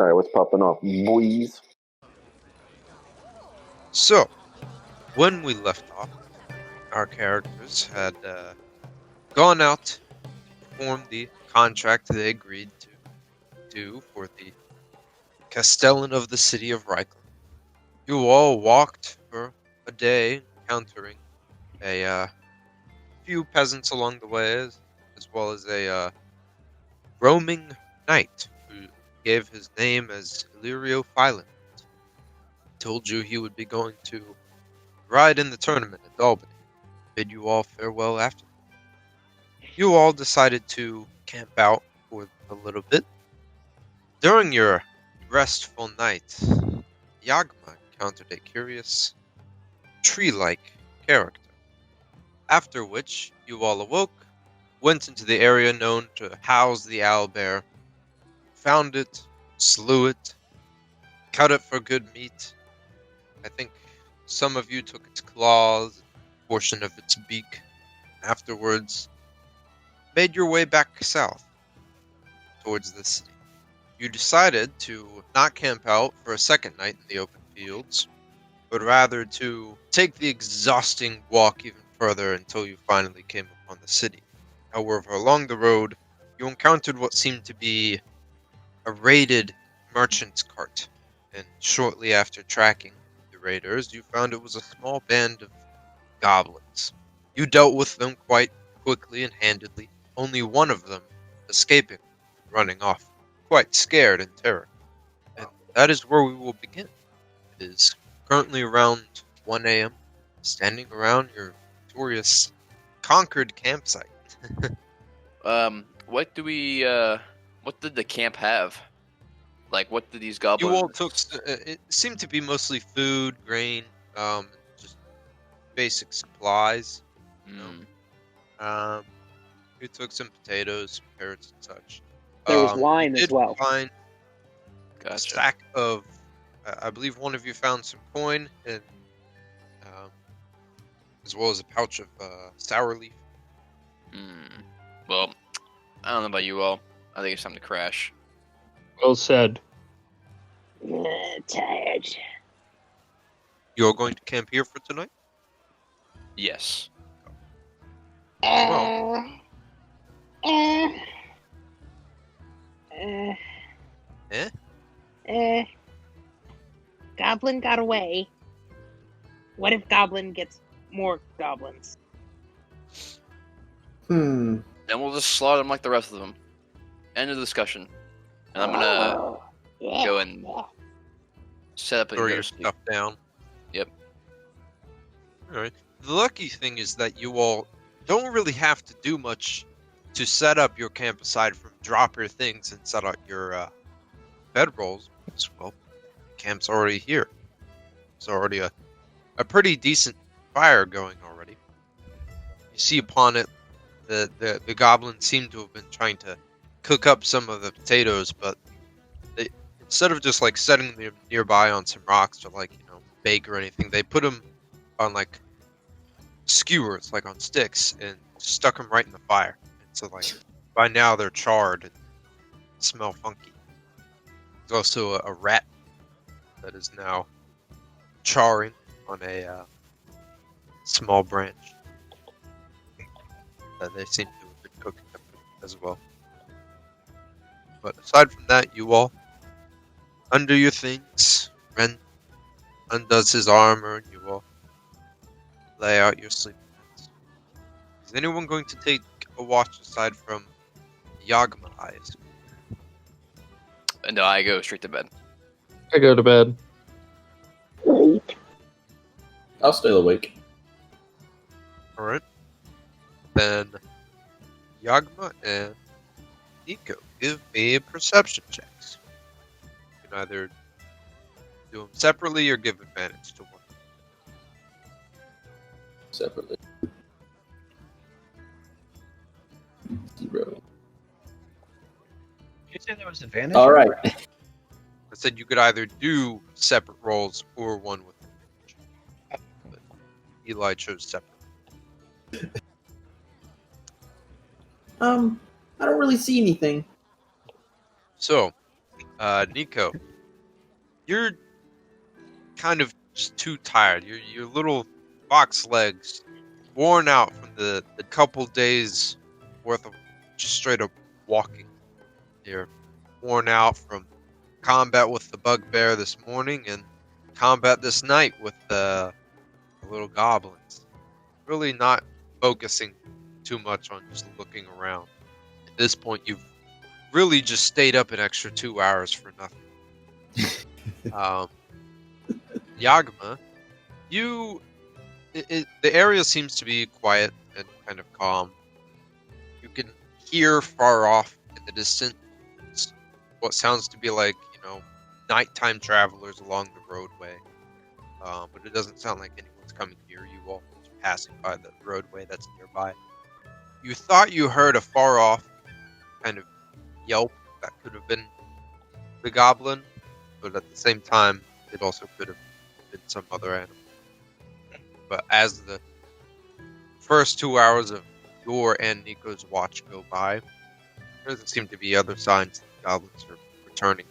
Sorry, what's popping off, boys? So, when we left off, our characters had gone out to perform the contract they agreed to do for the Castellan of the city of Reichland. You all walked for a day, encountering a few peasants along the way, as well as a roaming knight who gave his name as Illyrio Philin. Told you he would be going to ride in the tournament at Albany. Bid you all farewell after. You all decided to camp out for a little bit. During your restful night, Yagma encountered a curious, tree-like character. After which, you all awoke, went into the area known to house the owlbear, found it, slew it, cut it for good meat. I think some of you took its claws, a portion of its beak. Afterwards, made your way back south, towards the city. You decided to not camp out for a second night in the open fields, but rather to take the exhausting walk even further until you finally came upon the city. However, along the road, you encountered what seemed to be a raided merchant's cart, and shortly after tracking the raiders, you found it was a small band of goblins. You dealt with them quite quickly and handedly, only one of them escaping, running off, quite scared and terror. And that is where we will begin. It is currently around 1 a.m., standing around your victorious, conquered campsite. What did the camp have? Like, what did these goblins... You all took, it seemed to be mostly food, grain, just basic supplies. You took some potatoes, some carrots, and such. There was wine you as well. Find Gotcha. a stack of, I believe one of you found some coin, and as well as a pouch of sour leaf. Well, I don't know about you all. I think it's time to crash. Well said. Tired. You're going to camp here for tonight? Yes. Goblin got away. What if Goblin gets more goblins? Then we'll just slaughter them like the rest of them. End of the discussion. And I'm gonna go and set up and Throw go your to sleep. stuff down. Yep. Alright. The lucky thing is that you all don't really have to do much to set up your camp aside from drop your things and set up your bedrolls. Because, well, the camp's already here. There's already a pretty decent fire going already. You see upon it the goblins seem to have been trying to cook up some of the potatoes, but they, instead of just like setting them nearby on some rocks to like, bake or anything, they put them on like skewers, like on sticks, and stuck them right in the fire. And so like by now they're charred and smell funky. There's also a rat that is now charring on a small branch that they seem to have been cooking up as well. But aside from that, you all undo your things. Ren undoes his armor, and you all lay out your sleeping bags. Is anyone going to take a watch aside from Yagma, I assume? No, I go straight to bed. I go to bed. I'll stay awake. Alright. Then Yagma and Nico, give me perception checks. You can either do them separately or give advantage to one. Separately. 0. Did you say there was advantage? All right. I said you could either do separate rolls or one with advantage. But Eli chose separate. I don't really see anything. So, Nico, you're kind of just too tired. Your little fox legs worn out from the couple days worth of just straight up walking. You're worn out from combat with the bugbear this morning and combat this night with the little goblins. Really not focusing too much on just looking around. At this point, you've really just stayed up an extra 2 hours for nothing. Yagma, the area seems to be quiet and kind of calm. You can hear far off in the distance what sounds to be like, nighttime travelers along the roadway. But it doesn't sound like anyone's coming near you all, just passing by the roadway that's nearby. You thought you heard a far off kind of yelp that could have been the goblin, but at the same time, it also could have been some other animal. But as the first 2 hours of your and Nico's watch go by, there doesn't seem to be other signs that goblins are returning,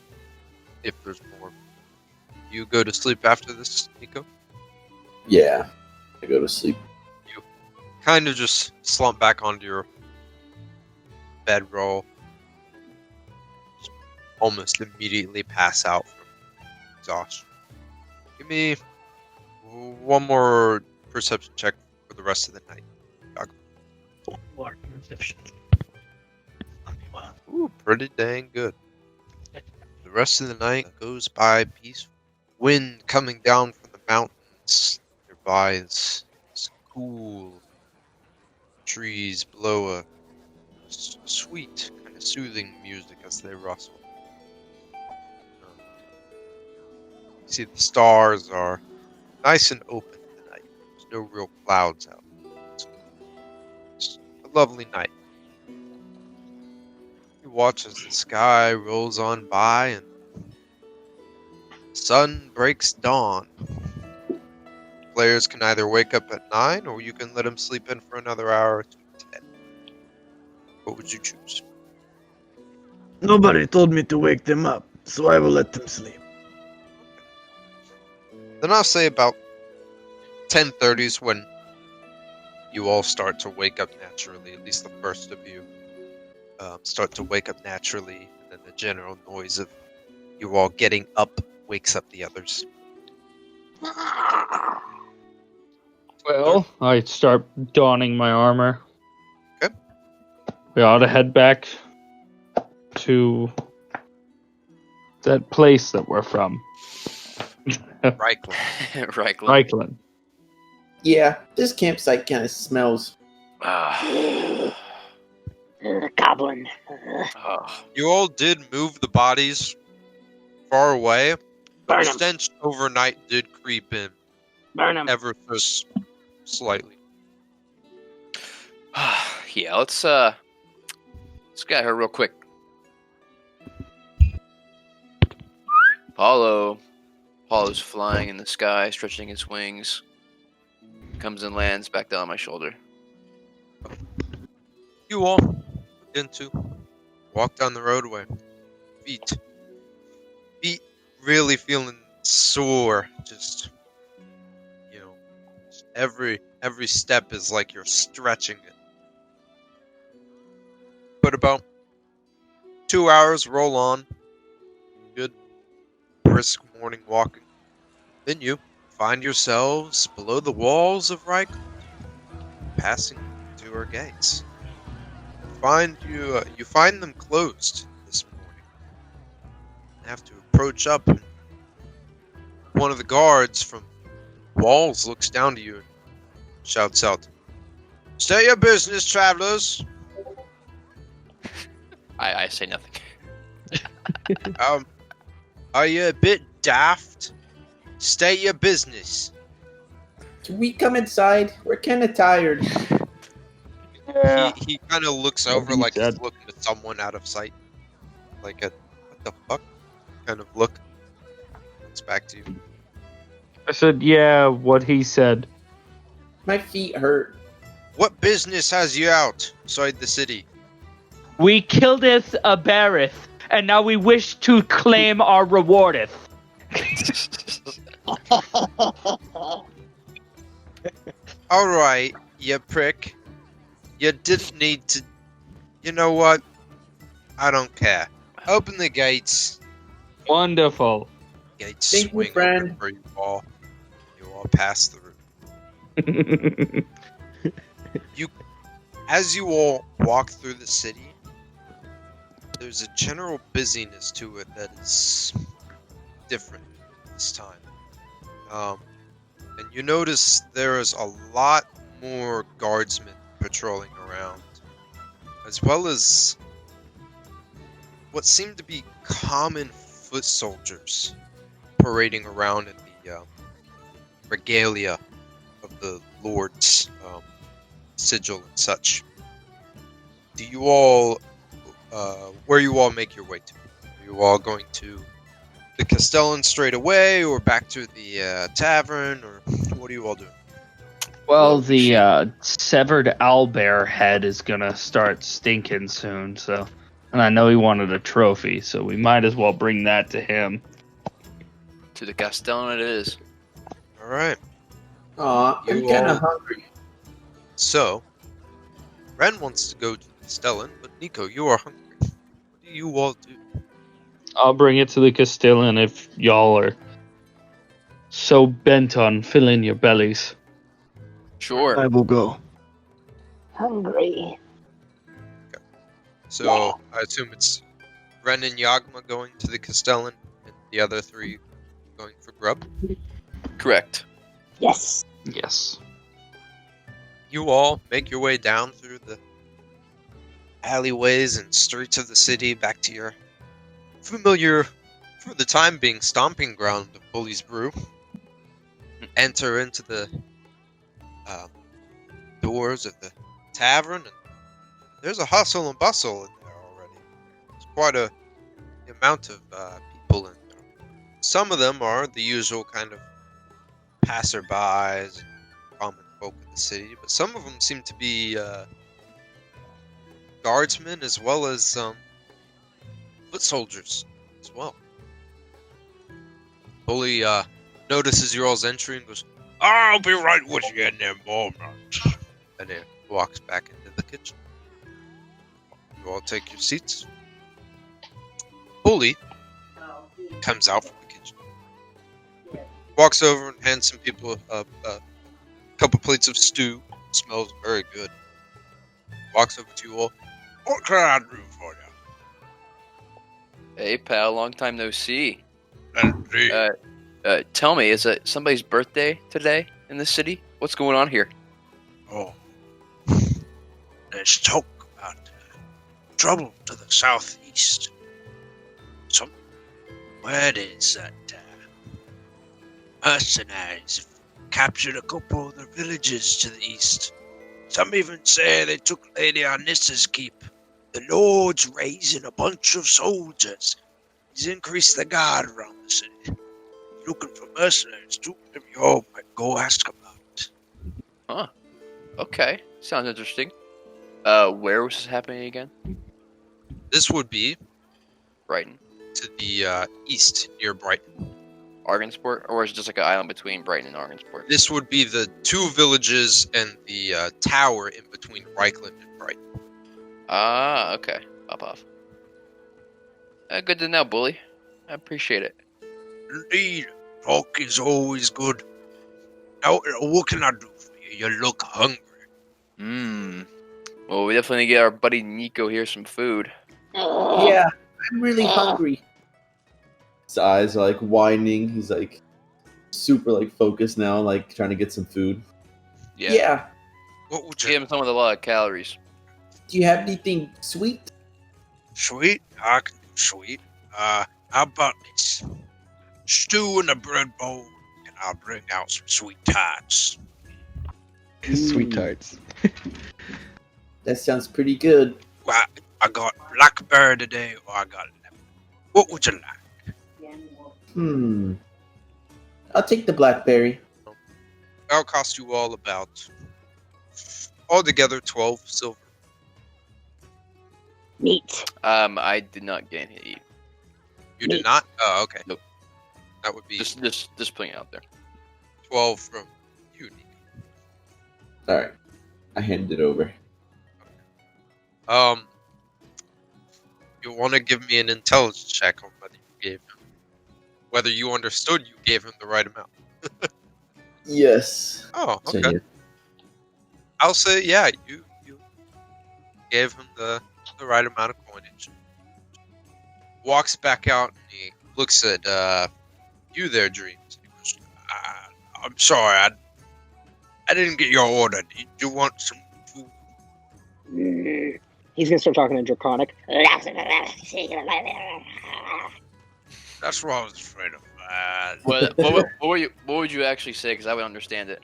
if there's more. You go to sleep after this, Nico? Yeah. I go to sleep. You kind of just slump back onto your bedroll. Just almost immediately pass out from exhaustion. Give me one more perception check for the rest of the night. More perception. Well, Ooh, pretty dang good. The rest of the night goes by peaceful. Wind coming down from the mountains nearby is cool. Trees blow a sweet, kind of soothing music as they rustle. You see the stars are nice and open tonight. There's no real clouds out. It's a lovely night. You watch as the sky rolls on by and the sun breaks dawn. Players can either wake up at 9 or you can let them sleep in for another hour or two today. What would you choose? nobody told me to wake them up, so I will let them sleep. Then I'll say about 10:30 is when you all start to wake up naturally, at least the first of you start to wake up naturally, and then the general noise of you all getting up wakes up the others. Well, I start donning my armor. Okay. We ought to head back to that place that we're from. Right. Right, Glenn. Reichland. Yeah, this campsite kind of smells. Ah. Goblin. Ah. You all did move the bodies far away, but Burn the 'em. stench overnight did creep in Burn him. ever so slightly. Yeah, let's get her real quick. Apollo's flying in the sky, stretching his wings. Comes and lands back down on my shoulder. You all begin to walk down the roadway. Feet really feeling sore. Just, every step is like you're stretching it. But about 2 hours roll on. Good, brisk morning walking. Then you find yourselves below the walls of Reichland, passing to our gates. You find them closed this morning. have to approach up, and one of the guards from walls looks down to you and shouts out, "State your business, travelers." I say nothing. Are you a bit daft? State your business. Can we come inside? We're kind of tired. He kind of looks over he like he's said. looking at someone out of sight. Like a, what the fuck? Kind of look. Looks back to you. I said, yeah, what he said. My feet hurt. What business has you outside the city? We killeth a Barith, and now we wish to claim our rewardeth. Alright, you prick. You didn't need to... You know what? I don't care. Open the gates. Wonderful. Gates Thank you, swing friend. open for you all. You all pass through. As you all walk through the city, there's a general busyness to it that is different this time. And you notice there is a lot more guardsmen patrolling around, as well as what seem to be common foot soldiers parading around in the regalia of the Lord's sigil and such. Do you all, where you all make your way to? Are you all going to the Castellan straight away, or back to the tavern, or what are you all doing? Well, the severed owlbear head is gonna start stinking soon, so... And I know he wanted a trophy, so we might as well bring that to him. To the Castellan it is. Alright, Aw, I'm You kind all- of hungry. so Ren wants to go to the Castellan, but Nico, you are hungry. What do you all do? I'll bring it to the Castellan if y'all are so bent on filling your bellies. Sure. I will go. Hungry. So I assume it's Ren and Yagma going to the Castellan, and the other three going for grub. Correct. Yes. Yes. You all make your way down through the alleyways and streets of the city back to your familiar, for the time being, stomping ground of Bully's Brew. Enter into the doors of the tavern, and there's a hustle and bustle in there already. There's quite a amount of people in there. Some of them are the usual kind of passerbys and common folk of the city, but some of them seem to be guardsmen as well as foot soldiers as well. Bully notices your all's entry and goes, "I'll be right with you in a moment." And he walks back into the kitchen. You all take your seats. Bully comes out from the kitchen, walks over and hands some people a couple plates of stew. Smells very good. Walks over to you all. "What can I do for you?" Hey pal, long time no see. Indeed. Tell me, is it somebody's birthday today in this city? What's going on here? Oh, there's talk about trouble to the southeast. Some word is that mercenaries have captured a couple of the villages to the east. Some even say they took Lady Arnissa's keep. The Lord's raising a bunch of soldiers. He's increased the guard around the city. Looking for mercenaries too. Maybe you all might go ask about it. Huh. Okay. Sounds interesting. Where was this happening again? This would be Brighton. to the east near Brighton. Argensport? Or is it just like an island between Brighton and Argensport? This would be the two villages and the tower in between Reichland and Brighton. Ah, okay. Pop off. Good to know, Bully. I appreciate it. Indeed, talk is always good. Now, what can I do for you? You look hungry. Well, we definitely get our buddy Nico here some food. Yeah, I'm really hungry. His eyes are like widening. He's like super like focused now, like trying to get some food. Yeah. What would Give you him some with a lot of calories. Do you have anything sweet? sweet? I can do sweet. How about this? Stew in a bread bowl, and I'll bring out some sweet tarts. Sweet Ooh, tarts. that sounds pretty good. Well, I got blackberry today, or I got lemon. What would you like? I'll take the blackberry. That'll cost you all about altogether 12 silver. Neat. I did not gain any eat. You did not? Oh, okay. Nope. That would be Just putting it out there. 12 from you, Nico. All right, I hand it over. You want to give me an intelligence check on whether you understood you gave him the right amount. Yes. Oh, So, okay. yeah. I'll say, yeah, you gave him the right amount of coinage. Walks back out and he looks at you there, Dreams. He goes, I'm sorry, I didn't get your order. Did you want some food? He's gonna start talking in Draconic. That's what I was afraid of. What would you actually say? Because I would understand it.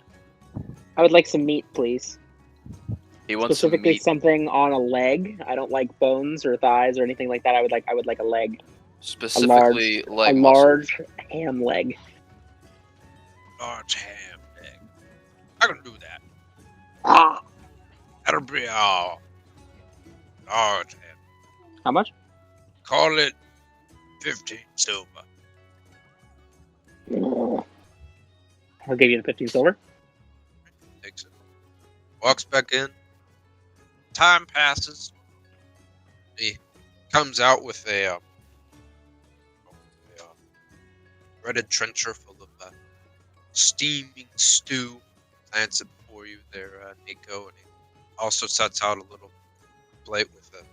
I would like some meat, please. He wants some Specifically, meat. something on a leg. I don't like bones or thighs or anything like that. I would like a leg, Specifically, leg a muscle. large ham leg. Large ham egg. I can do that. Ah, That'll be all. Large ham. how much? Call it 15 silver. I'll give you the 15 silver. takes it. Walks back in. Time passes. He comes out with a breaded trencher full of steaming stew. Plants it before you there, Nico, and he also sets out a little plate with a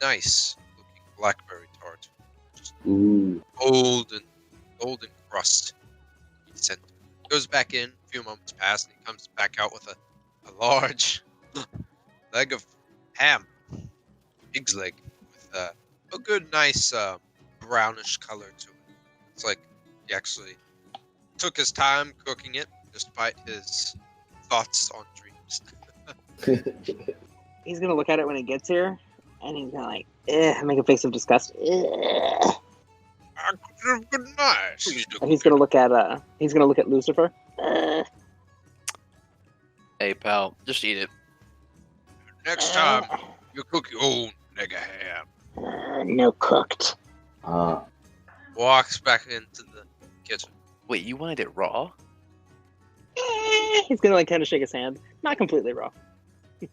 nice looking blackberry tart. Just Ooh. golden crust. He sent. Goes back in. A few moments pass, and he comes back out with a large leg of ham, pig's leg, with a good, nice brownish color to it. It's like he actually took his time cooking it, despite his thoughts on dreams. He's gonna look at it when he gets here, and he's gonna make a face of disgust. Ugh. I could have good nice. And he's gonna look at Lucifer. Hey, pal, just eat it. Next time, you cook your own nigga ham. No cooked. Walks back into the kitchen. Wait, you wanted it raw? He's gonna kind of shake his hand, not completely raw. I'm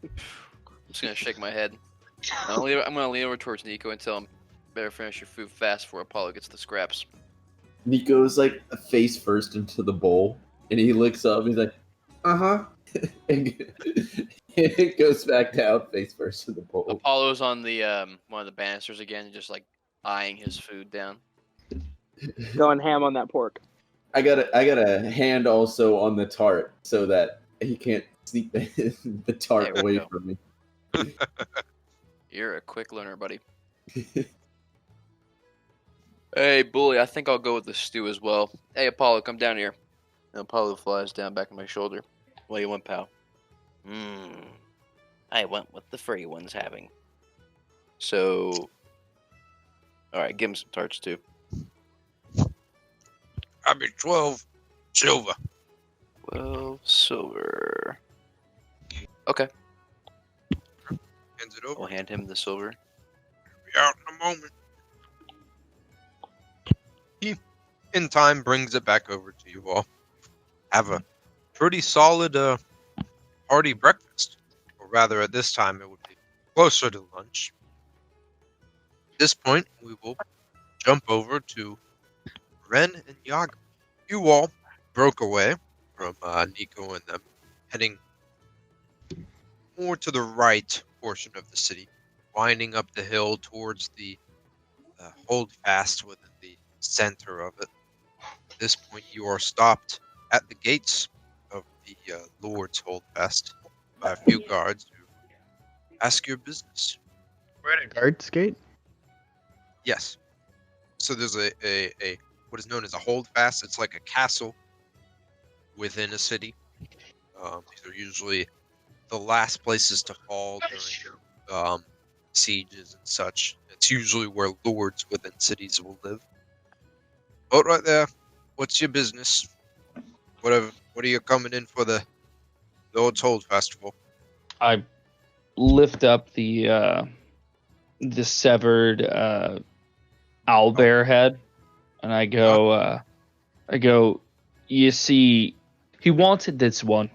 just gonna shake my head. I'm gonna lean over towards Nico and tell him, "Better finish your food fast before Apollo gets the scraps." Nico's like face first into the bowl, and he looks up. He's like, and it goes back down, face first in the bowl. Apollo's on the one of the banisters again, just like eyeing his food down. Going ham on that pork. I got a hand also on the tart so that he can't sneak the tart There we away go. from me. You're a quick learner, buddy. Hey, bully, I think I'll go with the stew as well. Hey, Apollo, come down here. And Apollo flies down back on my shoulder. What do you want, pal? I went with the free one's having. So, alright, give him some tarts too. I mean, 12 silver. 12 silver. Okay, Hands it over. I'll hand him the silver. Be out in a moment. In time, brings it back over to you all. Have a pretty solid hearty breakfast. Or rather, at this time, it would be closer to lunch. At this point, we will jump over to Ren and Yagma. You all broke away from Nico and them, heading more to the right portion of the city, winding up the hill towards the hold fast within the center of it. At this point, you are stopped at the gates of the Lord's Holdfast by a few guards who ask your business. We're at a guard's gate. Yes. So there's a what is known as a holdfast. It's like a castle within a city. These are usually the last places to fall during sieges and such. It's usually where lords within cities will live. But right there, what's your business? What are you coming in for the Lord's Hold Festival? I lift up the severed owlbear head, and I go, you see, he wanted this one.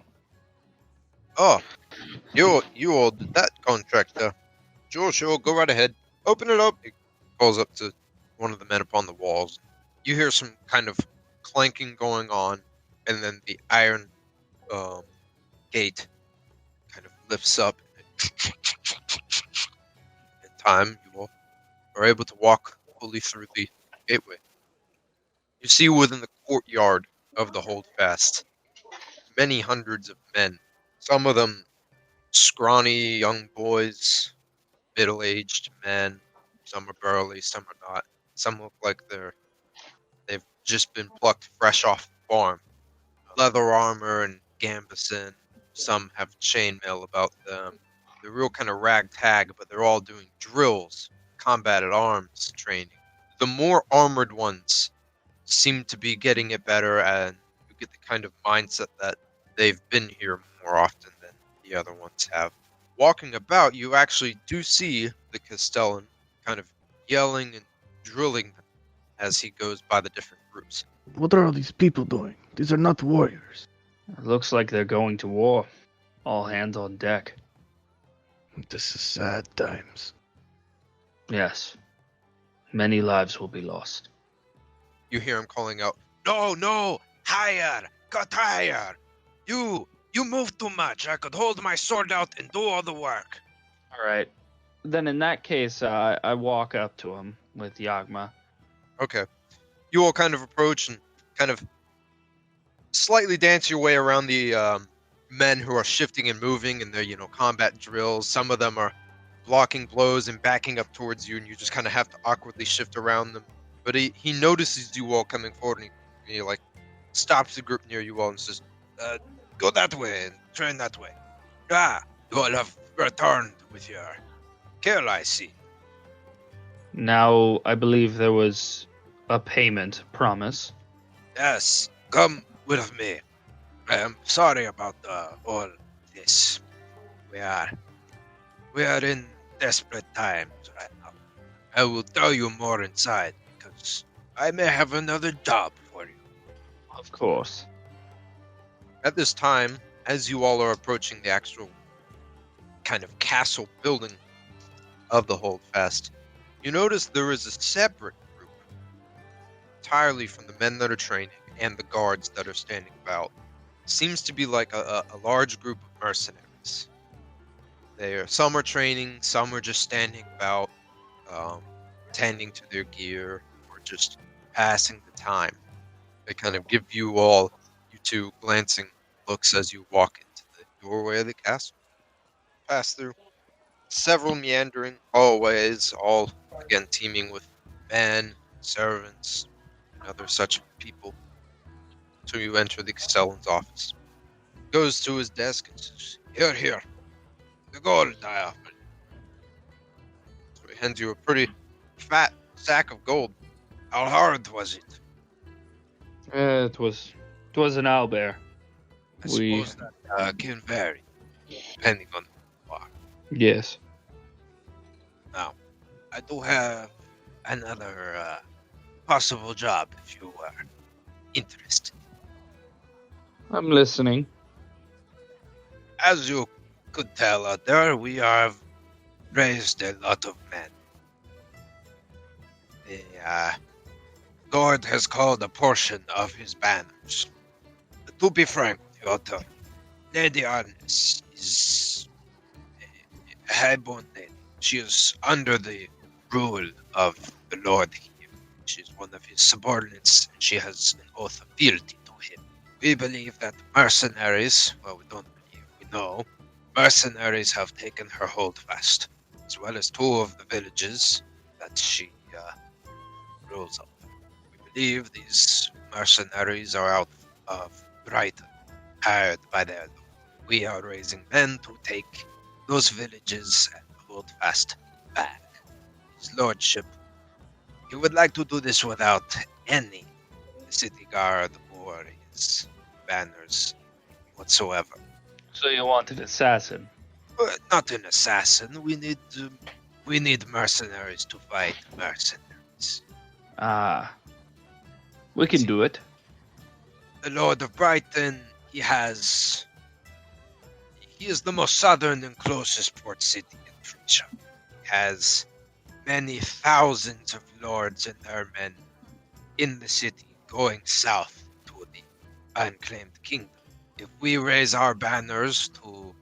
Oh, you all did that contract there. Sure, go right ahead. Open it up. He calls up to one of the men upon the walls. You hear some kind of clanking going on, and then the iron gate kind of lifts up. In time, you all are able to walk fully through the gateway. You see within the courtyard of the Holdfast many hundreds of men. Some of them scrawny young boys, middle-aged men. Some are burly, some are not. Some look like they've just been plucked fresh off the farm. Leather armor and gambeson. Some have chainmail about them. They're real kind of ragtag, but they're all doing drills, combat at arms training. The more armored ones seem to be getting it better, and you get the kind of mindset that they've been here more often than the other ones have. Walking about, you actually do see the Castellan kind of yelling and drilling them as he goes by the different groups. What are all these people doing? These are not warriors. It looks like they're going to war. All hands on deck. This is sad times. Yes. Many lives will be lost. You hear him calling out, No, higher, cut higher. You move too much. I could hold my sword out and do all the work. All right. Then in that case, I walk up to him with Yagma. okay. You all kind of approach and kind of slightly dance your way around the men who are shifting and moving in their, combat drills. Some of them are blocking blows and backing up towards you, and you just kind of have to awkwardly shift around them. But he notices you all coming forward, and he like stops the group near you all and says, Go that way and turn that way. You all have returned with your kill, I see. Now, I believe there was a payment promise. Yes, come with me. I am sorry about all this. We are in desperate times right now. I will tell you more inside because I may have another job for you. Of course. At this time, as you all are approaching the actual kind of castle building of the Holdfast, you notice there is a separate group entirely from the men that are training and the guards that are standing about. Seems to be like a large group of mercenaries. Some are training, some are just standing about, tending to their gear, or just passing the time. They kind of give you two glancing looks as you walk into the doorway of the castle. Pass through several meandering hallways, all again teeming with men, servants, and other such people. So you enter the Castellan's office. Goes to his desk and says, Here, the gold I offered. So he hands you a pretty fat sack of gold. How hard was it? It was an owlbear. I suppose that can vary, depending on the bar. Yes. Now, I do have another possible job if you are interested. I'm listening. As you could tell out there, we have raised a lot of men. The Lord has called a portion of his banners. But to be frank with you, Otto, Lady Arnes is a highborn lady. She is under the rule of the Lord here. She's one of his subordinates, and she has an oath of fealty to him. We believe that mercenaries, well, we don't believe, we know, mercenaries have taken her holdfast, as well as 2 of the villages that she rules over. We believe these mercenaries are out of Brighton, hired by their lord. We are raising men to take those villages and hold fast back. His lordship, he would like to do this without any city guard or his banners whatsoever. So you want an assassin? Not an assassin. We need mercenaries to fight mercenaries. Ah, we can do it. The Lord of Brighton, he is the most southern and closest port city in Frisia. He has many thousands of lords and their men in the city going south to the unclaimed kingdom. If we raise our banners to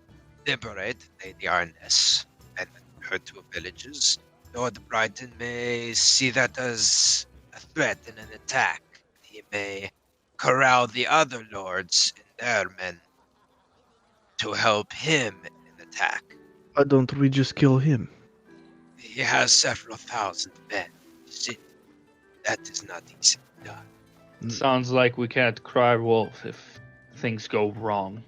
liberate Lady Arness and her 2 villages, Lord Brighton may see that as a threat and an attack. He may corral the other lords and their men to help him in attack. Why don't we just kill him? He has several thousand men. See, that is not easy done. Sounds like we can't cry wolf if things go wrong.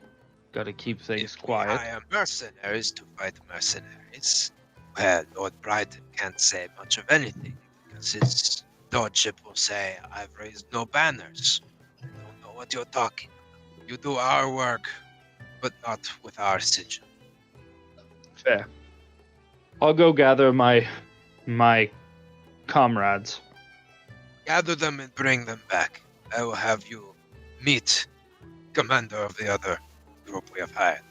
Gotta keep things If we quiet. hire mercenaries to fight mercenaries, well, Lord Brighton can't say much of anything, because his lordship will say, I've raised no banners. I don't know what you're talking about. You do our work, but not with our sigil. Fair. I'll go gather my comrades. Gather them and bring them back. I will have you meet commander of the other group we have hired.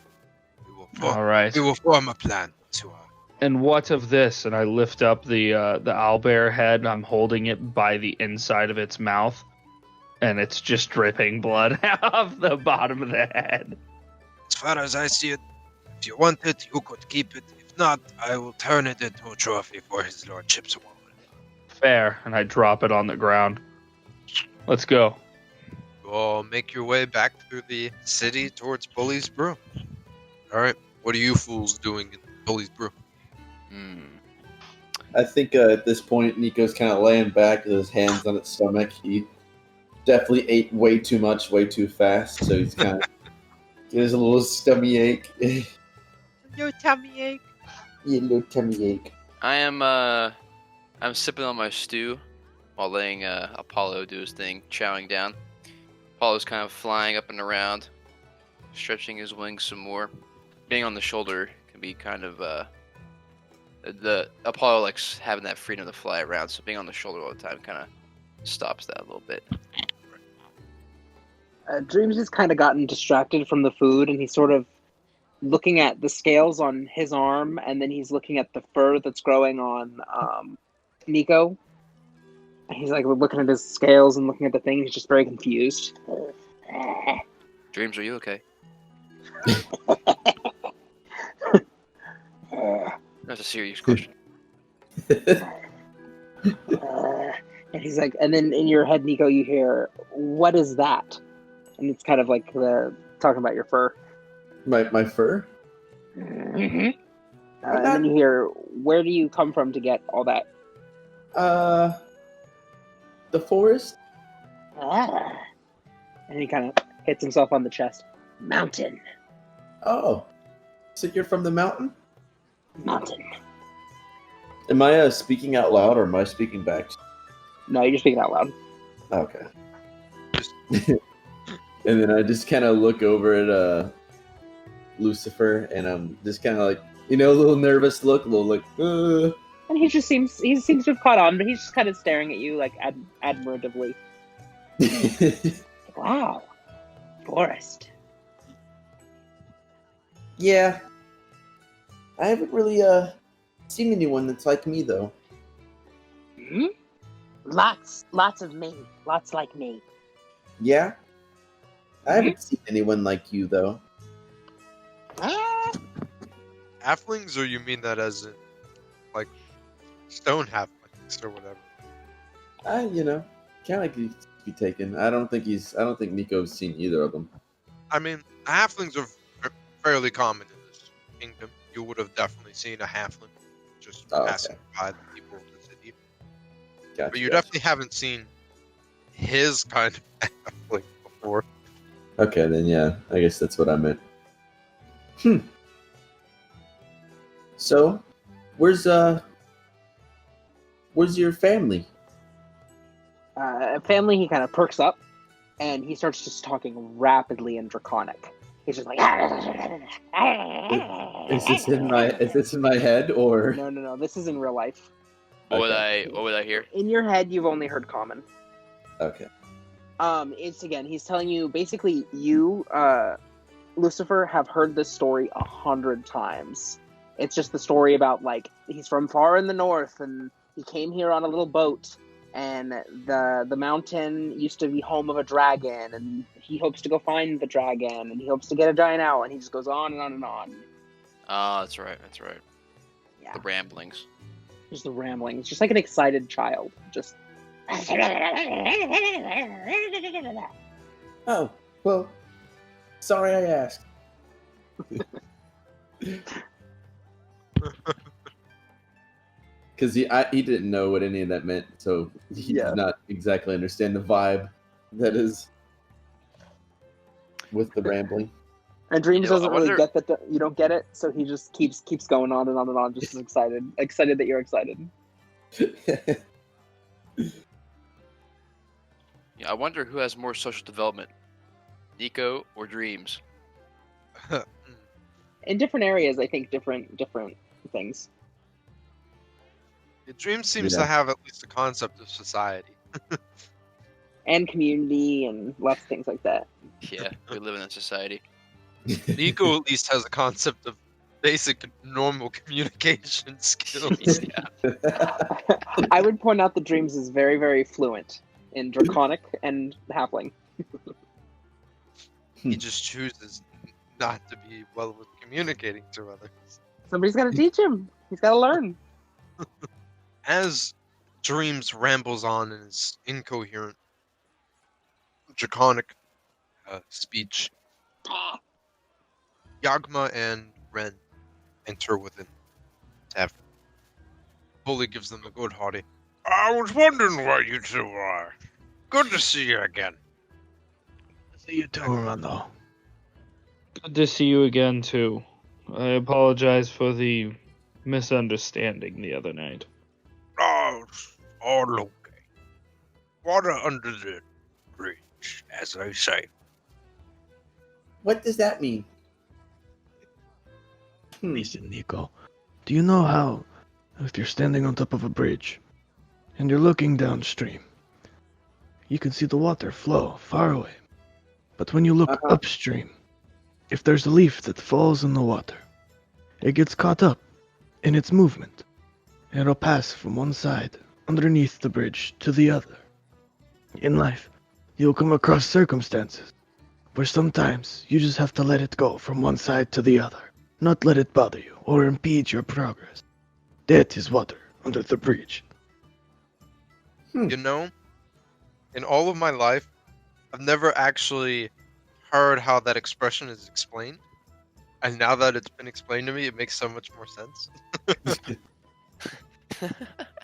All right. We will form a plan to And what of this? And I lift up the owlbear head. I'm holding it by the inside of its mouth, and it's just dripping blood off the bottom of the head. As far as I see it, if you want it, you could keep it. If not, I will turn it into a trophy for his lordship's wall. Fair. And I drop it on the ground. Let's go. You all make your way back through the city towards Bully's Brew. Alright, what are you fools doing in Bully's Brew? I think at this point, Nico's kind of laying back with his hands on its stomach. He definitely ate way too much, way too fast, so he's kind of getting a little tummy ache. Your tummy ache. Yeah, little tummy ache. I'm sipping on my stew while letting Apollo do his thing, chowing down. Apollo's kind of flying up and around, stretching his wings some more. Being on the shoulder can be kind of the Apollo likes having that freedom to fly around, so being on the shoulder all the time kind of stops that a little bit. Dreams has kind of gotten distracted from the food, and he's sort of looking at the scales on his arm, and then he's looking at the fur that's growing on Nico. And he's like looking at his scales and looking at the thing. He's just very confused. Dreams, are you okay? That's a serious question. And he's like, and then in your head, Nico, you hear, "What is that?" And it's kind of like talking about your fur. My fur? Mm-hmm. And then you hear, "Where do you come from to get all that?" The forest? And he kind of hits himself on the chest. Mountain. Oh. So you're from the mountain? Mountain. Am I speaking out loud or am I speaking back? No, you're speaking out loud. Okay. And then I just kind of look over at Lucifer, and I'm just kind of like, a little nervous look, a little like, And he seems to have caught on, but he's just kind of staring at you like admiratively. Wow. Forest. Yeah. I haven't really seen anyone that's like me though. Hmm? Lots of me. Lots like me. Yeah. I haven't seen anyone like you though. Halflings, or you mean that as in, like, stone halflings or whatever? kind of like he be taken. I don't think Nico's seen either of them. I mean, halflings are fairly common in this kingdom. You would have definitely seen a halfling just passing by the people of the city. Gotcha, But you definitely haven't seen his kind of halfling before. Okay, then yeah, I guess that's what I meant. So, where's your family? Family, he kind of perks up, and he starts just talking rapidly in Draconic. He's just like, Is this in my head or? No. This is in real life. What would Okay. I hear? In your head, you've only heard common. Okay. He's telling you basically you, Lucifer, have heard this story 100 times. It's just the story about like he's from far in the north and he came here on a little boat, and the mountain used to be home of a dragon, and he hopes to go find the dragon, and he hopes to get a giant owl, and he just goes on and on and on. Oh, that's right. Yeah, The ramblings. just the rambling. It's just like an excited child. Just Oh well. Sorry, I asked. Because he didn't know what any of that meant, so he did not exactly understand the vibe that is with the rambling. And Dreams I doesn't really wonder- get that you don't get it, so he just keeps going on and on and on, just as excited that you're excited. Yeah, I wonder who has more social development, Nico or Dreams. In different areas, I think different things. The dream seems Yeah. to have at least a concept of society. And community and lots of things like that. Yeah, we live in a society. Nico at least has a concept of basic normal communication skills. Yeah. I would point out that Dreams is very, very fluent in Draconic and Halfling. He just chooses not to be well with communicating to others. Somebody's got to teach him. He's got to learn. As Dreams rambles on in his incoherent draconic speech, Yagma and Ren enter within the tavern. Bully gives them a good hearty. I was wondering where you two are. Good to see you again. See you too, Rolando. Good to see you again, too. I apologize for the misunderstanding the other night. Oh, it's all okay. Water under the bridge, as they say. What does that mean? Listen, Nico. Do you know how, if you're standing on top of a bridge and you're looking downstream, you can see the water flow far away. But when you look upstream, if there's a leaf that falls in the water, it gets caught up in its movement. And it'll pass from one side, underneath the bridge, to the other. In life, you'll come across circumstances where sometimes you just have to let it go from one side to the other, not let it bother you or impede your progress. That is water under the bridge. You know, in all of my life, I've never actually heard how that expression is explained. And now that it's been explained to me, it makes so much more sense.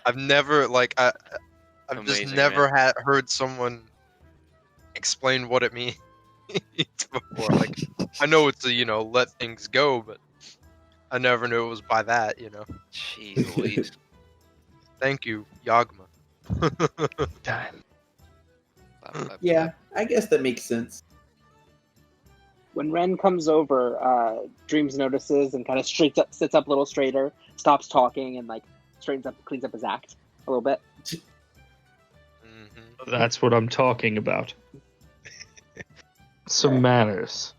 I've never, I've Amazing, just never man. heard someone explain what it means before. Like, I know it's a, let things go, but I never knew it was by that, Jeez Louise. Thank you, Yagma. Time. Yeah, I guess that makes sense. When Ren comes over, Dreams notices and kind of sits up a little straighter, stops talking, and straightens up, cleans up his act a little bit. Mm-hmm. That's what I'm talking about. Some manners.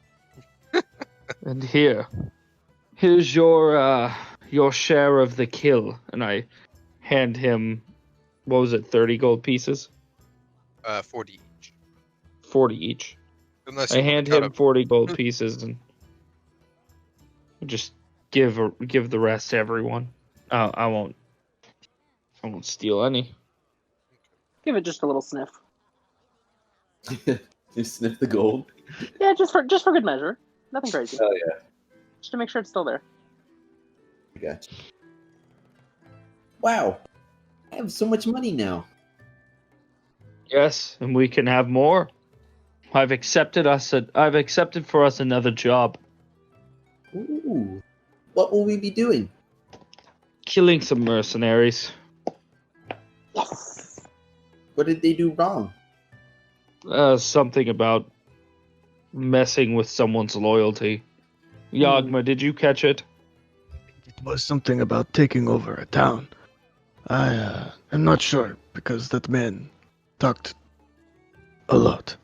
And here's your share of the kill. And I hand him, what was it, 30 gold pieces? 40 each. 40 each. Unless I you hand cut him up. 40 gold pieces and just give the rest to everyone. I won't steal any. Give it just a little sniff. You sniff the gold. Yeah, just for good measure. Nothing crazy. Oh yeah, Just to make sure it's still there. I got you. Wow, I have so much money now. Yes, and we can have more. I've accepted for us another job. Ooh, what will we be doing? Killing some mercenaries. Yes. What did they do wrong? Something about messing with someone's loyalty. Yagma, did you catch it? It was something about taking over a town. I'm not sure because that man talked a lot.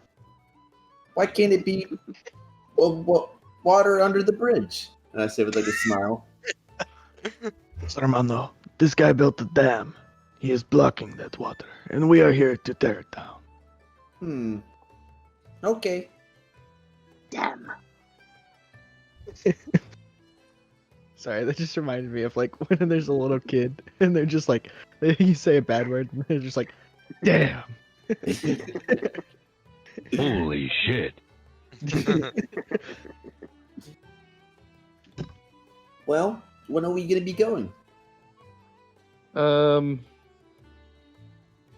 Why can't it be water under the bridge? And I say with like a smile. Hermano, this guy built a dam. He is blocking that water, and we are here to tear it down. Okay. Damn. Sorry, that just reminded me of like when there's a little kid and they're just like, you say a bad word and they're just like, damn. Holy shit. Well, when are we gonna be going?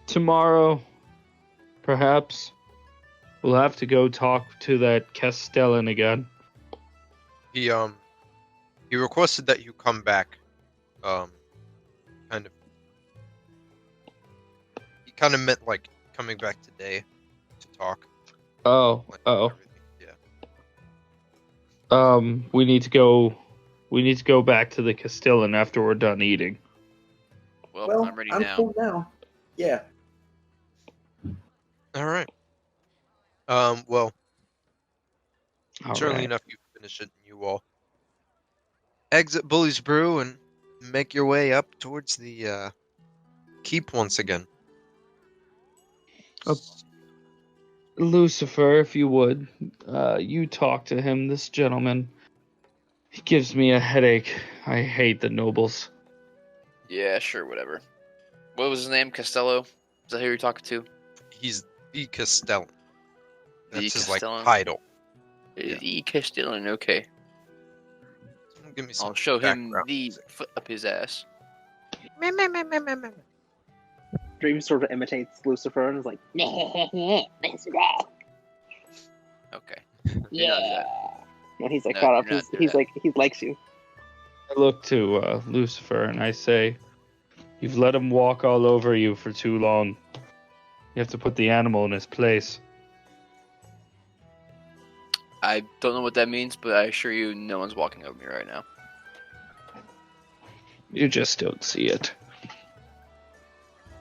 Tomorrow, perhaps. We'll have to go talk to that Castellan again. He requested that you come back. He kind of meant like coming back today to talk. Oh. Yeah. We need to go back to the Castellan after we're done eating. Well, I'm ready now. full now. Yeah. All right. Well, All surely right. enough, you finish it, and you all exit Bully's Brew and make your way up towards the keep once again. Lucifer, if you would, you talk to him, this gentleman. He gives me a headache. I hate the nobles. Yeah, sure, whatever. What was his name? Costello? Is that who you're talking to? He's the Castellan. The That's his Castellan? title. Yeah. The Castellan, okay. Give me some I'll show him background the music. foot up his ass. Dream sort of imitates Lucifer and is like, Okay. yeah. And he's like No, caught up. do not do He's that. like, he likes you. I look to Lucifer and I say, "You've let him walk all over you for too long. You have to put the animal in his place." I don't know what that means, but I assure you no one's walking over me right now. You just don't see it.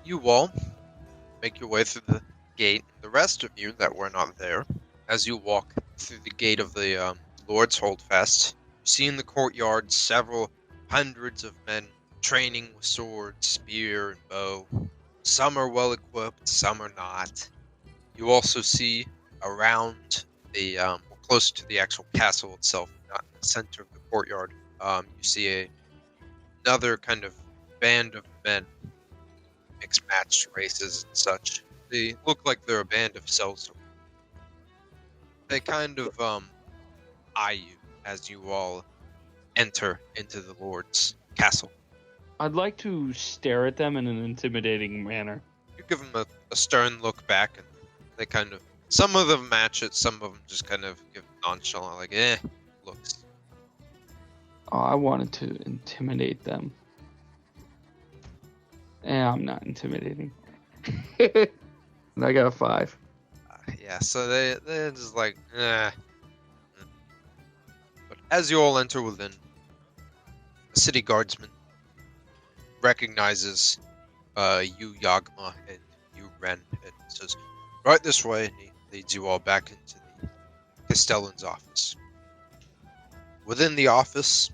You all make your way through the gate. The rest of you that were not there, as you walk through the gate of the Lord's Holdfast, you see in the courtyard several hundreds of men training with sword, spear, and bow. Some are well equipped, some are not. You also see around the close to the actual castle itself, not in the center of the courtyard. You see another kind of band of men, mixed matched races and such. They look like they're a band of sellsword. They kind of eye you as you all enter into the Lord's castle. I'd like to stare at them in an intimidating manner. You give them a stern look back, and they kind of, some of them match it, some of them just kind of give nonchalant, like, looks. Oh, I wanted to intimidate them. I'm not intimidating. And I got a 5. Yeah, so they're just like, eh. But as you all enter within, the city guardsman recognizes you, Yagma, and you, Ren, and says, "Right this way," and he leads you all back into the Castellan's office. Within the office,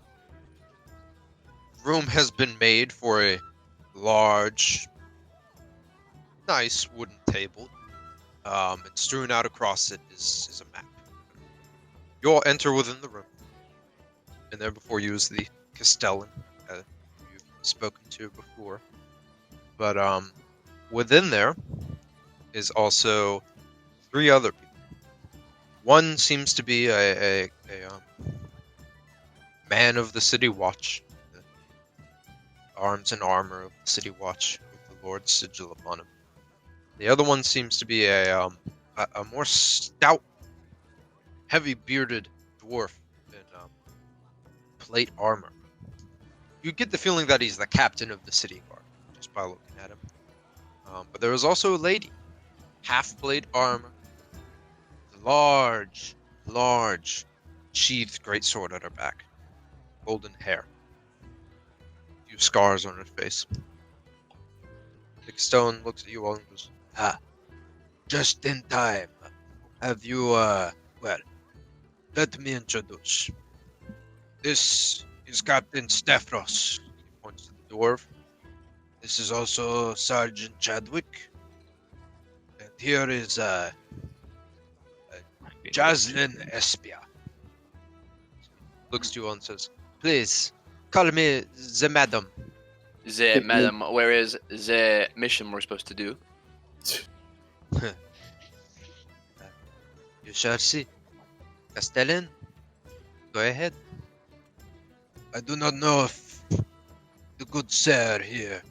room has been made for a large, nice wooden table, and strewn out across it is a map. You all enter within the room, and there before you is the Castellan you've spoken to before. But within there, is also 3 other people. One seems to be a man of the City Watch, the arms and armor of the City Watch with the Lord's sigil upon him. The other one seems to be a more stout, heavy bearded dwarf in plate armor. You get the feeling that he's the captain of the city guard just by looking at him. But there was also a lady, half plate armor, large, sheathed greatsword at her back, golden hair, a few scars on her face. Nick Stone looks at you all and goes, Ah, just in time. Have you, well, let me introduce. This is Captain Stefros. he points to the dwarf. This is also Sergeant Chadwick. And here is, Jaslyn Espia. Looks to you all and says, Please, call me the madam. Madam, where is the mission we're supposed to do? You shall see. Castellan, go ahead. I do not know if the good sir here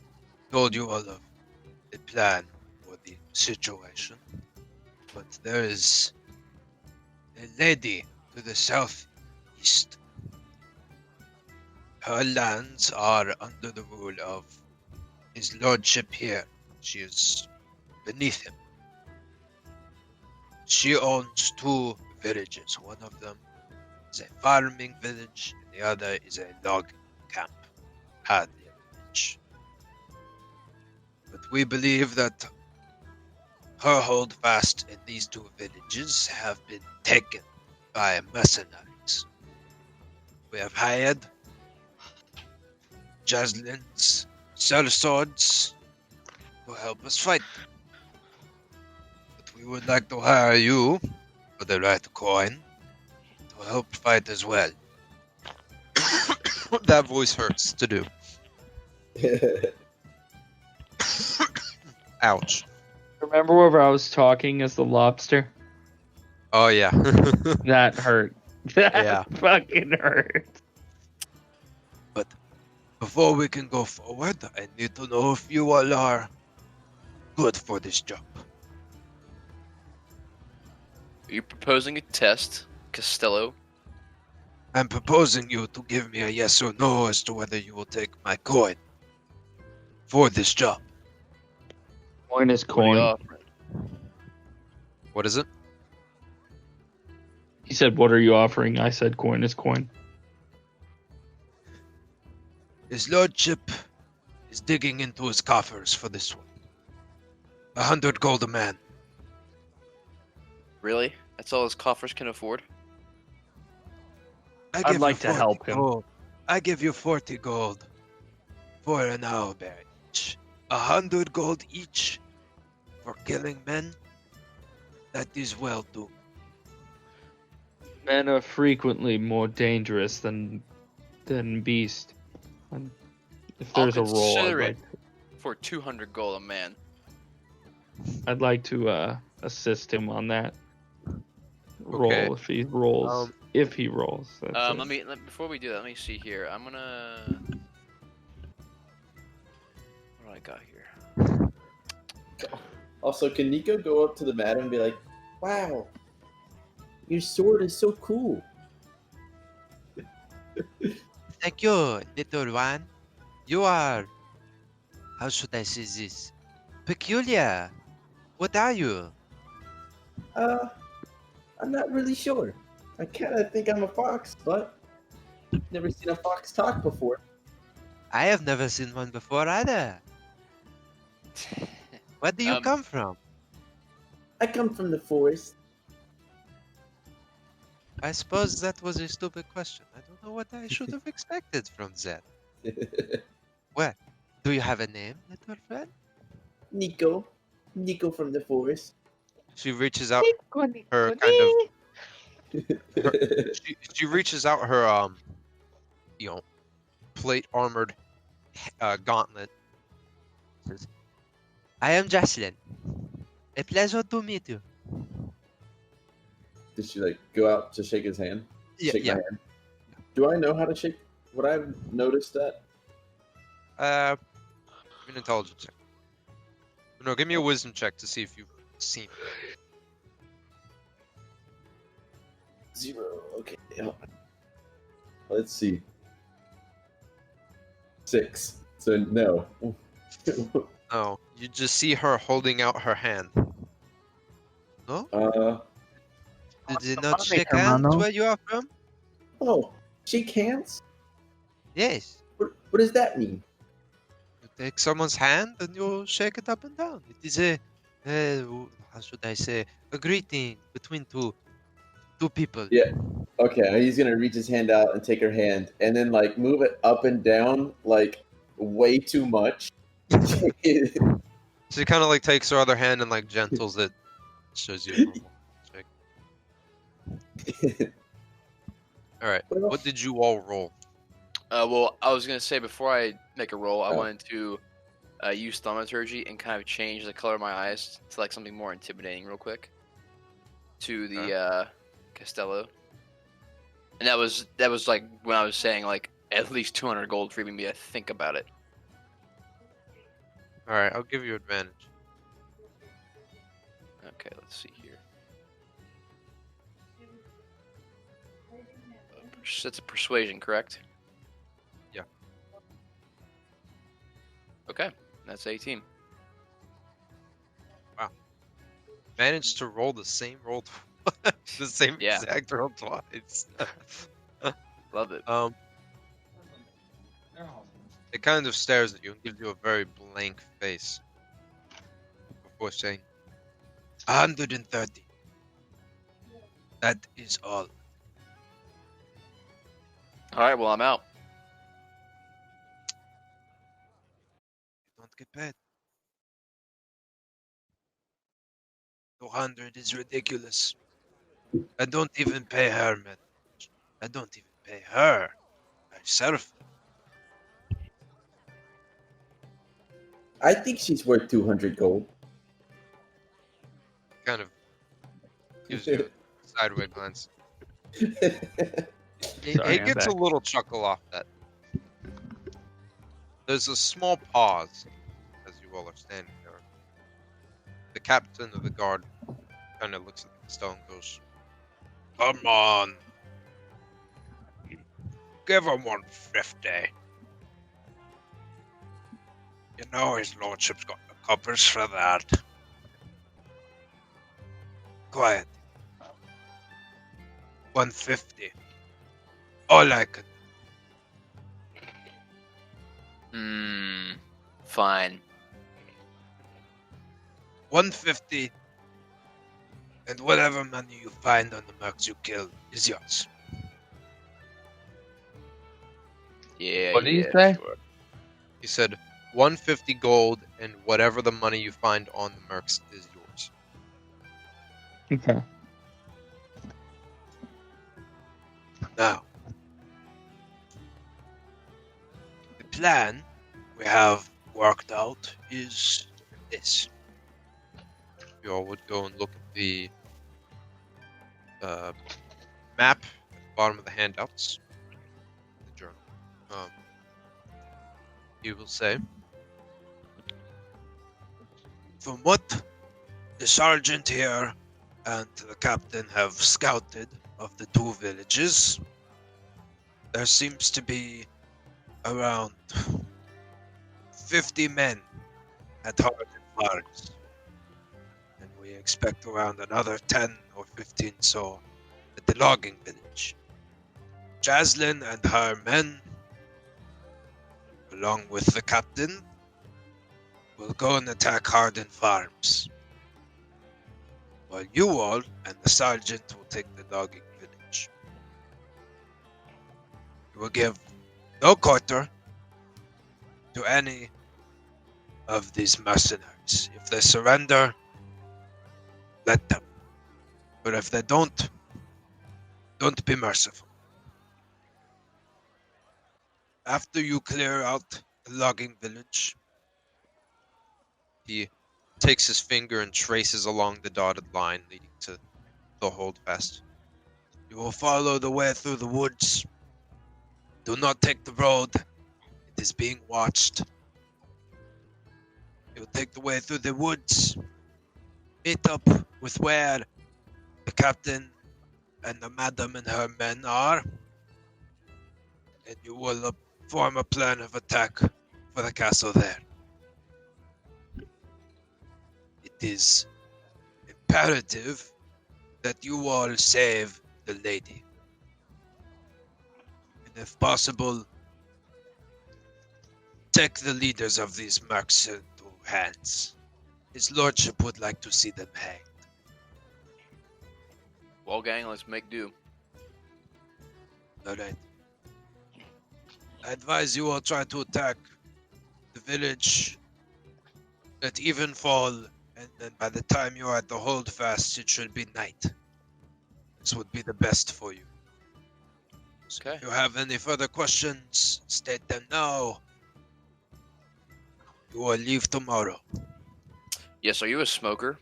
told you all of the plan for the situation, but there is a lady to the southeast. Her lands are under the rule of his lordship here. She is beneath him. She owns 2 villages. One of them is a farming village, and the other is a log camp. Hardly a village. But we believe that her holdfast in these 2 villages have been taken by mercenaries. We have hired Jaslyn's sellswords to help us fight. But we would like to hire you for the right coin to help fight as well. That voice hurts to do. Ouch. Remember where I was talking as the lobster? Oh yeah. That hurt. That Yeah. fucking hurt. Before we can go forward, I need to know if you all are good for this job. Are you proposing a test, Costello? I'm proposing you to give me a yes or no as to whether you will take my coin for this job. Coin is What are you coin. offering? What is it? He said, "What are you offering?" I said, "Coin is coin." His lordship is digging into his coffers for this one. 100 gold a man. Really? That's all his coffers can afford? I'd give like you to 40 help him. gold. I give you 40 gold for an owlbear each. 100 gold each for killing men. That is well done. Men are frequently more dangerous than beast. And if there's a I'll role, consider it for 200 gold a man. I'd like to assist him on that roll Okay. if he rolls. If he rolls. That's it. Before we do that, let me see here. I'm gonna. What do I got here? Also, can Nico go up to the madam and be like, "Wow, your sword is so cool." Thank you, little one. You are, how should I say this? Peculiar. What are you? I'm not really sure. I kind of think I'm a fox, but never seen a fox talk before. I have never seen one before either. Where do you come from? I come from the forest. I suppose that was a stupid question. I don't know what I should have expected from that. Well, do you have a name, little friend? Nico. Nico from the forest. She reaches out her kind of she reaches out her plate armored gauntlet. Says, I am Jocelyn. A pleasure to meet you. Did she like go out to shake his hand? Shake my Yeah. hand. Do I know how to shake? Would I have noticed that? Give me an intelligence check. No, give me a wisdom check to see if you've seen. 0. Okay. Yeah. Let's see. 6. So no. Oh, you just see her holding out her hand. No? Did they not shake hands hermano. where you are from? Oh, shake hands? Yes. What does that mean? You take someone's hand and you shake it up and down. It is a, how should I say, a greeting between two people. Yeah. Okay, he's gonna reach his hand out and take her hand, and then like move it up and down like way too much. She kind of like takes her other hand and like gentles it. Shows you a normal shake. All right. What did you all roll? Well, I was gonna say before I make a roll, I Oh. wanted to use thaumaturgy and kind of change the color of my eyes to like something more intimidating, real quick. To the Castello, and that was like when I was saying like at least 200 gold for even me to think about it. All right, I'll give you advantage. Okay, let's see here. That's a persuasion, correct? Yeah. Okay, that's 18. Managed to roll the same roll, the same Yeah. exact roll twice. Love it. It kind of stares at you and gives you a very blank face before saying, 130. That is all. All right, well I'm out. Don't get paid. 200 is ridiculous. I don't even pay her, man. I don't even pay her herself. I think she's worth 200 gold. Kind of gives you a sideways glance. He Sorry, I'm gets a back. little chuckle off that. There's a small pause as you all are standing there. The captain of the guard kind of looks at the stone and goes, "Come on. Give him 150. You know his lordship's got the coppers for that. Quiet. 150. All I can. Fine. 150. And whatever money you find on the mercs you kill is yours." Yeah. What did he yeah, say? Sure. He said, 150 gold and whatever the money you find on the mercs is yours. Okay. Now, the plan we have worked out is this. You all would go and look at the map at the bottom of the handouts, the journal. He will say, from what the sergeant here and the captain have scouted of the two villages, there seems to be around 50 men at Hardin Farms. And we expect around another 10 or 15 so at the logging village. Jaslyn and her men, along with the captain, will go and attack Hardin Farms. While you all and the sergeant will take the logging village. You will give no quarter to any of these mercenaries. If they surrender, let them. But if they don't be merciful. After you clear out the logging village, he takes his finger and traces along the dotted line leading to the holdfast. You will follow the way through the woods. Do not take the road. It is being watched. You will take the way through the woods. Meet up with where the captain and the madam and her men are. And you will form a plan of attack for the castle there. It is imperative that you all save the lady. And if possible, take the leaders of these mercs into hands. His lordship would like to see them hanged. Well, gang, let's make do. Alright. I advise you all try to attack the village at evenfall, and then by the time you are at the holdfast, it should be night. This would be the best for you. So Okay. if you have any further questions, state them now. You will leave tomorrow. Yes, are you a smoker?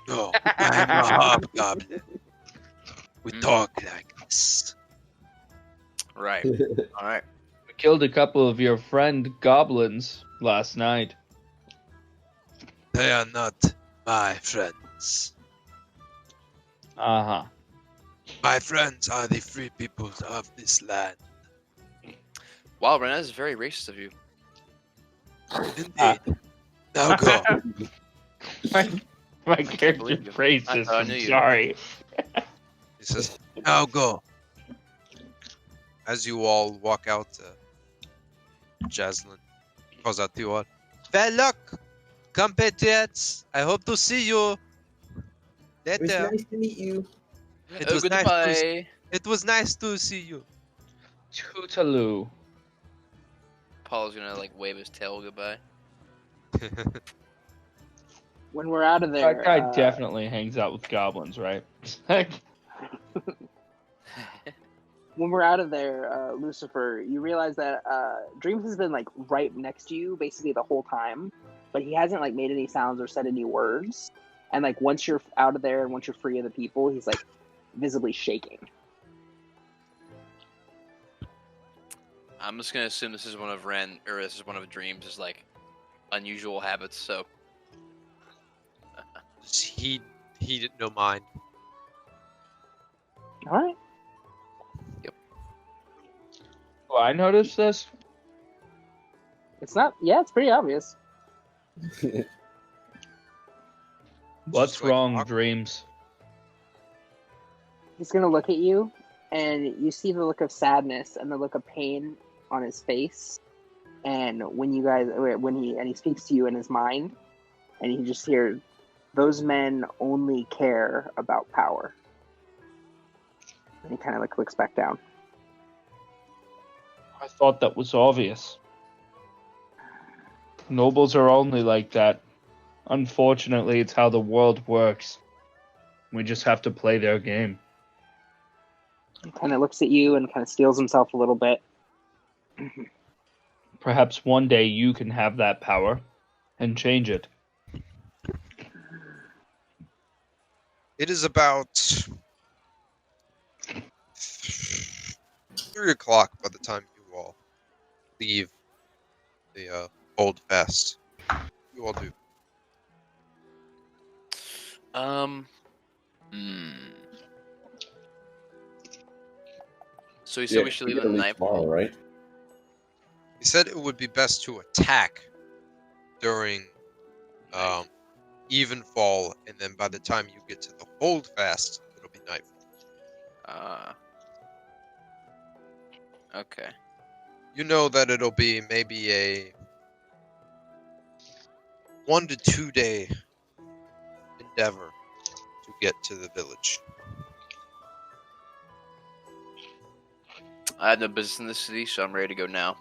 No, I am a hobgoblin. We talk like this. Right. All right. We killed a couple of your friend goblins last night. They are not my friends. Uh-huh. My friends are the free peoples of this land. Wow, Ren, that is very racist of you. Indeed. Now go. My character's believe you. racist, I I'm knew you. sorry. He says, Now go. as you all walk out, Jaslyn calls out to you all. Bad luck, compatriots. I hope to see you It was later. nice to meet you. It Oh, was nice to goodbye. It was nice to see you. Tootaloo. Paul's gonna like wave his tail goodbye. When we're out of there, That guy definitely hangs out with goblins, right? when we're out of there, Lucifer, you realize that Dreams has been like right next to you basically the whole time, but he hasn't like made any sounds or said any words. And like once you're out of there and once you're free of the people, he's like visibly shaking. I'm just gonna assume this is one of Ren, or this is one of Dreams' like unusual habits. So he didn't know mine. All right. Well, I noticed this. It's not. Yeah, it's pretty obvious. What's Just like wrong, awkward. Dreams? He's gonna look at you, and you see the look of sadness and the look of pain on his face. And when he speaks to you in his mind, and you just hear, "Those men only care about power." And he kind of like looks back down. I thought that was obvious. Nobles are only like that. Unfortunately, it's how the world works. We just have to play their game. He kind of looks at you and kind of steels himself a little bit. Perhaps one day you can have that power and change it. It is about 3 o'clock by the time you all leave the old fest. You all do. So he said we should leave in the night. tomorrow, right? He said it would be best to attack during evenfall, and then by the time you get to the holdfast, it'll be nightfall. Okay. You know that it'll be maybe a 1 to 2 day endeavor to get to the village. I have no business in this city, so I'm ready to go now.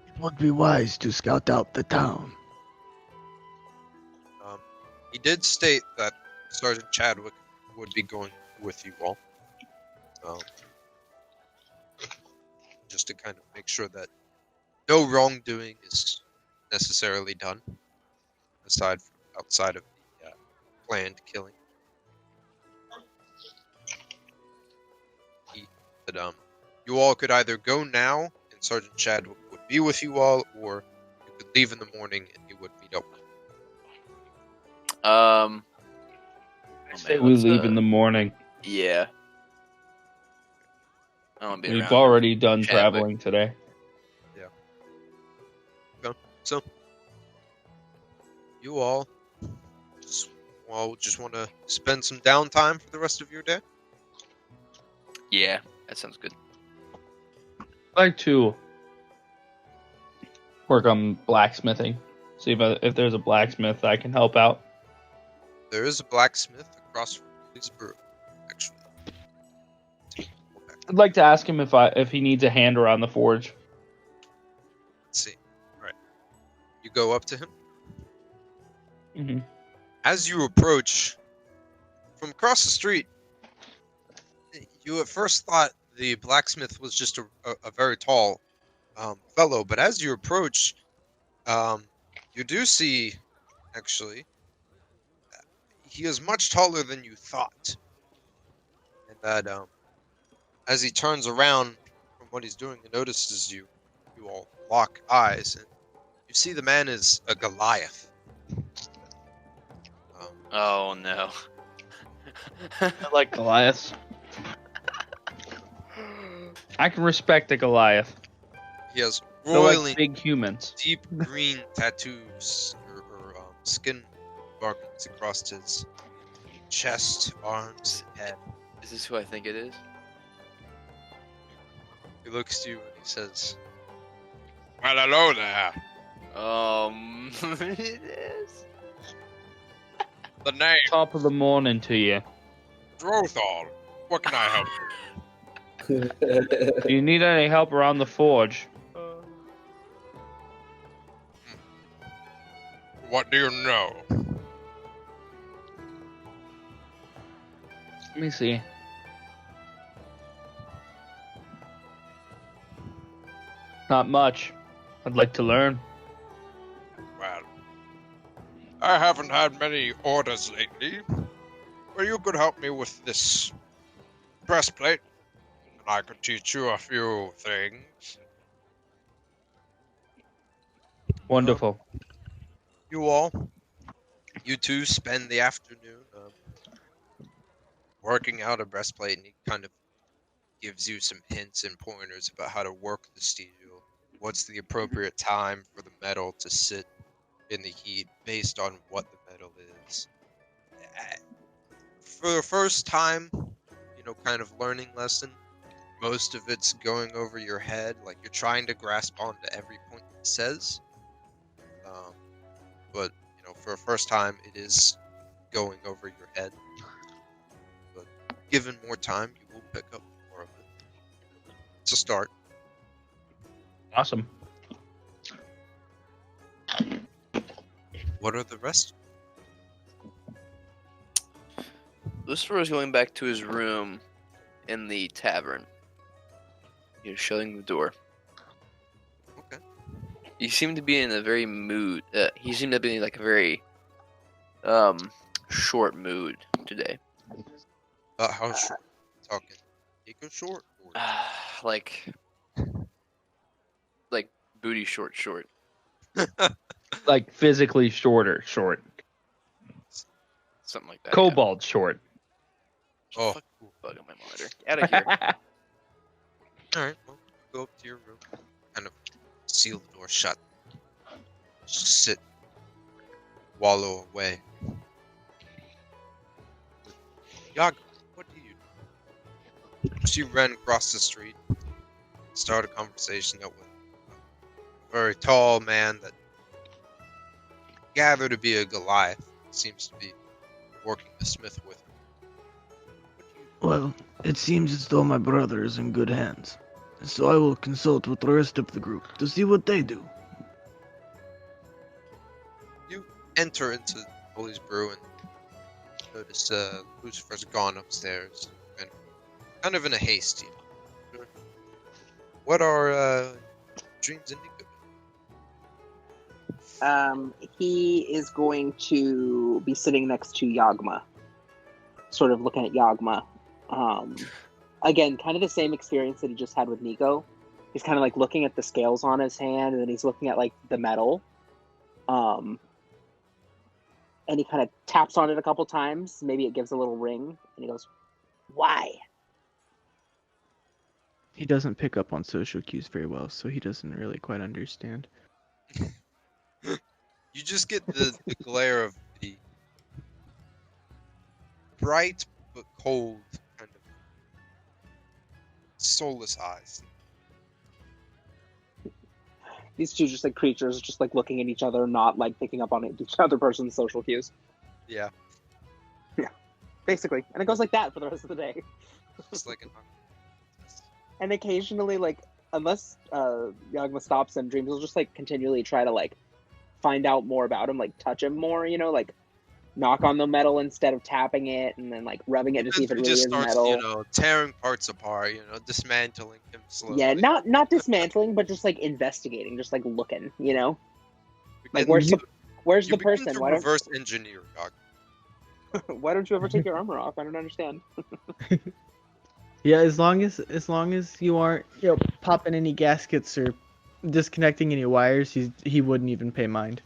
It would be wise to scout out the town. He did state that Sergeant Chadwick would be going with you all. Just to kind of make sure that no wrongdoing is necessarily done, outside of the planned killing. But you all could either go now, and Sergeant Chadwick would be with you all, or you could leave in the morning and he would meet up with you. Oh Say man, we let's, leave in the morning. Yeah. I don't want to be We've around. already done Chadwick. traveling today. So, you all just want to spend some downtime for the rest of your day? Yeah, that sounds good. I'd like to work on blacksmithing. See if there's a blacksmith I can help out. There is a blacksmith across from Willie's Brew, actually. I'd like to ask him if he needs a hand around the forge. Let's see. All right. You go up to him. Mm-hmm. As you approach from across the street, you at first thought the blacksmith was just a very tall fellow, but as you approach, you do see, actually, he is much taller than you thought. And that as he turns around from what he's doing, he notices you all lock eyes, and you see the man is a Goliath. Oh no. I like Goliaths. I can respect a Goliath. He has They're roiling, like big humans. deep green tattoos or skin markings across his chest, arms, and head. Is this who I think it is? He looks to you and he says, Well, hello there. It is. The name Top of the morning to you. Drothal. What can I help you? Do you need any help around the forge? What do you know? Let me see. Not much. I'd like to learn. Well, I haven't had many orders lately. Well, you could help me with this breastplate, and I could teach you a few things. Wonderful. you two spend the afternoon working out a breastplate, and he kind of gives you some hints and pointers about how to work the steel. What's the appropriate time for the metal to sit in the heat based on what the metal is. For the first time, kind of learning lesson, most of it's going over your head, like you're trying to grasp onto every point he says. But, for the first time, it is going over your head. But given more time, you will pick up more of it. It's a start. Awesome. What are the rest? Lucifer is going back to his room in the tavern. He's shutting the door. Okay. He seemed to be in a very mood. He seemed to be in like a very short mood today. How short? Talking eco short? Or... like booty short. Like physically short. Something like that. Cobalt short. Oh. Fuck, bug on my monitor. Get out of here. Alright, well, go up to your room. Kind of seal the door shut. Just sit. Wallow away. Yagma, what do you do? She ran across the street. Start a conversation with a very tall man that gathered to be a Goliath. Seems to be working the smith with him. Well, it seems as though my brother is in good hands. So I will consult with the rest of the group to see what they do. You enter into Willie's Brew and notice Lucifer's gone upstairs. And kind of in a haste, What are dreams indicative? He is going to be sitting next to Yagma, sort of looking at Yagma. Again, kind of the same experience that he just had with Nico. He's kind of like looking at the scales on his hand, and then he's looking at like the metal. And he kind of taps on it a couple times. Maybe it gives a little ring, and he goes, "Why?" He doesn't pick up on social cues very well, so he doesn't really quite understand. You just get the glare of the bright but cold kind of soulless eyes. These two just like creatures, just like looking at each other, not like picking up on each other person's social cues. Yeah, Basically, and it goes like that for the rest of the day. just like an. And occasionally, like, unless Yagma stops him, Dreams will just like continually try to like find out more about him, like touch him more, you know, like knock on the metal instead of tapping it, and then like rubbing it to see if it really just is starts, metal. you know, tearing parts apart, you know, dismantling him slowly. Yeah, not dismantling, but just like investigating, just like looking, you know, like Begin where's you the begin person? to Why don't reverse engineer, dog. why don't you ever take your armor off? I don't understand. Yeah, as long as you aren't, popping any gaskets or disconnecting any wires, he wouldn't even pay mind.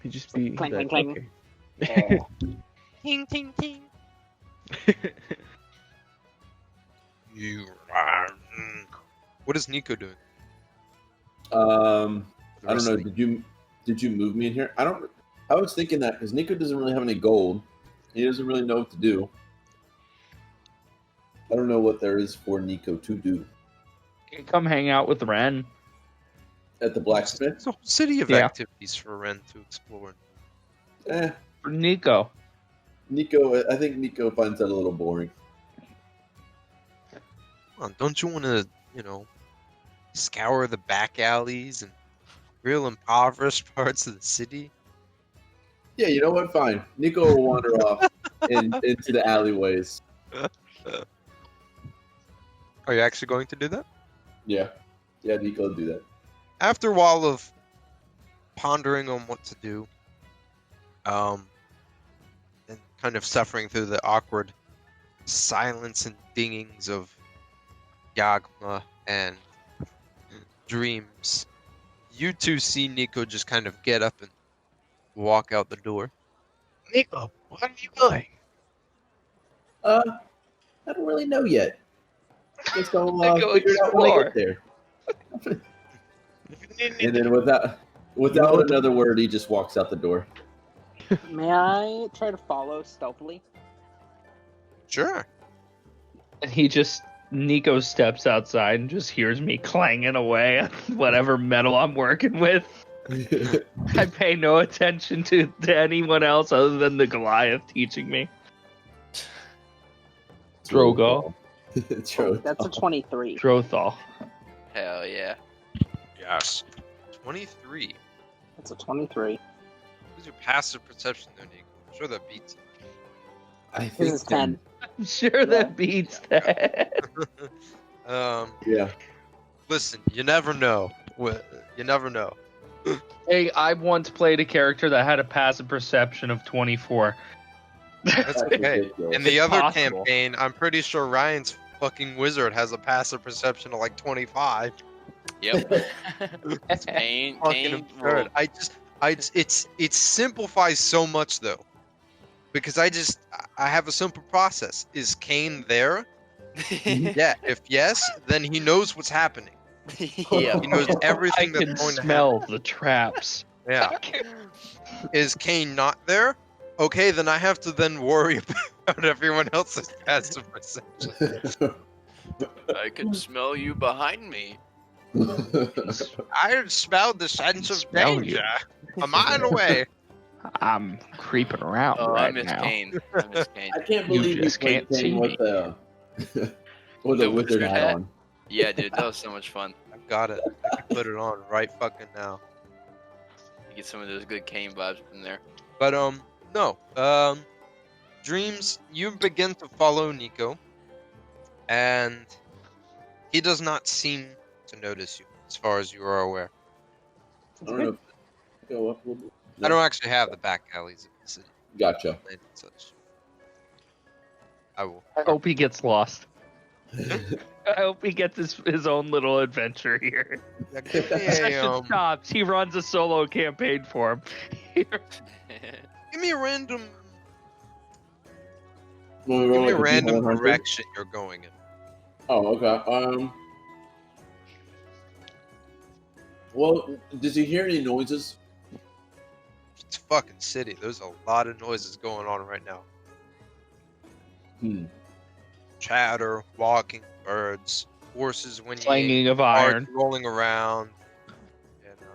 He'd just be Clang, like, clang, okay. Yeah. Ting ting ting. What is Nico doing? I don't know. Did you move me in here? I was thinking that because Nico doesn't really have any gold. He doesn't really know what to do. I don't know what there is for Nico to do You can come hang out with Ren. at the blacksmith. It's a whole city of Yeah. activities for Ren to explore. For Nico. I think Nico finds that a little boring. Come on, don't you want to, you know, scour the back alleys and real impoverished parts of the city? Yeah, you know what? Fine. Nico will wander off into the alleyways. Are you actually going to do that? Yeah, Nico will do that. After a while of pondering on what to do, and kind of suffering through the awkward silence and dingings of Yagma and Dreams, you two see Nico just kind of get up and walk out the door. Nico, where are you going? I don't really know yet. I guess I'll Nico, figure it out when I explore. get there. And then without another word, he just walks out the door. May I try to follow stealthily? Sure. And Nico steps outside and just hears me clanging away on whatever metal I'm working with. I pay no attention to anyone else other than the Goliath teaching me. Drogo. That's a 23. Drothal. Hell yeah. Yes. 23. That's a 23. What's your passive perception there, Nico? I'm sure that beats it. I This think is 10. I'm sure that beats that. Yeah. Listen, you never know. You never know. Hey, I once played a character that had a passive perception of 24. That's okay. ridiculous. In the It's other possible. campaign, I'm pretty sure Ryan's fucking wizard has a passive perception of like 25. Yep. Kane, Fucking Kane absurd. It simplifies so much though, because I have a simple process. Is Kane there? Yeah. If yes, then he knows what's happening. yeah. He knows I everything that's can going to smell the traps. happen. Yeah. Is Kane not there? Okay, then I have to then worry about everyone else's passive perception. I can smell you behind me. I smelled the sense of Smell danger a mile away. I'm creeping around Oh, right I miss now. Kane. I miss Kane. I can't You believe you just played can't see Kane with with The a wizard wizard hat hat? on. Yeah, dude, that was so much fun. I've got it. I can put it on right fucking now. You get some of those good Kane vibes in there. But no. Dreams, you begin to follow Nico, and he does not seem to notice you, as far as you are aware. I don't know if go up a little bit. I don't actually have the back alleys of the city Gotcha. and such. I will. I hope he gets lost. I hope he gets his own little adventure here. Yeah, give me Session stops. He runs a solo campaign for him. give me a random, When we give roll me a like random D100? direction you're going in. Oh, okay. Well, does he hear any noises? It's a fucking city. There's a lot of noises going on right now. Chatter, walking birds, horses whinnying, Clanging of carts iron. rolling around, you know,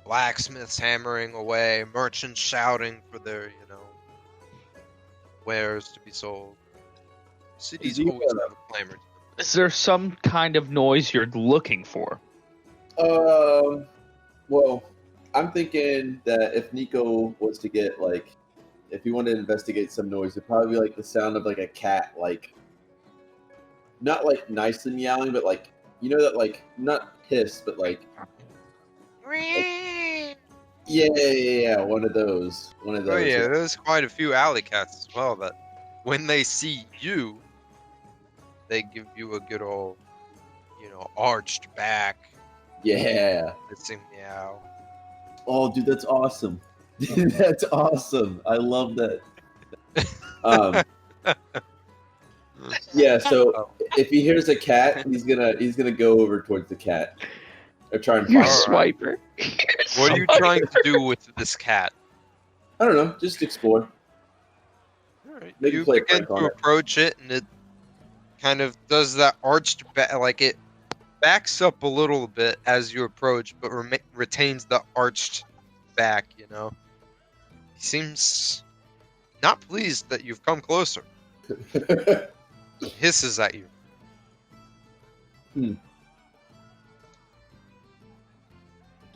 blacksmiths hammering away, merchants shouting for their, wares to be sold. Cities Is he, always have a clamor. Is there some kind of noise you're looking for? Well, I'm thinking that if Nico was to get if he wanted to investigate some noise, it'd probably be like the sound of like a cat, not like nicely meowing, but that not hiss, but yeah, one of those. Oh yeah, there's quite a few alley cats as well that when they see you, they give you a good old, arched back, Yeah. hissing meow. Oh, dude, that's awesome. That's awesome. I love that. Yeah. So if he hears a cat, he's gonna go over towards the cat or try and You're find it. swiper. What are you trying to do with this cat? I don't know. Just explore. Alright, Maybe you play a begin prank on to it. approach it, and it kind of does that arched back, it backs up a little bit as you approach, but retains the arched back, He seems not pleased that you've come closer. He hisses at you.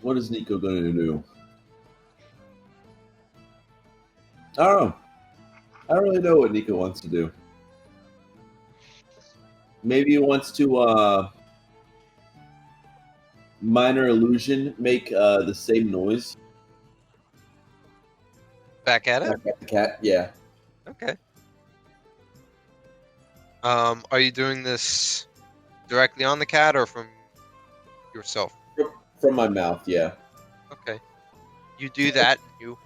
What is Nico going to do? I don't know. I don't really know what Nico wants to do. Maybe he wants to minor illusion, make the same noise. Back at it? Back at the cat, yeah. Okay. Are you doing this directly on the cat or from yourself? From my mouth, yeah. Okay. You do that, you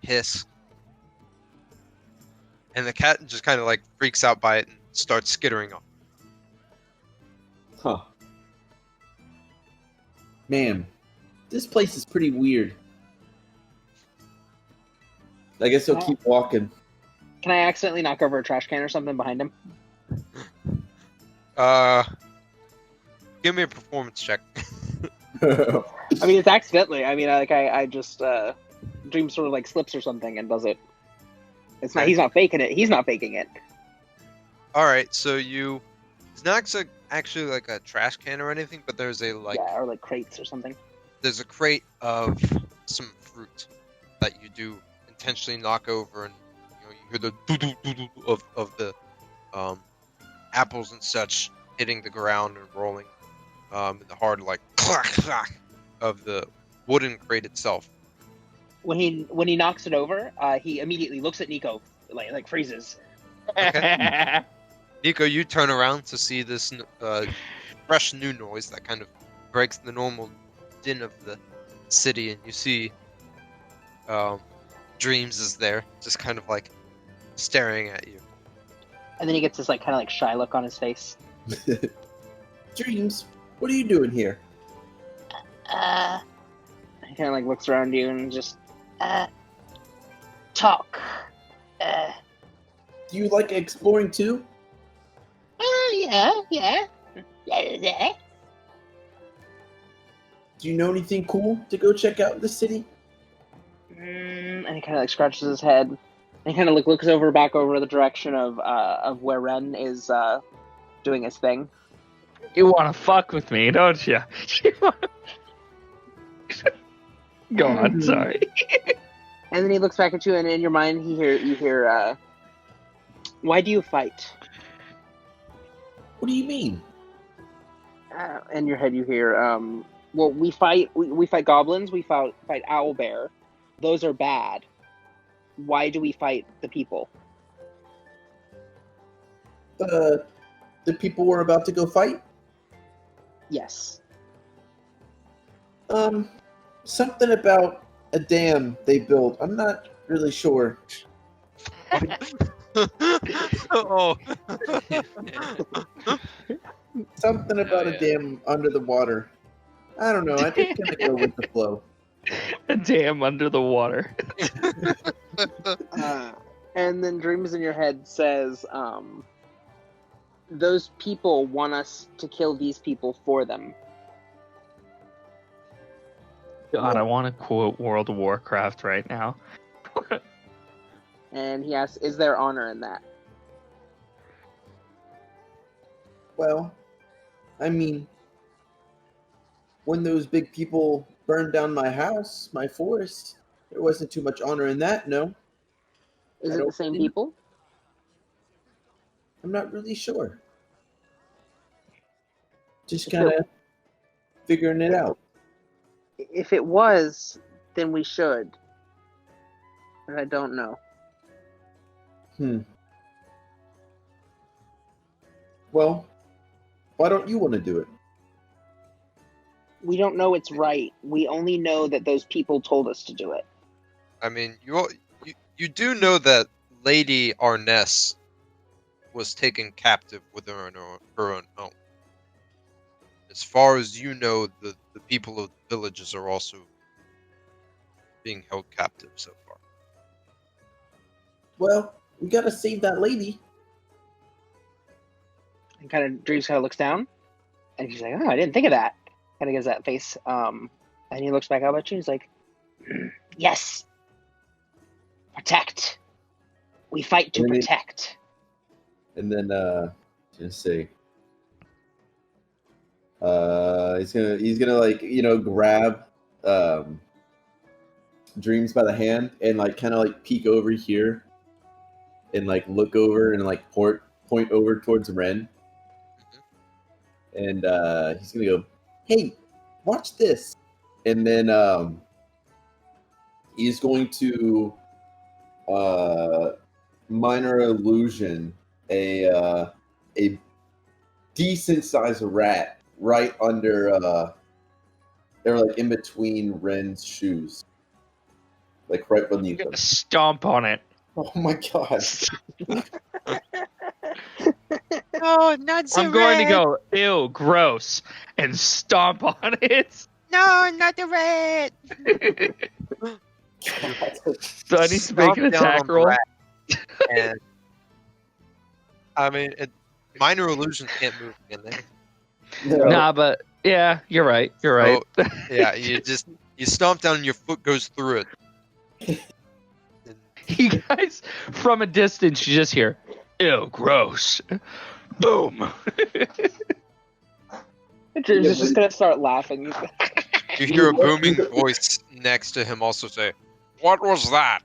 hiss. And the cat just kind of freaks out by it and starts skittering off. Huh. Man, this place is pretty weird. I guess he'll keep walking. Can I accidentally knock over a trash can or something behind him? Give me a performance check. I mean, it's accidentally. I mean, I just Dream sort of slips or something and does it. It's not. He's not faking it. He's not faking it. All right, so it's not actually like a trash can or anything, but there's a yeah, or crates or something. There's a crate of some fruit that you do intentionally knock over, and you hear the doo-doo-doo-doo of the apples and such hitting the ground and rolling, the hard clack clack of the wooden crate itself. When he knocks it over, he immediately looks at Nico, freezes. Okay. Nico, you turn around to see this fresh new noise that kind of breaks the normal din of the city, and you see Dreams is there, just kind of staring at you. And then he gets this kind of shy look on his face. Dreams, what are you doing here? He kind of looks around you and just talk. Do you like exploring too? Yeah. Do you know anything cool to go check out in the city? And he kind of scratches his head. And he kind of looks back over the direction of where Ren is doing his thing. You want to fuck with me, don't you? Go on, sorry. And then he looks back at you, and in your mind, you hear, why do you fight? What do you mean? In your head, you hear, Well, we fight goblins. We fight owlbear. Those are bad. Why do we fight the people? The people we're about to go fight. Yes. Something about a dam they built. I'm not really sure. Oh. Something about a dam under the water. I don't know. I just kind of go with the flow. A dam under the water. And then Dreams in Your Head says, those people want us to kill these people for them. God, I want to quote World of Warcraft right now. And he asks, is there honor in that? Well, I mean, when those big people burned down my house, my forest, there wasn't too much honor in that, no. Is I it the don't same think- people? I'm not really sure. Just kind of figuring it out. If it was, then we should. But I don't know. Well, why don't you want to do it? We don't know it's right. We only know that those people told us to do it. I mean, you do know that Lady Arness was taken captive within her own home. As far as you know, the people of the villages are also being held captive so far. Well, we gotta save that lady. And kind of Dreams kind of looks down, and he's like, "Oh, I didn't think of that." Kind of gives that face, and he looks back up at you. He's like, "Yes, protect. We fight to Really? protect." And then, just say, he's gonna like grab Dreams by the hand and like kind of like peek over here and like look over and like point over towards Ren. And he's gonna go, "Hey, watch this!" And then he's going to minor illusion a decent sized rat right under they're like in between Ren's shoes, like right beneath them. Stomp on it. Oh my god! No, not the I'm going to red. go, ew, gross, and stomp on it. No, not the red. So I need to make an Stomp down attack on the roll. rat. And I mean, minor illusions can't move, can they? No. Nah, but yeah, you're right. You're right. So, yeah, you stomp down and your foot goes through it. You guys, from a distance, you just hear, ew, gross. Boom. Dreams is just gonna start laughing. You hear a booming voice next to him also say, "What was that?"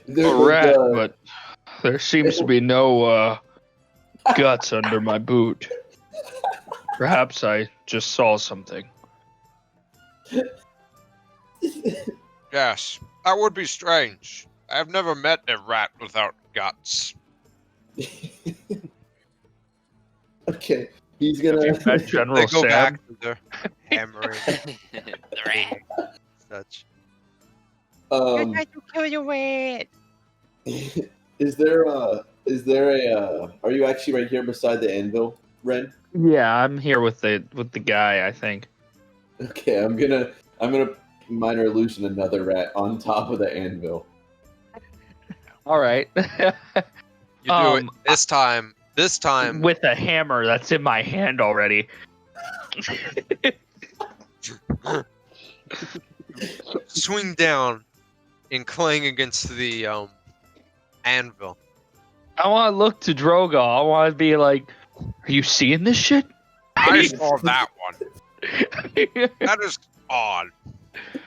There A was, rat, but there seems to be no guts under my boot. Perhaps I just saw something. Yes, that would be strange. I have never met a rat without guts. Okay, he's gonna. That General They go Sam. back to their hammering. Such. I tried to kill your red. Is there a are you actually right here beside the anvil, Ren? Yeah, I'm here with the guy, I think. Okay, I'm gonna minor illusion another rat on top of the anvil. All right. You do it this time. This time, With a hammer that's in my hand already. swing down and clang against the anvil. I want to look to Drogo. I want to be like, are you seeing this shit? I saw that one. That is odd.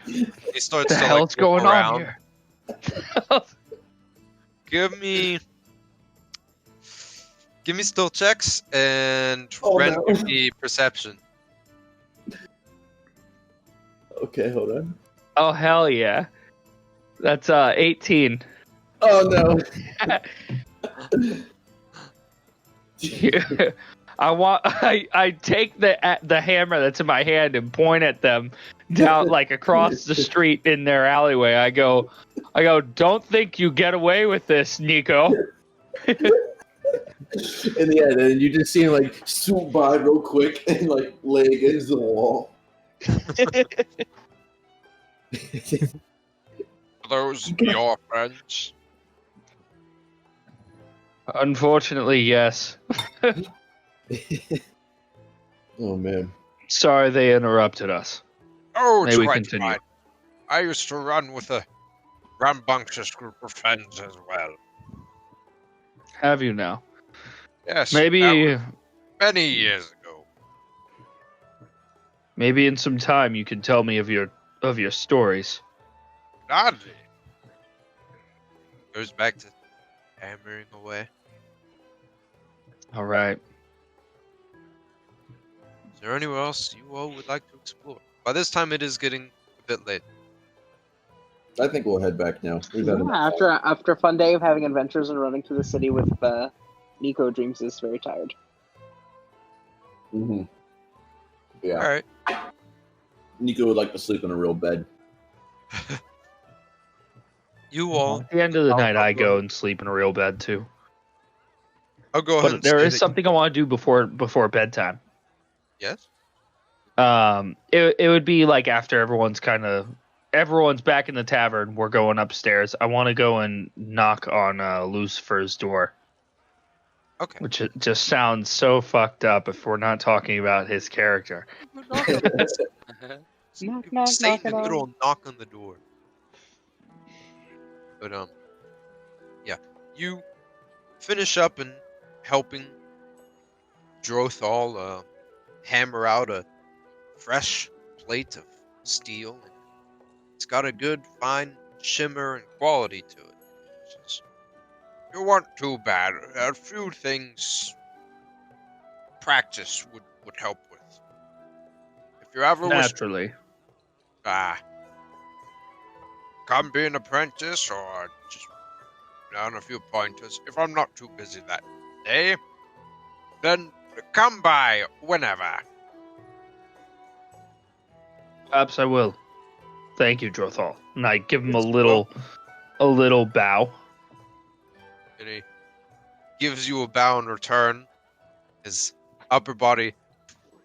He starts the to hell's like, look going around. on here? Give me still checks and Oh, Ren no. give me perception. Okay, hold on. Oh hell yeah. That's 18. Oh no. I take the hammer that's in my hand and point at them down like across the street in their alleyway. I go, don't think you get away with this, Nico. And yeah, then you just see him like swoop by real quick and like lay against the wall. Are those your friends? Unfortunately, yes. Oh man. Sorry they interrupted us. Oh, May it's we quite continue? fine. I used to run with a rambunctious group of friends as well. Have you now? Yes, Maybe that was many years ago. maybe in some time you can tell me of your stories. Gladly. Goes back to hammering away. All right. Is there anywhere else you all would like to explore? By this time, it is getting a bit late. I think we'll head back now. We've had enough. After a fun day of having adventures and running through the city with Nico, Dreams is very tired. Mm-hmm. Yeah. All right. Nico would like to sleep in a real bed. You all. At the end of the night, I go and sleep in a real bed too. I'll go ahead. But And there say is that something I want to do before bedtime. Yes. It would be like after everyone's back in the tavern. We're going upstairs. I want to go and knock on Lucifer's door. Okay. Which just sounds so fucked up if we're not talking about his character. Knock, You knock, say knock in the it middle on. and knock on the door. But yeah, you finish up and helping Drothal hammer out a fresh plate of steel. And it's got a good, fine shimmer and quality to it. You weren't too bad. A few things practice would help with. If you ever wish to Naturally. come be an apprentice or just learn a few pointers, if I'm not too busy that day, then come by whenever. Perhaps I will. Thank you, Drothal. And I give him a little bow. And he gives you a bow in return, his upper body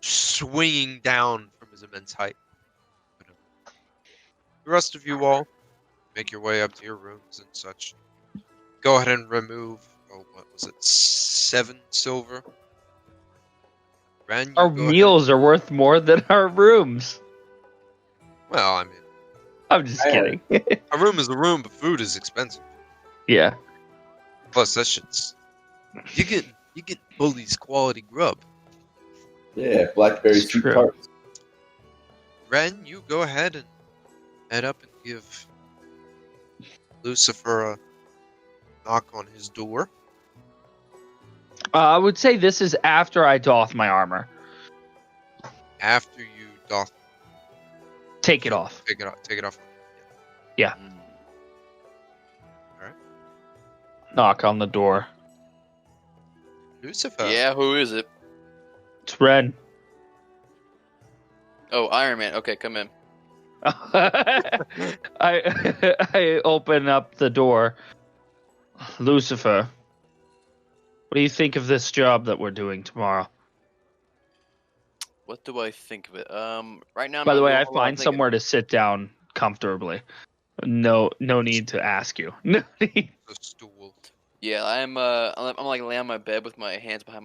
swinging down from his immense height. The rest of you all make your way up to your rooms and such. Go ahead and remove, what was it, 7 silver? Ren, you Our go ahead. meals are worth more than our rooms. Well, I mean, I'm just kidding. a room is a room, but food is expensive. Yeah. Plus, that shit's you get bullies quality grub. Yeah, blackberry It's sweet true. tarts. Ren, you go ahead and head up and give Lucifer a knock on his door. I would say this is after I doff my armor. After you doff, Take it off. take it off. Knock on the door. Lucifer. Yeah, who is it? It's Ren. Oh, Iron Man. Okay, come in. I open up the door. Lucifer, what do you think of this job that we're doing tomorrow? What do I think of it? Right now. I'm By the not way, doing I a whole lot of find thinking. somewhere to sit down comfortably. No need to ask you. No need. The stool. Yeah, I'm like laying on my bed with my hands behind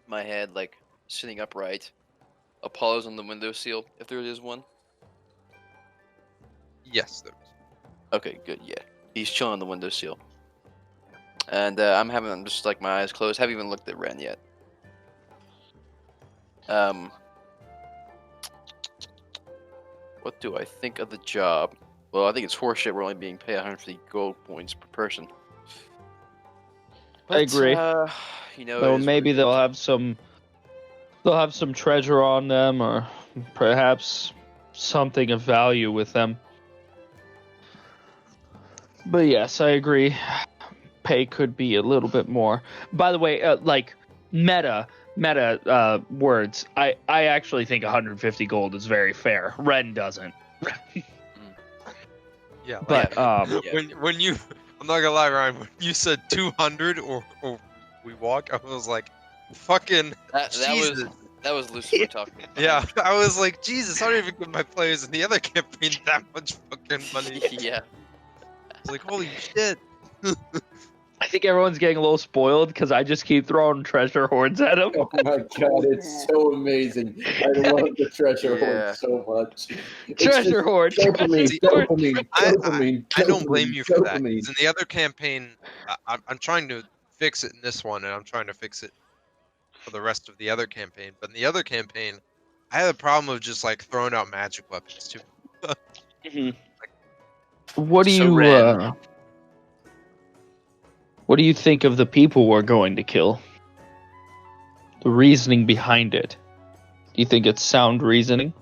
my head, like sitting upright. Apollo's on the windowsill, if there is one. Yes, there is. Okay, good. Yeah, he's chilling on the windowsill, and I'm just like my eyes closed. Haven't even looked at Ren yet. What do I think of the job? Well, I think it's horseshit. We're only being paid 150 gold points per person. I agree. You know, So it is maybe what it they'll is. have some treasure on them, or perhaps something of value with them. But yes, I agree. Pay could be a little bit more. By the way, like meta words. I actually think 150 gold is very fair. Ren doesn't. Yeah, But Yeah. when you, I'm not gonna lie, Ryan. When you said 200 or we walk, I was like, fucking Jesus. That was Lucifer talking. Yeah, I was like, Jesus, I don't even give my players in the other campaign that much fucking money. Yeah. I was like, holy shit. I think everyone's getting a little spoiled because I just keep throwing treasure hoards at them. Oh my god, it's so amazing. I love the treasure Yeah. horde so much. It's Treasure just hoard. Dopamine, See, dopamine, I dopamine, don't blame dopamine, you for that. dopamine. 'Cause in the other campaign, I'm trying to fix it in this one, and I'm trying to fix it for the rest of the other campaign. But in the other campaign, I had a problem of just like throwing out magic weapons too. What do So you Ren. what do you think of the people we're going to kill? The reasoning behind it. Do you think it's sound reasoning?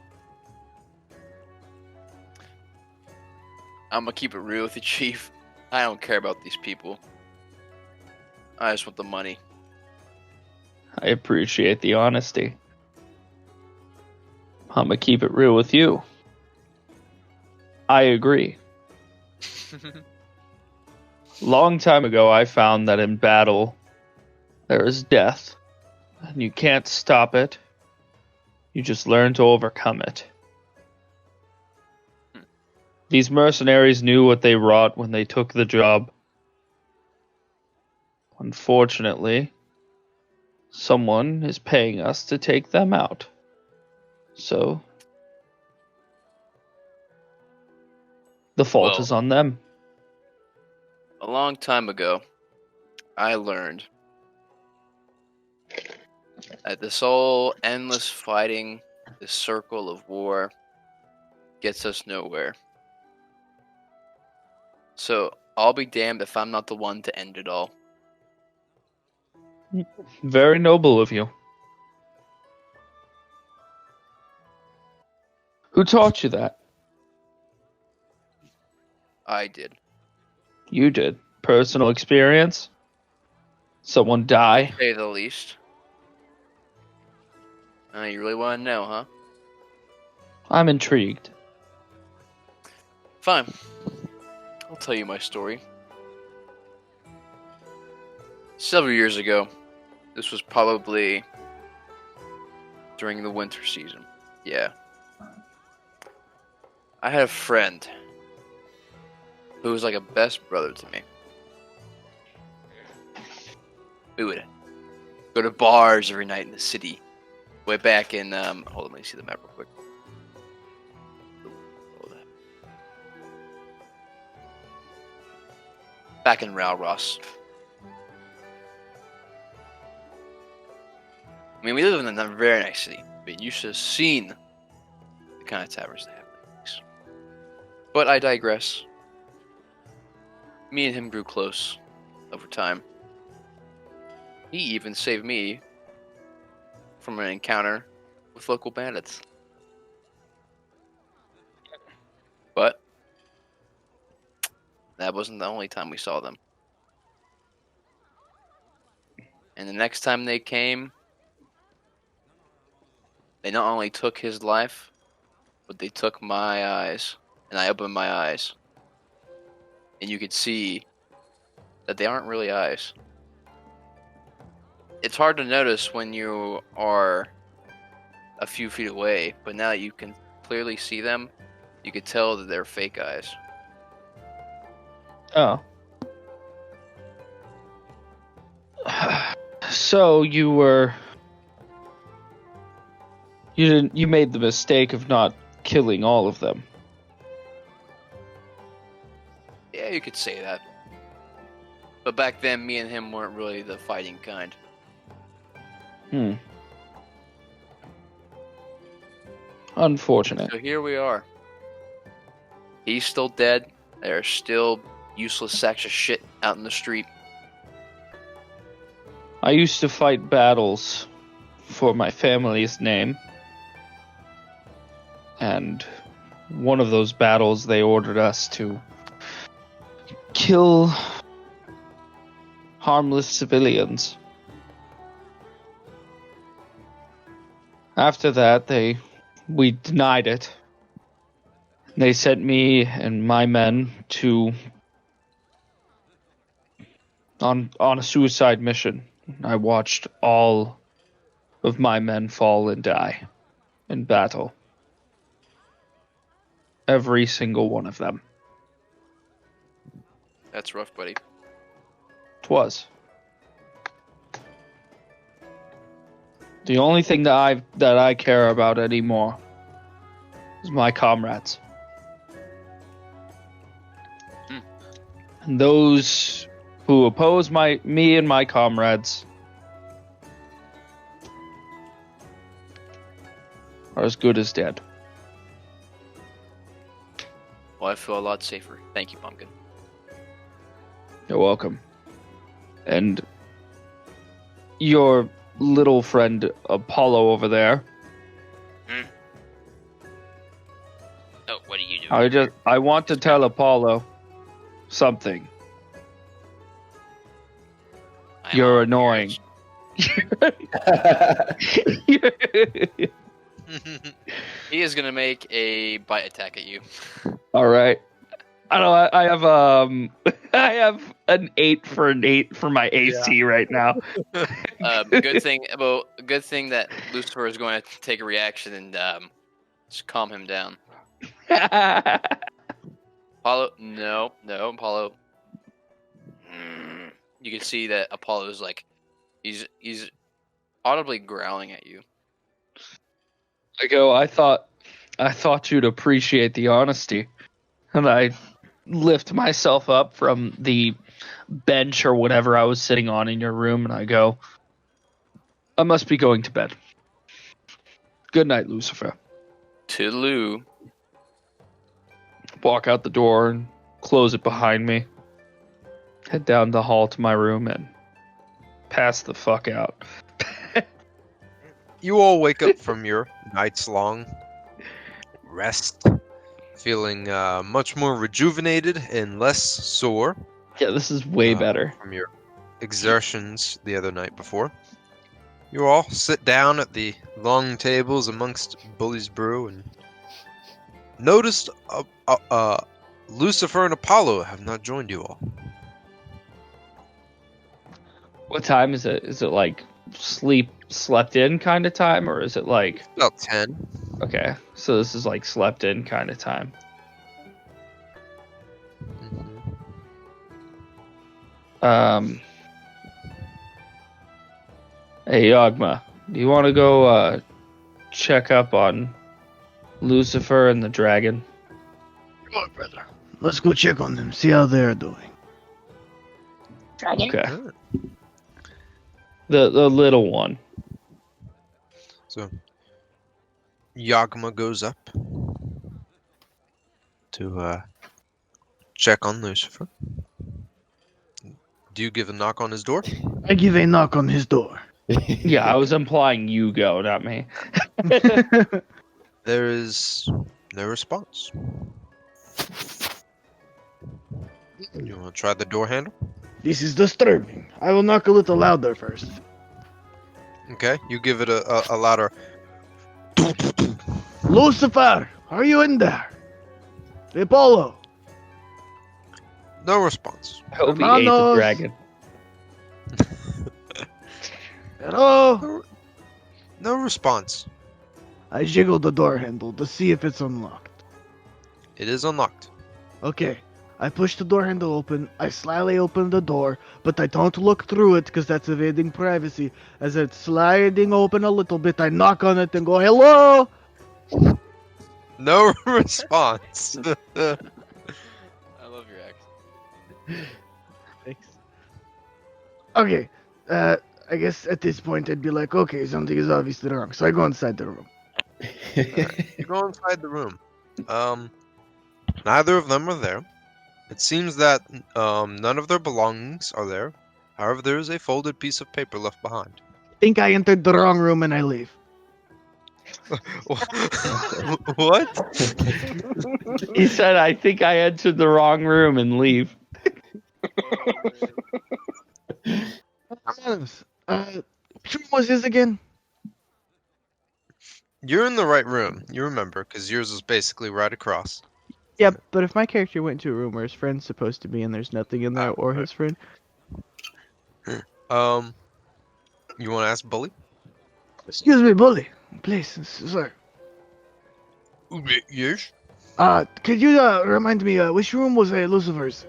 I'm gonna keep it real with you, Chief. I don't care about these people. I just want the money. I appreciate the honesty. I'm gonna keep it real with you. I agree. Long time ago, I found that in battle, there is death, and you can't stop it. You just learn to overcome it. These mercenaries knew what they wrought when they took the job. Unfortunately, someone is paying us to take them out. So, the fault Well, is on them. a long time ago, I learned that this whole endless fighting, this circle of war, gets us nowhere. So I'll be damned if I'm not the one to end it all. Very noble of you. Who taught you that? I did. You did. Personal experience? Someone die? To say the least. You really want to know, huh? I'm intrigued. Fine. I'll tell you my story. Several years ago, this was probably during the winter season. Yeah. I had a friend who was like a best brother to me. We would go to bars every night in the city. Way back in, hold on, let me see the map real quick. Back in Ralross. I mean, we live in a very nice city, but you should have seen the kind of taverns they have in that place. But I digress. Me and him grew close over time. He even saved me from an encounter with local bandits. But that wasn't the only time we saw them. And the next time they came, they not only took his life, but they took my eyes. And I opened my eyes. And you could see that they aren't really eyes. It's hard to notice when you are a few feet away, but now that you can clearly see them, you could tell that they're fake eyes. Oh. So you were... You made the mistake of not killing all of them. Yeah, you could say that. But back then, me and him weren't really the fighting kind. Unfortunate. So here we are. He's still dead. There are still useless sacks of shit out in the street. I used to fight battles for my family's name. And one of those battles, they ordered us to kill harmless civilians. After that, we denied it. They sent me and my men on a suicide mission. I watched all of my men fall and die in battle. Every single one of them. That's rough, buddy. 'Twas. The only thing that I care about anymore is my comrades. And those who oppose me and my comrades are as good as dead. Well, I feel a lot safer. Thank you, Pumpkin. You're welcome. And your little friend Apollo over there. Oh, what are you doing? I want to tell Apollo something. You're annoying. He is gonna make a bite attack at you. All right. I don't know. I have I have an 8 for my AC right now. Good thing that Lucifer is going to take a reaction and just calm him down. Apollo, no, Apollo. You can see that Apollo's like, he's audibly growling at you. I go. I thought you'd appreciate the honesty, and I lift myself up from the bench or whatever I was sitting on in your room, and I go, I must be going to bed. Good night, Lucifer. Toodaloo. Walk out the door and close it behind me. Head down the hall to my room and pass the fuck out. You all wake up from your night's long rest, feeling much more rejuvenated and less sore. Yeah, this is way better. From your exertions the other night before. You all sit down at the long tables amongst Bully's Brew and noticed Lucifer and Apollo have not joined you all. What time is it? Is it like slept in kind of time, or is it like about 10? Okay, so this is like slept in kind of time. Hey Yagma, do you want to go check up on Lucifer and the dragon? Sure, brother. Let's go check on them, see how they're doing. Dragon? Okay. The little one. So Yagma goes up to check on Lucifer. Do you give a knock on his door? I give a knock on his door. Yeah, I was implying you go, not me. There is no response. You want to try the door handle? This is disturbing. I will knock a little louder first. Okay, you give it a louder. Lucifer, are you in there? Apollo. No response. I hope he ate the Hermanos. dragon. Hello? No response. I jiggle the door handle to see if it's unlocked. It is unlocked. Okay, I push the door handle open, I slyly open the door, but I don't look through it because that's evading privacy. As it's sliding open a little bit, I knock on it and go, hello? No response. I love your accent. Thanks. Okay, I guess at this point I'd be like, okay, something is obviously wrong, so I go inside the room. You go inside the room. Neither of them are there. It seems that none of their belongings are there. However, there is a folded piece of paper left behind. Think I entered the wrong room and I leave. What? He said, "I think I entered the wrong room," and leave. Hermanos, which room was this again? You're in the right room. You remember, because yours was basically right across. Yeah, but if my character went to a room where his friend's supposed to be and there's nothing in there, or his friend, You want to ask Bully? Excuse me, bully. Please, sir. Yes. Could you remind me which room was Lucifer's?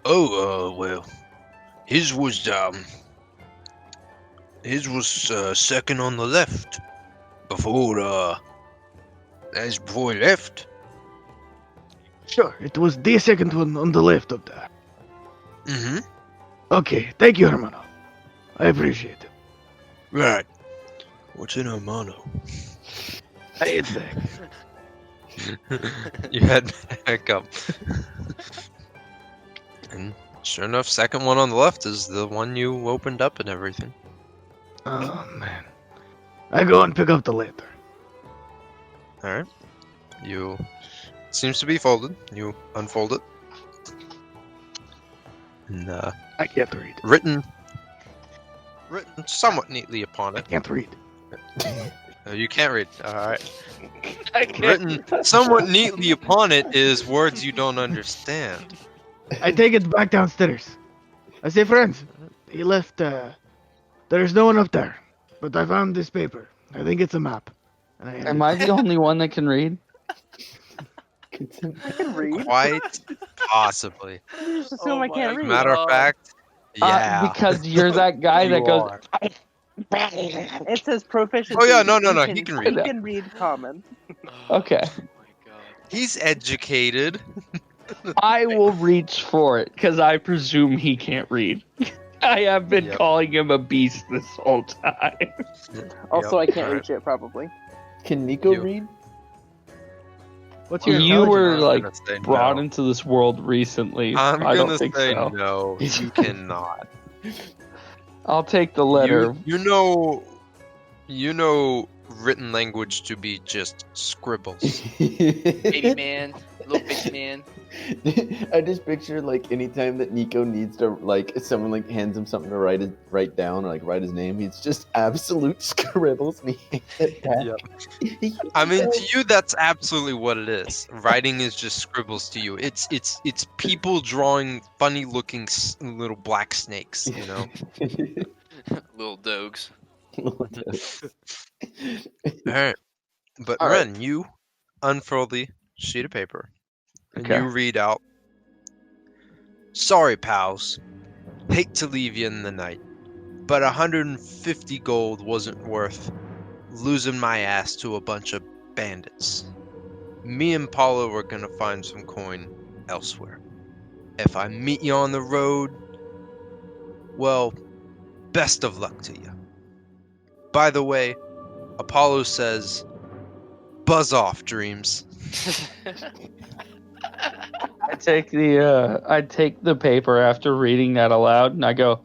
Oh, well, his was second on the left. Before he left. Sure, it was the second one on the left up there. Mm-hmm. Okay, thank you, hermano. I appreciate it. Right. What's in Hermano? I hate that. You head back up. And sure enough, second one on the left is the one you opened up and everything. Oh, man. I go and pick up the letter. Alright. It seems to be folded. You unfold it. And I can't read. written somewhat neatly upon I it. can't read. You can't read. Alright. I can't- Written somewhat neatly upon it is words you don't understand. I take it back downstairs. I say, friends, he left, there's no one up there. But I found this paper. I think it's a map. And hand Am it- I the only one that can read? I can read. Quite possibly. You just assume I can't read. Matter of fact, yeah. Because you're that guy You that goes. are. It says proficiency. Oh, yeah, no, he can read. He can read common. Okay, Oh my god. He's educated. I will reach for it because I presume he can't read. I have been Yep. calling him a beast this whole time. Also, Yep, I can't alright. reach it probably. Can Nico You. read? what's your You were I'm like gonna say brought no. into this world recently. I'm I don't gonna think say so. no. You cannot. I'll take the letter. You know written language to be just scribbles. Baby man, little baby man. I just picture like anytime that Nico needs to someone hands him something to write down or write his name, he's just absolute scribbles and he hands it back. I mean, to you, that's absolutely what it is. Writing is just scribbles to you. It's people drawing funny-looking little black snakes. You know. Little dogs. Alright. But All right. Ren, you unfurl the sheet of paper and Okay. you read out. Sorry, pals. Hate to leave you in the night, but 150 gold wasn't worth losing my ass to a bunch of bandits. Me and Paulo are gonna find some coin elsewhere. If I meet you on the road, well, best of luck to you. By the way, Apollo says, buzz off, dreams. I take the paper after reading that aloud, and I go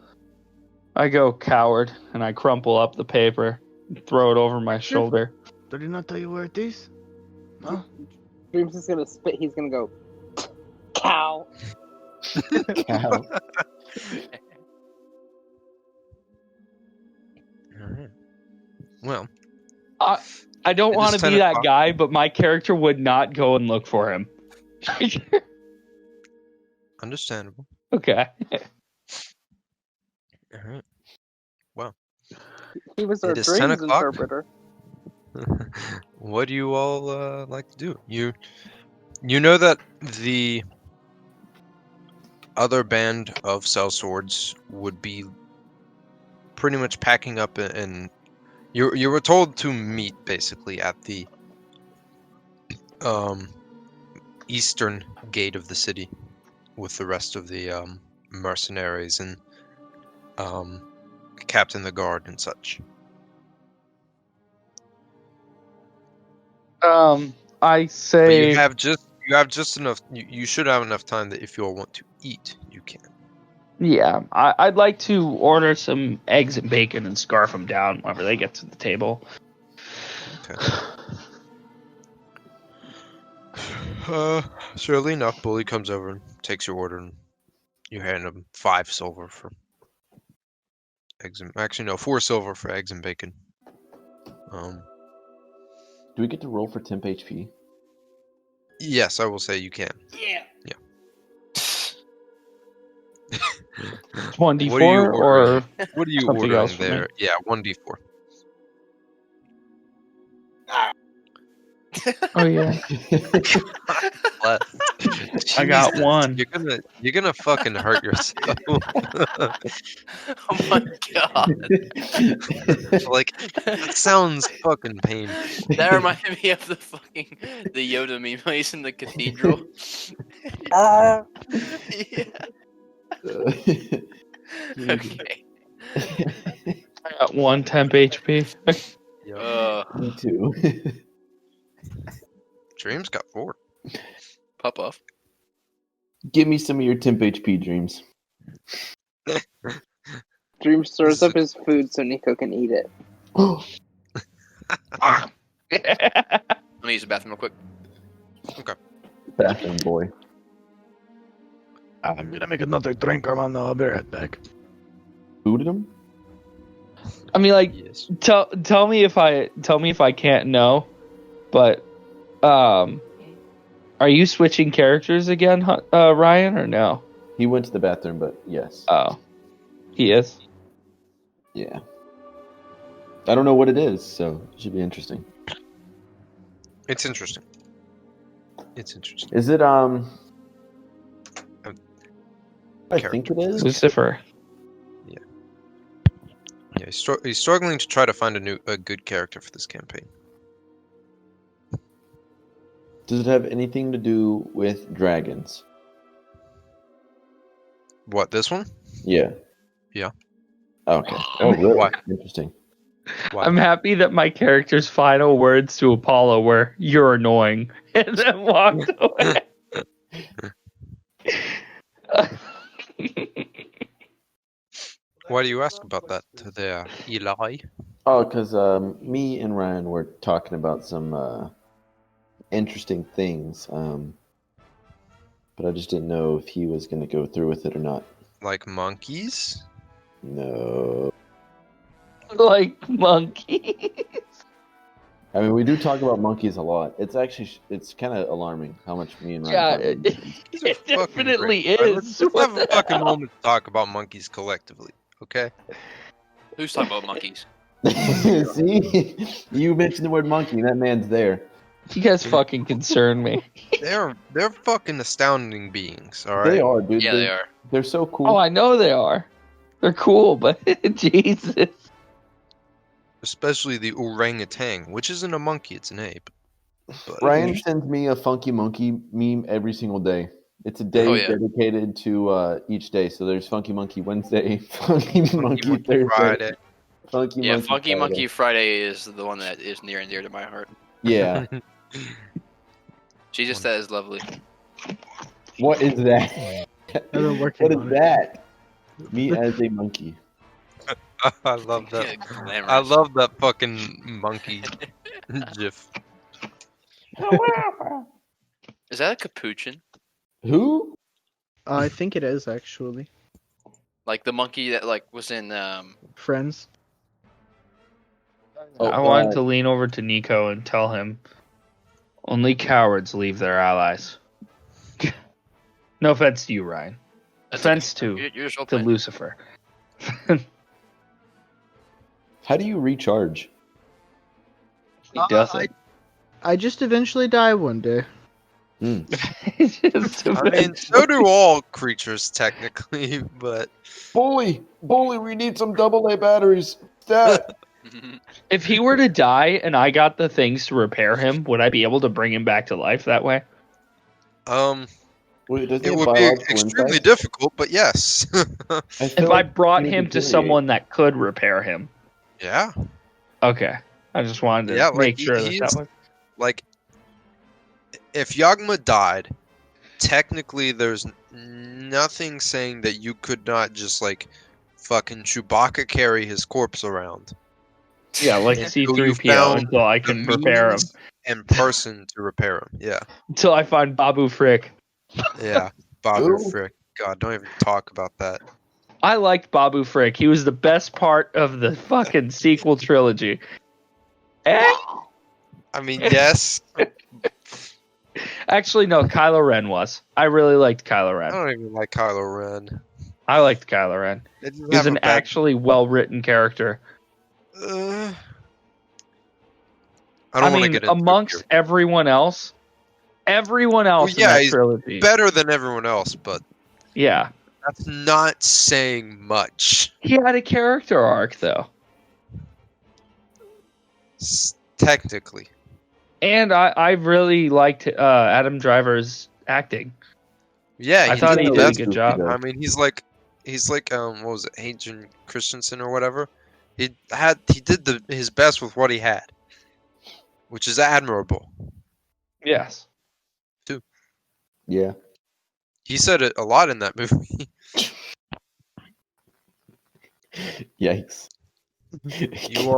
coward, and I crumple up the paper, and throw it over my shoulder. Did he not tell you where it is? No? Dreams is gonna spit. He's gonna go. Cow. Cow. Alright. Well, I don't It want is to be 10 that o'clock. guy, but my character would not go and look for him. understandable. Okay. Alright. He was our It is 10 dreams o'clock. interpreter. What do you all like to do? You know that the other band of sellswords would be pretty much packing up, and you were told to meet basically at the eastern gate of the city with the rest of the mercenaries and Captain the Guard and such. I But say you have just enough. You should have enough time that if you all want to eat, you can. yeah. I'd like to order some eggs and bacon and scarf them down whenever they get to the table. Surely enough, Bully comes over and takes your order, and you hand him 5 silver for eggs and actually no, 4 silver for eggs and bacon. Do we get to roll for temp HP? Yes, I will say you can. Yeah. Yeah. 1d4 What are you or ordering? What are you something ordering else for me? there? Yeah, 1d4. oh yeah, Left. I got Jesus, one. You're gonna fucking hurt yourself. Oh my god. Like that sounds fucking painful. That reminded me of the Yoda meme when he's in the cathedral. Ah. Yeah. Okay. I got 1 temp HP. Me too. Dream's got 4. Pop off. Give me some of your temp HP, Dreams. Dream stirs up his food so Nico can eat it. Let me use the bathroom real quick. Bathroom boy. I'm gonna make another drink, Armando. I'll be right back. Booted him? I mean, like, Yes. tell me if I can't know, but are you switching characters again, Ryan, or no? He went to the bathroom, but yes. Oh, he is. Yeah. I don't know what it is, so it should be interesting. It's interesting. It's interesting. Is it I think it is. Lucifer. Yeah, he's struggling to try to find a good character for this campaign. Does it have anything to do with dragons? What, this one? Yeah. Yeah. Okay. Oh, really? Why? Interesting. Why? I'm happy that my character's final words to Apollo were "You're annoying," and then walked away. Why do you ask about that there, Eli? Oh, because me and Ryan were talking about some interesting things, but I just didn't know if he was going to go through with it or not. Like monkeys? No. Like monkeys. I mean, we do talk about monkeys a lot. It's actually it's kind of alarming how much me and Ryan Yeah, talk about monkeys. it Fucking definitely great. Alright, is. Let's What have a the fucking hell? moment to talk about monkeys collectively, okay? Who's talking about monkeys? See? You mentioned the word monkey, and that man's there. You guys fucking concern me. They're fucking astounding beings, They alright? are, dude. Yeah, they are. They're so cool. Oh, I know they are. They're cool, but Jesus. Especially the orangutan, which isn't a monkey, it's an ape. But Ryan sends me a funky monkey meme every single day. It's a day Oh, yeah. dedicated to each day. So there's Funky Monkey Wednesday, Funky Monkey Monkey Thursday, Friday. Funky Yeah, Monkey Funky Friday. Monkey Friday is the one that is near and dear to my heart. Yeah. Jesus, that is lovely. What is that? I've been working What is on it. that? Me as a monkey. I love that. Yeah, glamorous. I love that fucking monkey gif. Is that a capuchin? Who? I think it is actually. Like the monkey that was in Friends. Oh, I wanted to lean over to Nico and tell him only cowards leave their allies. No offense to you, Ryan. Offense to you're just to role-playing. Lucifer. How do you recharge? He doesn't. I just eventually die one day. Just I mean, so do all creatures technically, but Bully! We need some AA batteries. Stat! if he were to die and I got the things to repair him, would I be able to bring him back to life that way? Wait, does he it have would be biological extremely insight? difficult, but yes. If I brought him to someone that could repair him. Yeah. Okay. I just wanted to Yeah, like, make sure he's- that was... Like, if Yagma died, technically there's nothing saying that you could not just, like, fucking Chewbacca carry his corpse around. Yeah, like Until you C-3PO found until I the can repair him. means and person to repair him. Yeah. Until I find Babu Frick. Yeah. Babu Who? Frick. God, don't even talk about that. I liked Babu Frick. He was the best part of the fucking sequel trilogy. Eh? I mean, yes. Actually, no, Kylo Ren was. I really liked Kylo I Ren. don't even like Kylo Ren. I liked Kylo Ren. They just He was have a an bad. actually well-written character. I I don't want to mean, get into amongst it here. everyone else Well, in yeah, that he's trilogy. better than everyone else, but Yeah. that's not saying much. He had a character arc, though. Technically. And I really liked Adam Driver's acting. Yeah, I he thought did he the did a best. good job. I mean, he's like what was it, Hayden Christensen or whatever. He did his best with what he had, which is admirable. Yes. Yeah. He said it a lot in that movie. Yikes. You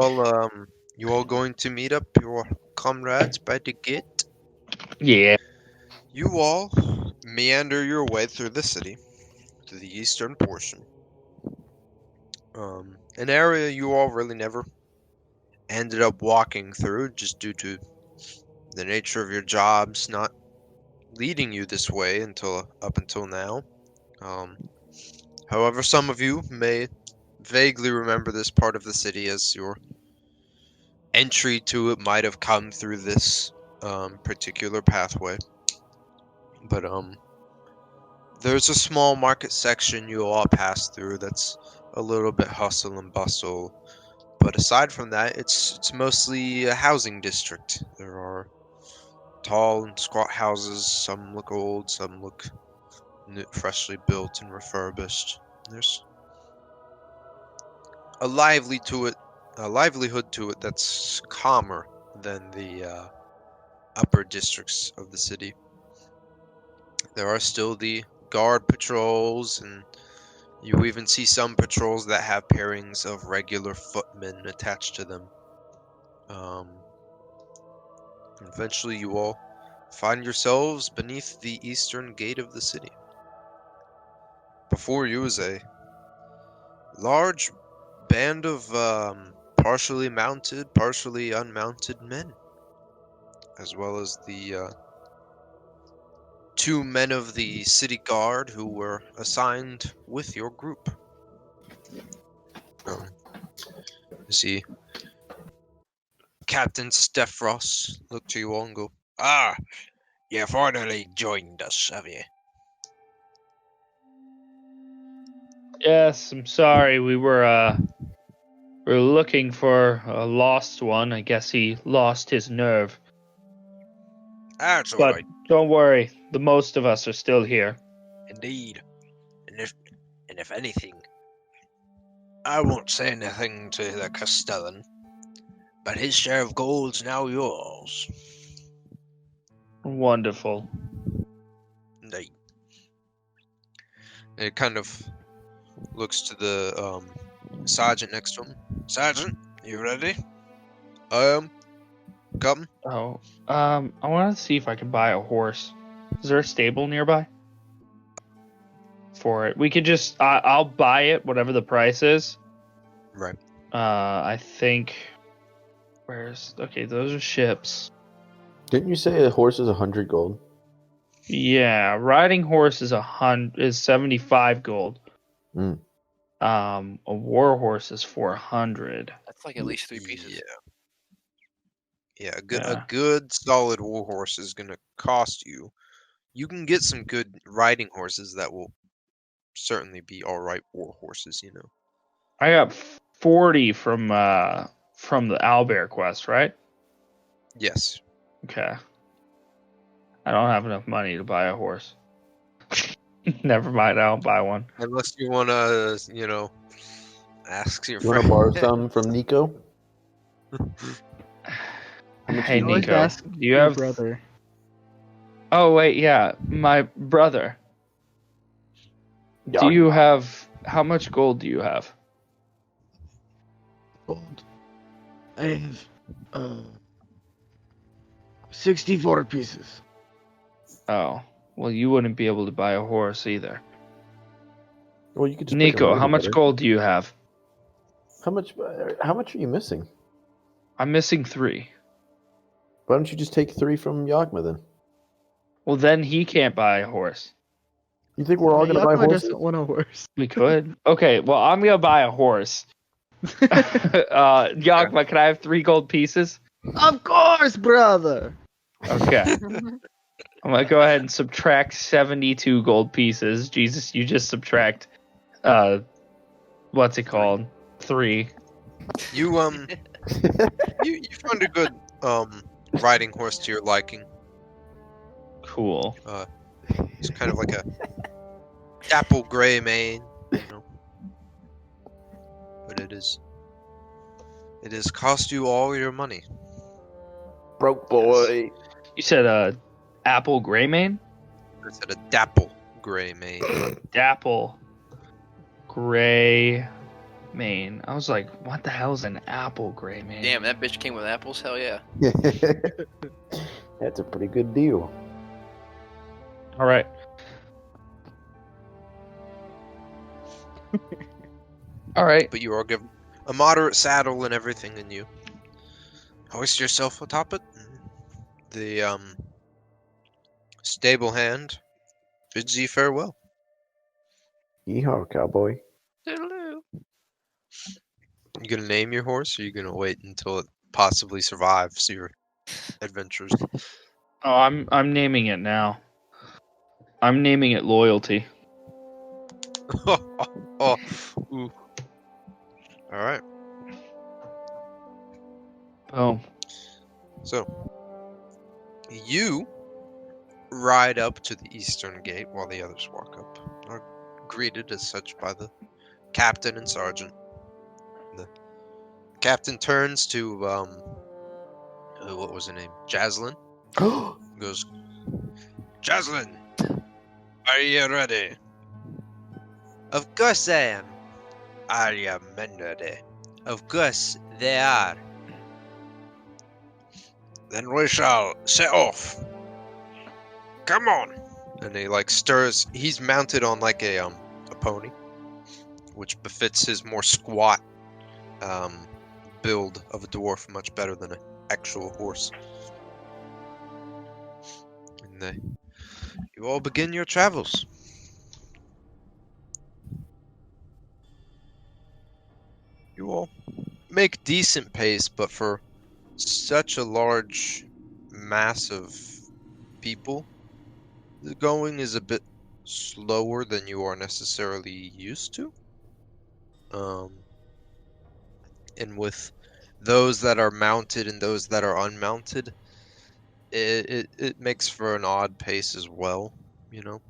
all going to meet up your comrades by the gate? Yeah. You all meander your way through the city to the eastern portion. An area you all really never ended up walking through just due to the nature of your jobs not leading you this way up until now. However, some of you may vaguely remember this part of the city as your entry to it might have come through this particular pathway. But there's a small market section you all pass through that's a little bit hustle and bustle. But aside from that, it's mostly a housing district. There are tall and squat houses. Some look old, some look freshly built and refurbished. There's a livelihood to it that's calmer than the upper districts of the city. There are still the guard patrols, and you even see some patrols that have pairings of regular footmen attached to them. Eventually, you all find yourselves beneath the eastern gate of the city. Before you is a large band of partially mounted, partially unmounted men, as well as the two men of the city guard who were assigned with your group. You see Captain Stefros look to you all and go, Ah, you finally joined us, have you? Yes, I'm sorry. We were looking for a lost one. I guess he lost his nerve. That's all But right, don't worry, the most of us are still here. indeed. And if anything, I won't say anything to the Castellan, but his share of gold's now yours. Wonderful. Indeed. and it kind of looks to the sergeant next to him. Sergeant, you ready? I am. Captain. Oh, I want to see if I can buy a horse. Is there a stable nearby? For it, we could just. I'll buy it, whatever the price is. Right. I think. Okay? Those are ships. Didn't you say a horse is 100 gold? Yeah, riding horse is 75 gold. Mm. A war horse is 400. That's like at least 3 pieces. Yeah. Yeah, a Yeah. good solid war horse is gonna cost you. You can get some good riding horses that will certainly be all right war horses. I got 40 from the owlbear quest, right? Yes. Okay. I don't have enough money to buy a horse. Never mind, I don't buy one. Unless you wanna, ask your You want friend. to borrow some from Nico? Hey You always Nico, ask do you your have? brother. Oh wait, yeah, my brother. Do you have? How much gold do you have? Gold. I have 64 pieces. Oh, well, you wouldn't be able to buy a horse either. Well, you could just pick a Nico, number how much together. gold do you have? How much are you missing? I'm missing 3. Why don't you just take 3 from Yagma then? Well, then he can't buy a horse. You think we're all gonna buy Yagma horses? doesn't want a horse. We could. Okay, well, I'm gonna buy a horse. Yagma, can I have 3 gold pieces? Of course, brother. Okay. I'm gonna go ahead and subtract 72 gold pieces. Jesus, you just subtract, what's it called? 3. You you found a good riding horse to your liking. Cool. It's kind of like a dapple gray mane, you know. But it is cost you all your money. Broke boy. You said apple gray mane? I said a dapple gray mane. Dapple gray mane. I was like, what the hell is an apple gray mane? Damn, that bitch came with apples. Hell yeah. That's a pretty good deal. All right. All right. But you are given a moderate saddle and everything, and you hoist yourself atop it. The stable hand bids you farewell. Yeehaw, cowboy. Toodaloo. You gonna name your horse, or you gonna wait until it possibly survives your adventures? Oh, I'm naming it now. I'm naming it Loyalty. Oh, ooh. All right. Boom. So you ride up to the eastern gate while the others walk up. Are greeted as such by the captain and sergeant. The captain turns to what was her name? Jaslyn. Goes, Jaslyn, are you ready? Of course I am. Are your men ready? Of course they are. Then we shall set off. Come on. And he like stirs. He's mounted on like a pony, which befits his more squat build of a dwarf much better than an actual horse. And you all begin your travels. You all make decent pace, but for such a large mass of people, the going is a bit slower than you are necessarily used to. And with those that are mounted and those that are unmounted, it makes for an odd pace as well, you know.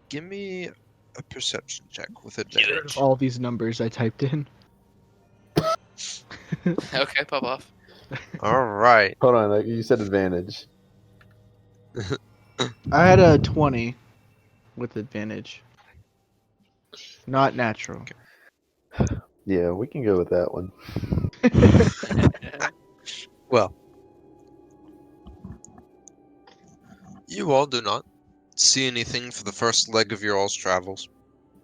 Give me a perception check with advantage. All these numbers I typed in. Okay, pop off. All right. Hold on, like you said advantage. I had a 20 with advantage. Not natural. Yeah, we can go with that one. Well, you all do not see anything for the first leg of your all's travels.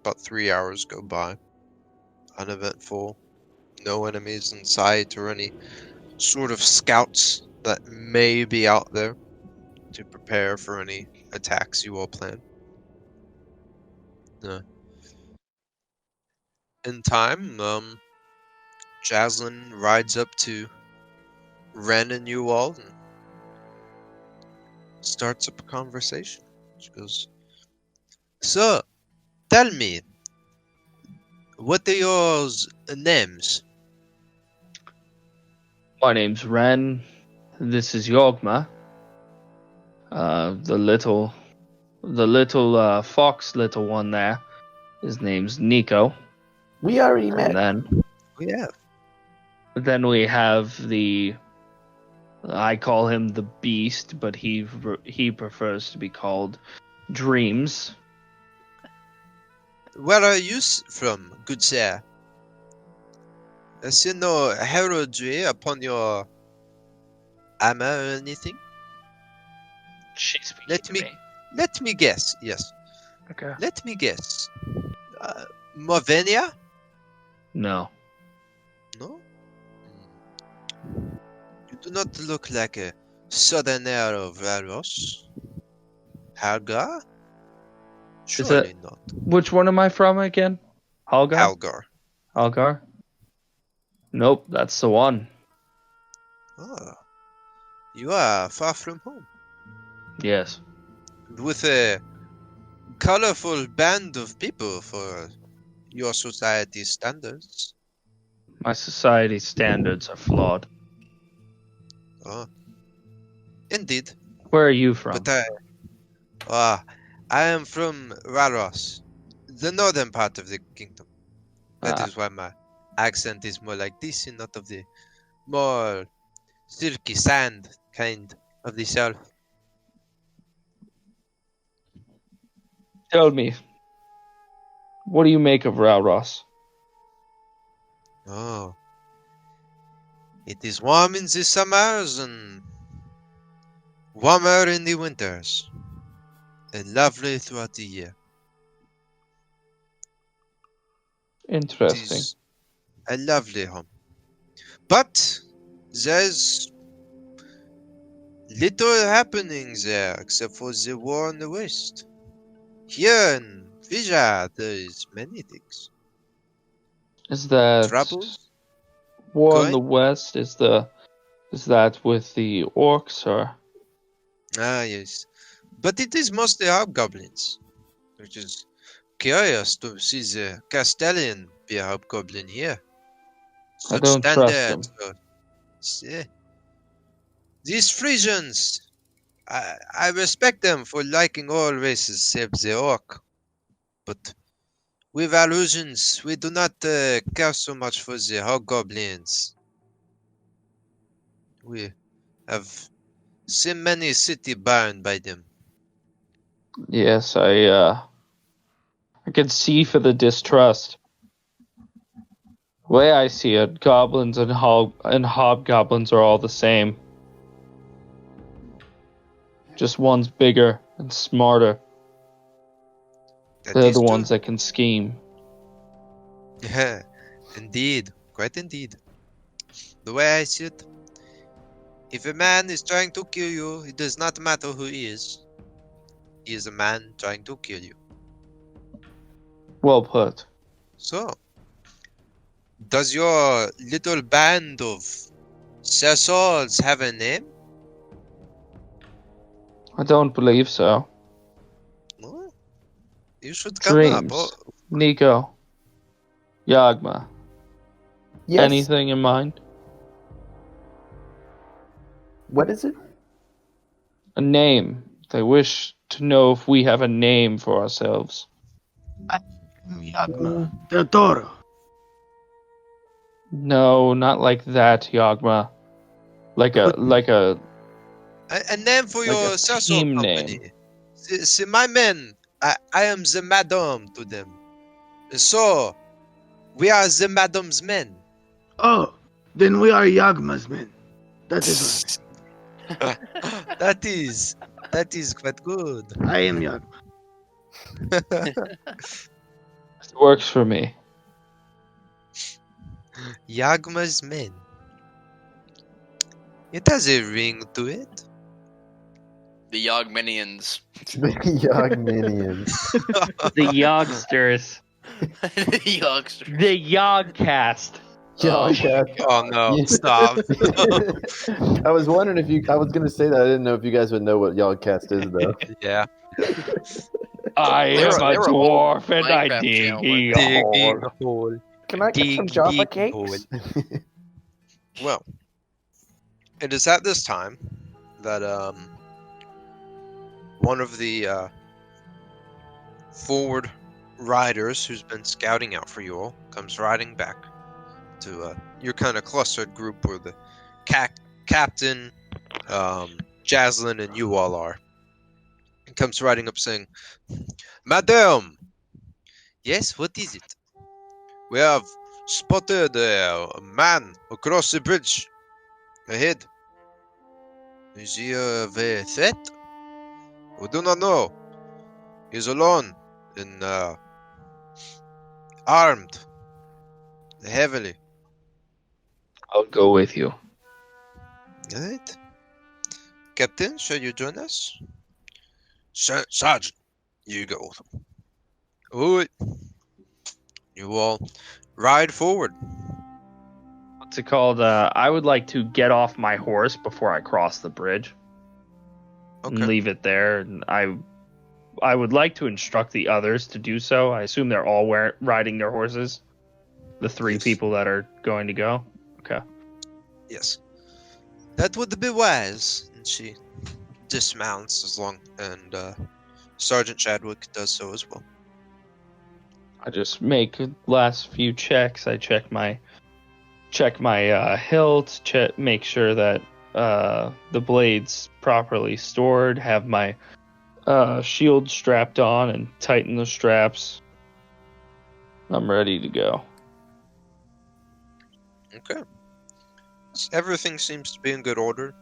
About 3 hours go by. Uneventful. No enemies in sight or any sort of scouts that may be out there to prepare for any attacks you all plan. In time, Jaslyn rides up to Ren and you all and starts up a conversation. She goes, "So, tell me, what are your names?" My name's Ren. This is Yagma. The little fox little one there. His name's Nico. We already met. And then we have I call him the Beast, but he prefers to be called Dreams. Where are you from, good sir? I see no heraldry upon your armor or anything. She's speaking Let to me- me. Let me guess. Yes. Okay. Let me guess. Movenia? No. No? You do not look like a southerner of Varos. Halgar? Surely not. Which one am I from again? Halgar? Halgar. Halgar? Nope, that's the one. Ah, you are far from home. Yes. With a colorful band of people for your society standards. My society standards are flawed. Ah, indeed. Where are you from? But I am from Varos, the northern part of the kingdom. That Ah. is why my accent is more like this and not of the more silky sand kind of the south. Tell me, what do you make of Rauros? Oh. It is warm in the summers and warmer in the winters. And lovely throughout the year. It Interesting. is a lovely home. But there's little happening there except for the war in the west. Here in Vija, there is many things. Is that Troubles? war in the Going? west? Is that with the orcs or? Ah, yes. But it is mostly hobgoblins. Which is curious to see the Castellan be a hobgoblin here. I don't trust him. Yeah. These Frisians, I respect them for liking all races save the orc. But we Valusians, we do not care so much for the hobgoblins. We have seen many city burned by them. Yes, I can see for the distrust. The way I see it, goblins and hobgoblins are all the same. Just one's bigger and smarter. That They're is the true. ones that can scheme. Yeah, indeed, quite indeed. The way I see it, if a man is trying to kill you, it does not matter who he is. He is a man trying to kill you. Well put. So, does your little band of Cecils have a name? I don't believe so. No? You should come up. Dreams. Nico. Yagma. Yes. Anything in mind? What is it? A name. They wish to know if we have a name for ourselves. Yagma. Del Toro. No, not like that, Yagma. Like a A name for Like your a Cecil team company. name. See, my men, I am the madam to them. So, we are the madam's men. Oh, then we are Yagma's men. That is right. That is quite good. I am Yagma. It works for me. Yagma's men. It has a ring to it. The Yogminians. Yogminians. The Yogsters. The Youngsters. The Yogcast. Oh no, Yeah. stop. I was wondering if you. I was gonna say that. I didn't know if you guys would know what Yogcast is, though. Yeah. I They am were- a they were a whole dwarf and I Minecraft dig channel, a Digging hole. hole. Can I get some Dig, Java dig, cakes? Well, it is at this time that one of the forward riders who's been scouting out for you all comes riding back to your kind of clustered group where the captain, Jaslyn, and you all are. And comes riding up saying, "Madam, yes, what is it? We have Spotted a man across the bridge. Ahead. Is he a threat? We do not know. He's alone and armed heavily. I'll go with you. Alright. Captain, shall you join us? Sergeant, you go. Alright. You all ride forward. What's it called? I would like to get off my horse before I cross the bridge and Okay. leave it there. And I would like to instruct the others to do so. I assume they're all riding their horses. The three Yes. people that are going to go. Okay. Yes. That would be wise. And she dismounts and Sergeant Chadwick does so as well. I just make last few checks. I check my hilt, make sure that the blade's properly stored, have my shield strapped on, and tighten the straps. I'm ready to go. Okay. Everything seems to be in good order.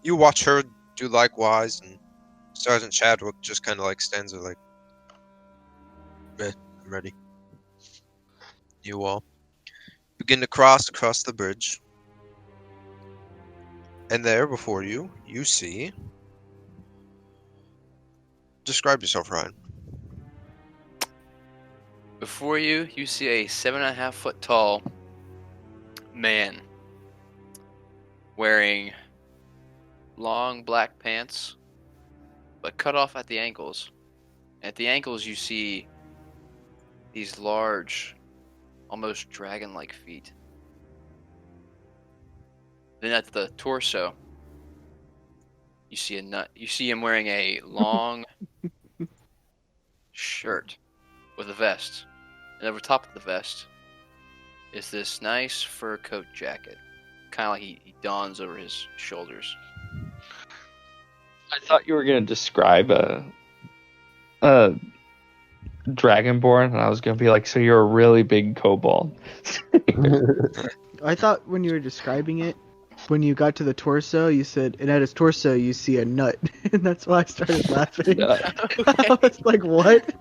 You watch her do likewise, and Sergeant Chadwick just kind of like stands there like, I'm ready. You all begin to cross across the bridge. And there before you, you see... Describe yourself, Ryan. Before you, you see a 7.5 foot tall man wearing long black pants, but cut off at the ankles. At the ankles, you see these large, almost dragon-like feet. Then at the torso, you see a nut. You see him wearing a long shirt with a vest, and over top of the vest is this nice fur coat jacket, kind of like he dons over his shoulders. I thought you were gonna describe a dragonborn, and I was gonna be like, so you're a really big kobold. I thought when you were describing it, when you got to the torso, you said, and at his torso you see a nut, and that's why I started laughing. I was like, what?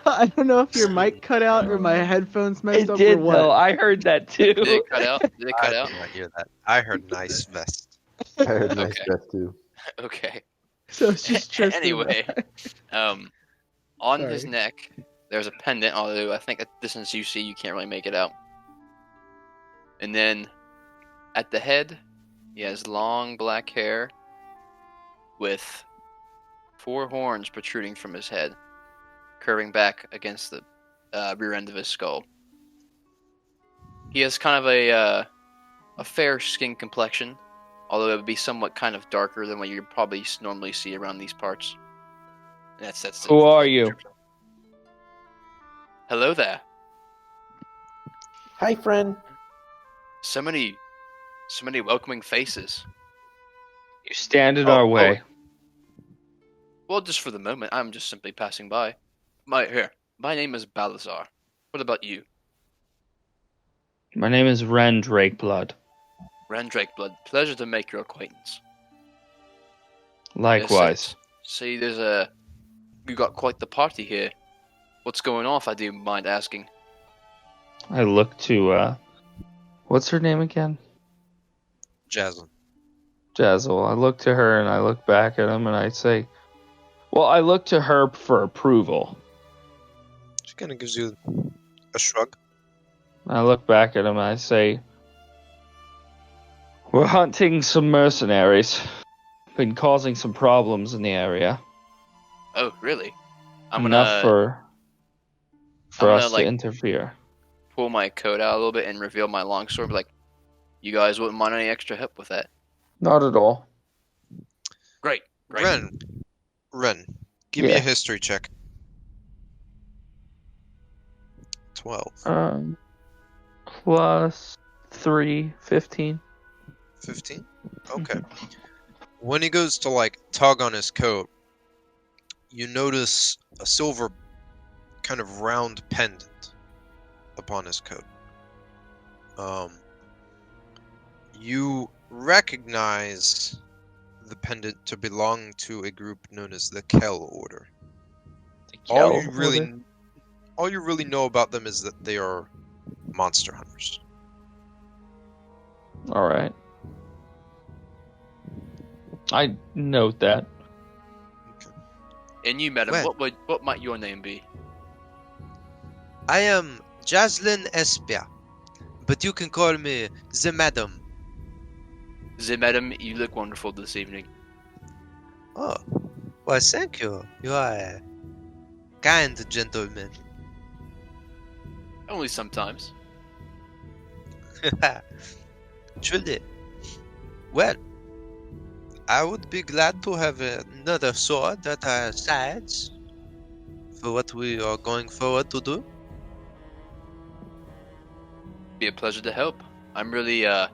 I don't know if your mic cut out or my headphones messed It up did or what. though. I heard that too. Did it cut out? Did it cut I out? did not hear that. I heard nice vest. I heard nice Okay. breath too. Okay. So it's just Tristan. Anyway, on his Sorry. neck, there's a pendant, although I think at the distance you see, you can't really make it out. And then at the head, he has long black hair with 4 horns protruding from his head, curving back against the rear end of his skull. He has kind of a fair skin complexion, although it would be somewhat kind of darker than what you probably normally see around these parts. And that's Who are you? Hello there. Hi, friend. So many welcoming faces. You stand in Oh, our way. Well, just for the moment, I'm just simply passing by. My name is Balazar. What about you? My name is Ren Drakeblood. Ren Drakeblood. Pleasure to make your acquaintance. Likewise. Yes, see, you got quite the party here. What's going on, if I do mind asking? I look to what's her name again? Jaslyn. Jazzle. I look to her and I look back at him and I say, well, I look to her for approval. She kind of gives you a shrug. I look back at him and I say, we're hunting some mercenaries. Been causing some problems in the area. Oh, really? Enough for I'm us gonna, to like, interfere. pull my coat out a little bit and reveal my longsword. Be like, you guys wouldn't mind any extra help with that? Not at all. Great. Ren, give me Yeah. a history check. 12. Plus 3, 15. 15? Okay. When he goes to, like, tug on his coat, you notice a silver kind of round pendant upon his coat. You recognize the pendant to belong to a group known as the Kell Order. All you really know about them is that they are monster hunters. All right. I note that. And you, madam, Well. what might your name be? I am Jaslyn Espia, but you can call me the Madam. The madam, you look wonderful this evening. Oh, well, thank you. You are a kind gentleman. Only sometimes. Truly. Well, I would be glad to have another sword at our sides for what we are going forward to do. Be a pleasure to help. I'm really on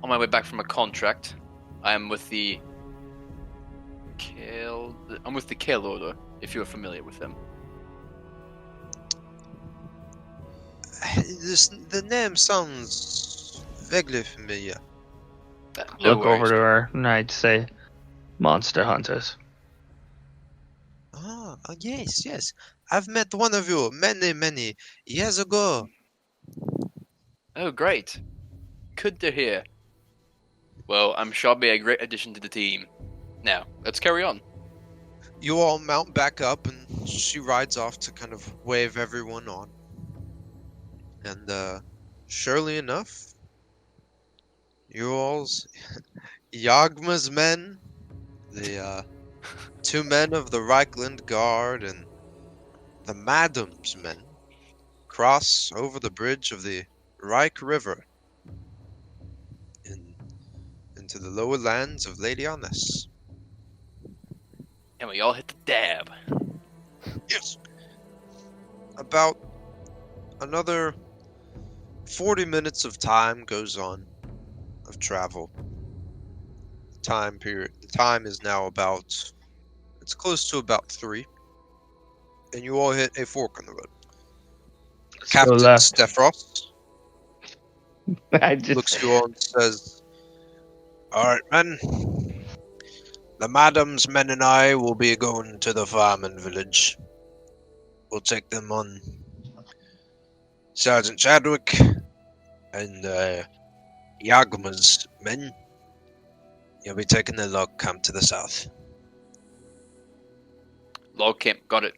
my way back from a contract. I'm with the Kale Order, if you're familiar with them. The name sounds vaguely familiar. No Look over worries. to her and I'd say, monster hunters. Ah, yes. I've met one of you many years ago. Oh, great. Good to hear. Well, I'm sure I'll be a great addition to the team. Now, let's carry on. You all mount back up, and she rides off to kind of wave everyone on. And surely enough, you all's Yagma's men, the two men of the Reichland Guard, and the Madam's men cross over the bridge of the Reich River into the lower lands of Lady Arness. And we all hit the dab. Yes. About another 40 minutes of time goes on of travel. The time is now it's close to about 3. And you all hit a fork in the road. Captain left. Stefros I just looks you all and says, "Alright, men. The Madam's men and I will be going to the farming village. We'll take them on Sergeant Chadwick and Yagma's men. You'll be taking the log camp to the south. Log camp, got it.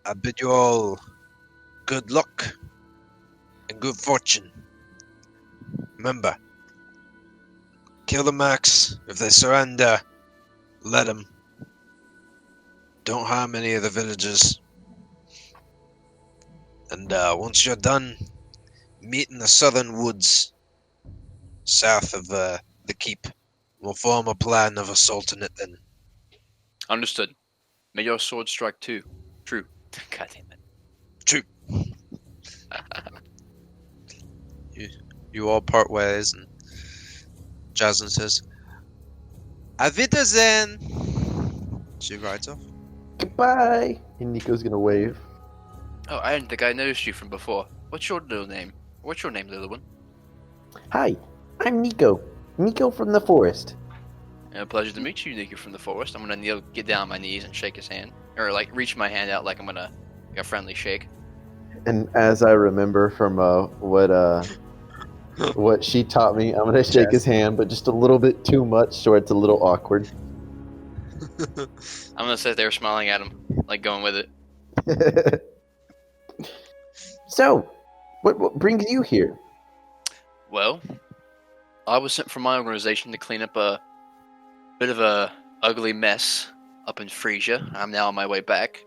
I bid you all good luck and good fortune. Remember, kill the Max. If they surrender, let them. Don't harm any of the villagers. And once you're done, meet in the southern woods, south of the keep. We'll form a plan of assaulting it then." Understood. May your sword strike too. True. God damn it. True. You all part ways, and Jaslyn says, "Auf Wiedersehen." She rides off. Goodbye. And Nico's gonna wave. Oh, I didn't think I noticed you from before. What's your name, little one? Hi, I'm Nico. Nico from the forest. A pleasure to meet you, Nico from the forest. I'm gonna get down on my knees and shake his hand. Or, like, reach my hand out like I'm gonna like a friendly shake. And as I remember from what she taught me, I'm gonna shake his hand, but just a little bit too much, so it's a little awkward. I'm gonna sit there smiling at him, like going with it. So, what brings you here? Well, I was sent from my organization to clean up a bit of a ugly mess up in Frisia. I'm now on my way back,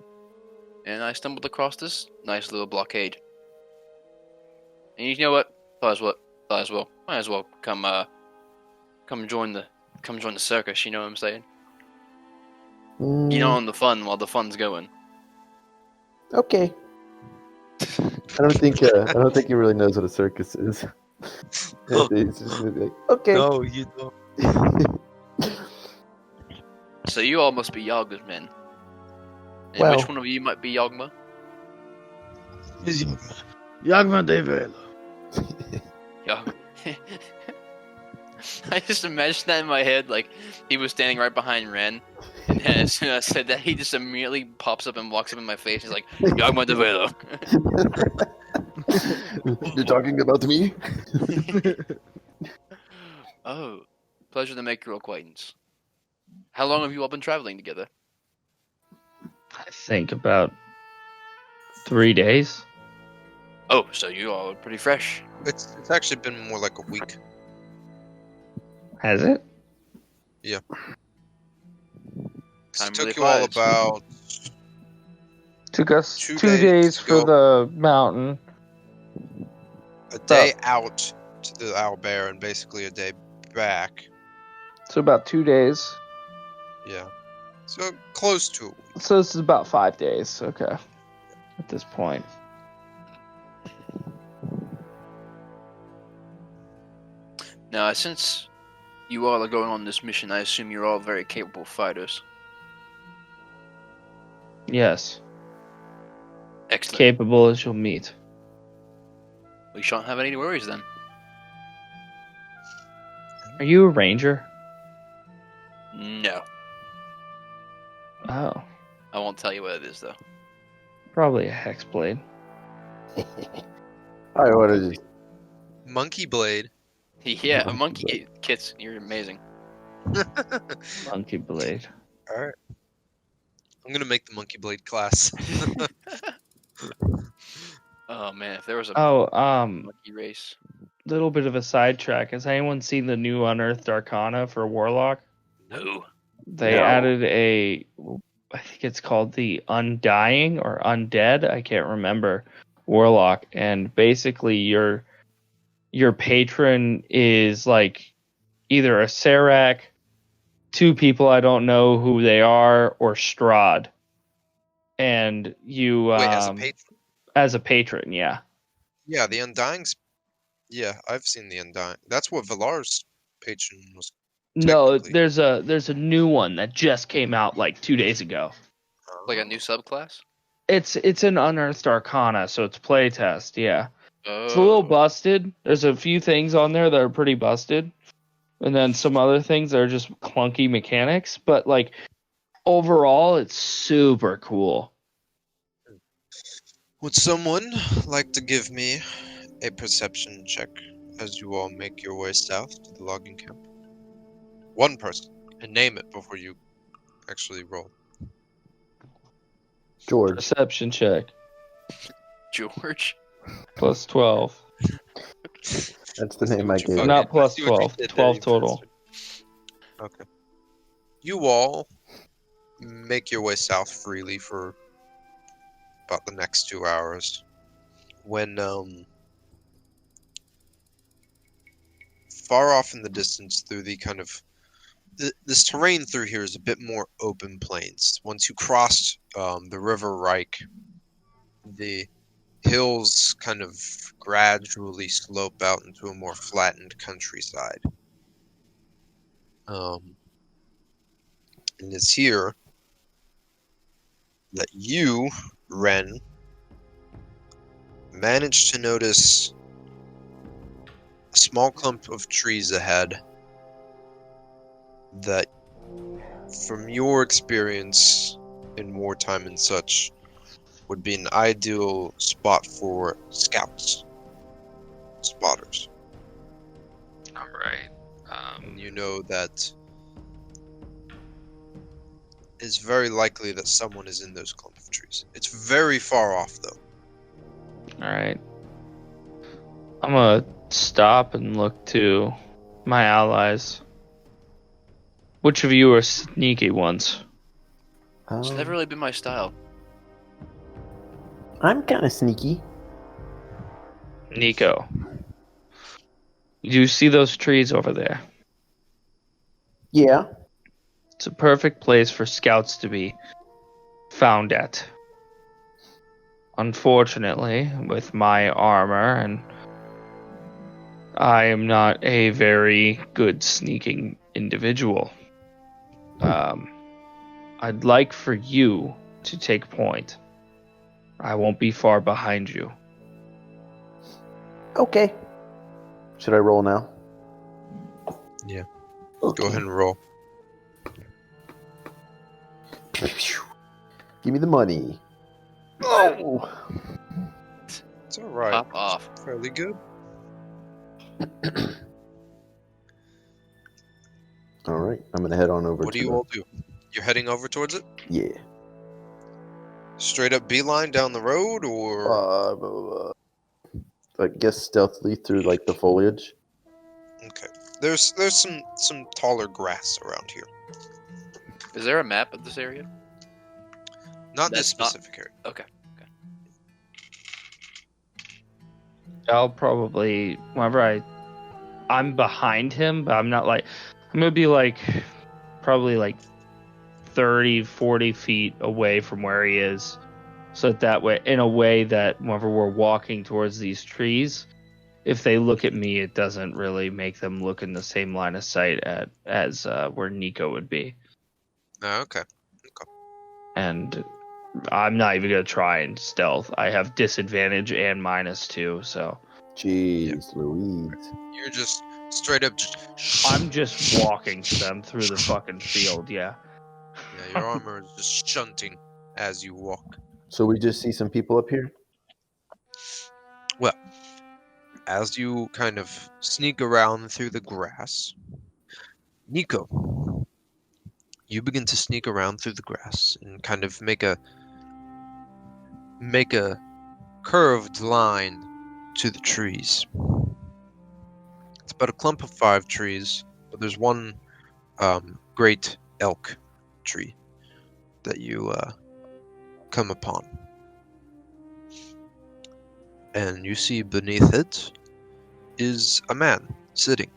and I stumbled across this nice little blockade. And you know what? Might as well come join the circus. You know what I'm saying? Get on the fun while the fun's going. Okay. I don't think he really knows what a circus is. He's just gonna be like, okay. No, you don't. So you all must be Yagma's men. And Well- which one of you might be Yagma? is Yagma. Yagma de Velo. Yo. I just imagined that in my head, like he was standing right behind Ren, and then as soon as I said that, he just immediately pops up and walks up in my face. He's like, "Yagma de Velo." You're talking about me? Oh, pleasure to make your acquaintance. How long have you all been traveling together? I think about 3 days. Oh, so you all are pretty fresh. It's actually been more like a week. Has it? It Time took really you all flies. about Took us 2 2 days days to for go. the mountain. a day out to the Owlbear and basically a day back. So about 2 days. Yeah. So close to a week. So this is about 5 days. Okay. At this point. Now, since you all are going on this mission, I assume you're all very capable fighters. Yes. Excellent. Capable as you'll meet. We shan't have any worries then. Are you a ranger? No. Oh. I won't tell you what it is, though. Probably a hexblade. Alright, what is it? Monkey Blade. Yeah, a monkey. Kits, you're amazing. Monkey blade. Alright. I'm gonna make the Monkey Blade class. Oh man, if there was a Oh, monkey race. little bit of a sidetrack. Has anyone seen the new Unearthed Arcana for Warlock? No. They No. added I think it's called the Undying or Undead, I can't remember, Warlock, and basically your patron is like either a Serac, two people I don't know who they are, or Strahd. And you Wait, as a patron? as a patron, yeah. Yeah, the Undying's. Yeah, I've seen the Undying. That's what Valar's patron was. No, Technically. there's a new one that just came out like 2 days ago. Like a new subclass? It's an Unearthed Arcana, so it's playtest, yeah. Oh. It's a little busted. There's a few things on there that are pretty busted. And then some other things that are just clunky mechanics. But like overall it's super cool. Would someone like to give me a perception check as you all make your way south to the logging camp? One person, and name it before you actually roll. George. Perception check. George? Plus 12. That's the name I gave it. Not plus See what you 12. did there, 12 you total. bastard. Okay. You all make your way south freely for about the next 2 hours. When, far off in the distance through the kind of... This terrain through here is a bit more open plains. Once you crossed the River Reich, the hills kind of gradually slope out into a more flattened countryside. And it's here that you, Ren, managed to notice a small clump of trees ahead that, from your experience in wartime and such, would be an ideal spot for scouts, spotters. All right. And you know that it's very likely that someone is in those clump of trees. It's very far off, though. All right. I'm gonna stop and look to my allies. Which of you are sneaky ones? It's never really been my style. I'm kind of sneaky. Nico. Do you see those trees over there? Yeah. It's a perfect place for scouts to be found at. Unfortunately, with my armor, and I am not a very good sneaking individual. I'd like for you to take point. I won't be far behind you. Okay. Should I roll now? Yeah. Okay. Go ahead and roll. Give me the money. Oh! It's all right. Pop off. It's fairly good. All right, I'm gonna head on over What to do you the... all do? You're heading over towards it? Yeah. Straight up beeline down the road, or I guess stealthily through like the foliage. okay? There's some taller grass around here. Is there a map of this area? Not this That's not- specific area. Okay. I'll probably whenever I'm behind him, but I'm not like I'm gonna be like probably like 30, 40 feet away from where he is. So that way, in a way that whenever we're walking towards these trees, if they look at me, it doesn't really make them look in the same line of sight as where Nico would be. Oh, okay. And I'm not even gonna try and stealth. I have disadvantage and -2, so Jeez, Louise. You're just straight up just. I'm just walking to them through the fucking field. Yeah. Yeah, your armor is just shunting as you walk. So we just see some people up here? Well, as you kind of sneak around through the grass, Nico, you begin to sneak around through the grass and kind of make a curved line to the trees. It's about a clump of 5 trees, but there's one great elk tree that you come upon. And you see beneath it is a man sitting.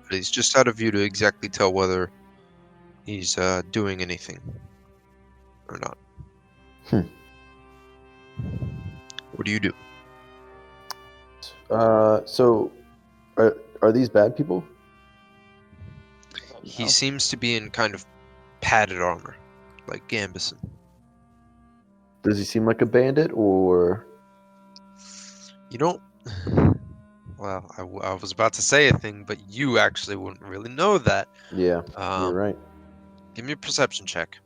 But he's just out of view to exactly tell whether he's doing anything or not. What do you do? So are these bad people? He seems to be in kind of padded armor, like Gambison. Does he seem like a bandit or? You don't. Well, I was about to say a thing, but you actually wouldn't really know that. Yeah, you're right. Give me a perception check.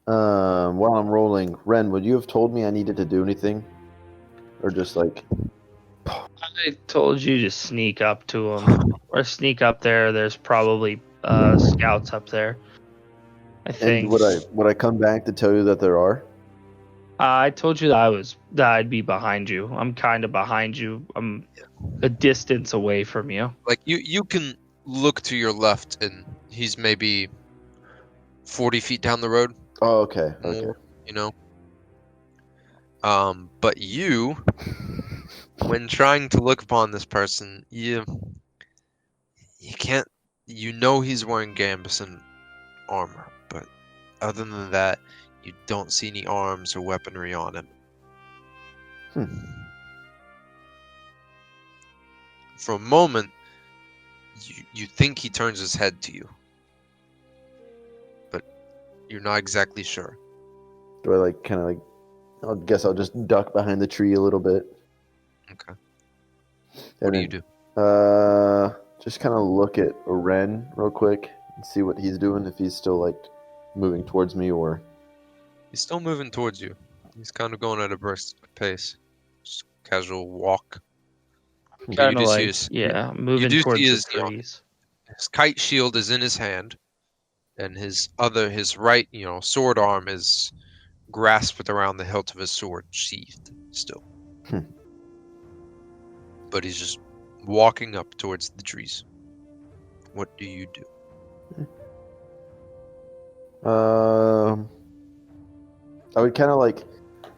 While I'm rolling, Ren, would you have told me I needed to do anything, or just like? I told you to sneak up to him or sneak up there. There's probably scouts up there. I think. And would I come back to tell you that there are? I told you that I'd be behind you. I'm kind of behind you. I'm a distance away from you. Like you can look to your left, and he's maybe 40 feet down the road. Oh, okay. Okay. More, you know. But you, when trying to look upon this person, you can't. You know he's wearing Gambison armor, but other than that, you don't see any arms or weaponry on him. For a moment, you think he turns his head to you, but you're not exactly sure. Do I like kind of like? I guess I'll just duck behind the tree a little bit. Okay. What do you do? Just kind of look at Ren real quick and see what he's doing. If he's still like moving towards me, or He's still moving towards you. He's kind of going at a brisk pace. Just casual walk. You Kind do of see like his- moving do towards see the his, trees. His kite shield is in his hand, and his right, sword arm is grasped around the hilt of his sword, sheathed still. But he's just walking up towards the trees. What do you do? I would kind of like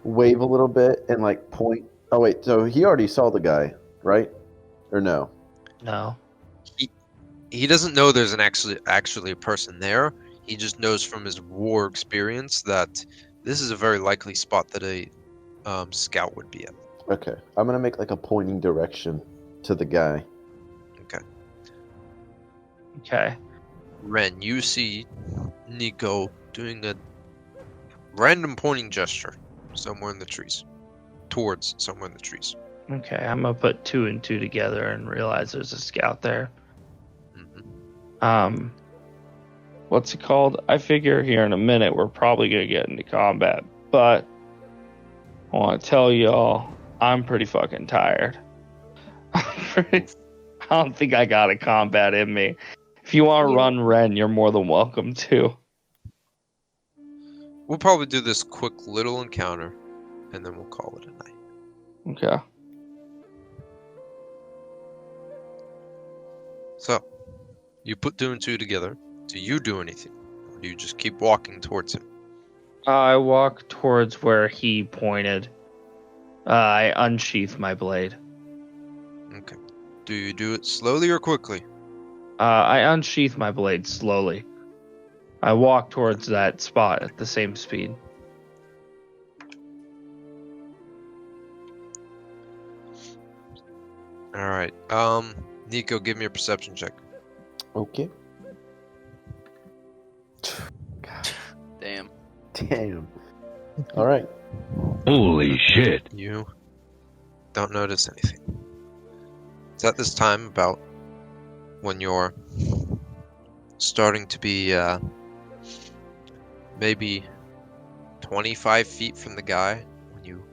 wave a little bit and like point. Oh wait, so he already saw the guy, right? Or no? No. He doesn't know there's actually a person there. He just knows from his war experience that this is a very likely spot that a scout would be at. Okay, I'm gonna make like a pointing direction to the guy. Okay. Ren, you see Nico doing a random pointing gesture somewhere in the trees. Towards somewhere in the trees. Okay, I'm gonna put 2 and 2 together and realize there's a scout there. Mm-hmm. What's it called? I figure here in a minute we're probably gonna get into combat, but I want to tell y'all I'm pretty fucking tired. I don't think I got a combat in me. If you want to run Ren, you're more than welcome to. We'll probably do this quick little encounter, and then we'll call it a night. Okay. So, you put 2 and 2 together. Do you do anything? Or do you just keep walking towards him? I walk towards where he pointed. I unsheath my blade. Okay. Do you do it slowly or quickly? I unsheath my blade slowly. I walk towards that spot at the same speed. Alright. Nico, give me a perception check. Okay. Damn. Damn. All right. Holy shit. You don't notice anything. It's at this time about when you're starting to be maybe 25 feet from the guy. When you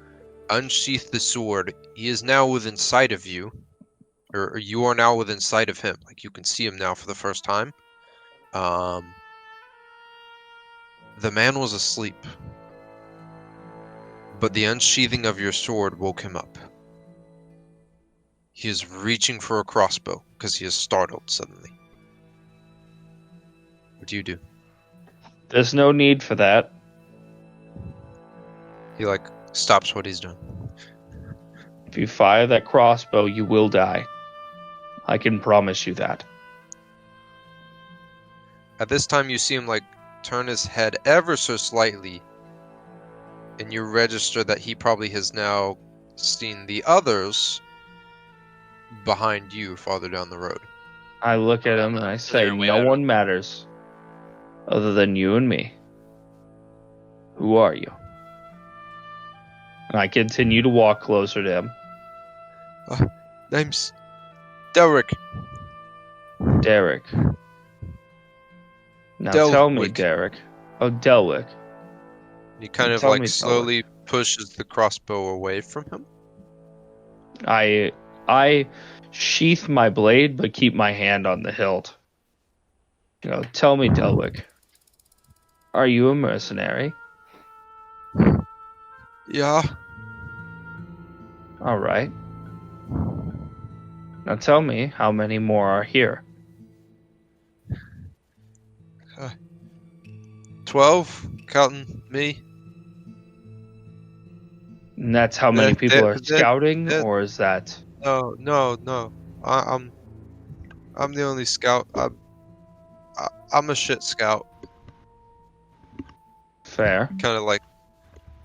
unsheath the sword, he is now within sight of you. Or you are now within sight of him. Like, you can see him now for the first time. The man was asleep. But the unsheathing of your sword woke him up. He is reaching for a crossbow because he is startled suddenly. What do you do? There's no need for that. He, stops what he's doing. If you fire that crossbow, you will die. I can promise you that. At this time, you see him, turn his head ever so slightly, and you register that he probably has now seen the others behind you farther down the road. I look at him and I say, They're way no out. one matters other than you and me. Who are you? And I continue to walk closer to him. Name's Derek. Derek. Now tell me, Delwick. Derek. Oh, Delwick. He kind of Tell me, slowly pushes the crossbow away from him. I sheath my blade, but keep my hand on the hilt. Tell me, Delwick. Are you a mercenary? Yeah. All right. Now tell me how many more are here. 12, counting me. And that's how many people are scouting, that- or is that... No. I'm the only scout. I'm a shit scout. Fair. Kind of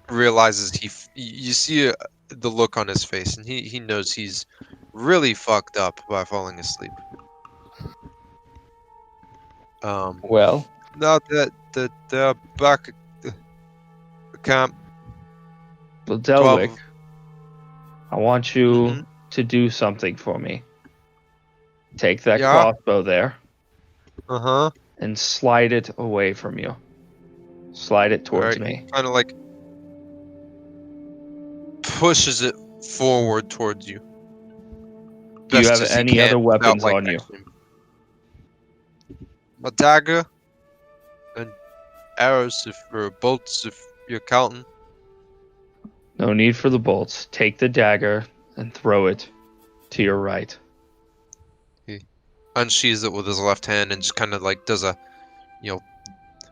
realizes you see the look on his face, and he knows he's really fucked up by falling asleep. Well, Now that they're back at the camp. well, Delwick, 12. I want you Mhm. to do something for me. Take that Yeah? crossbow there Uh-huh. and slide it away from you. Slide it towards me. Kind of pushes it forward towards you. Do you Best have as he any can other without, weapons on you? actually- A dagger and arrows or bolts if you're counting. No need for the bolts. Take the dagger and throw it to your right. He unsheathes it with his left hand and just kind of does a,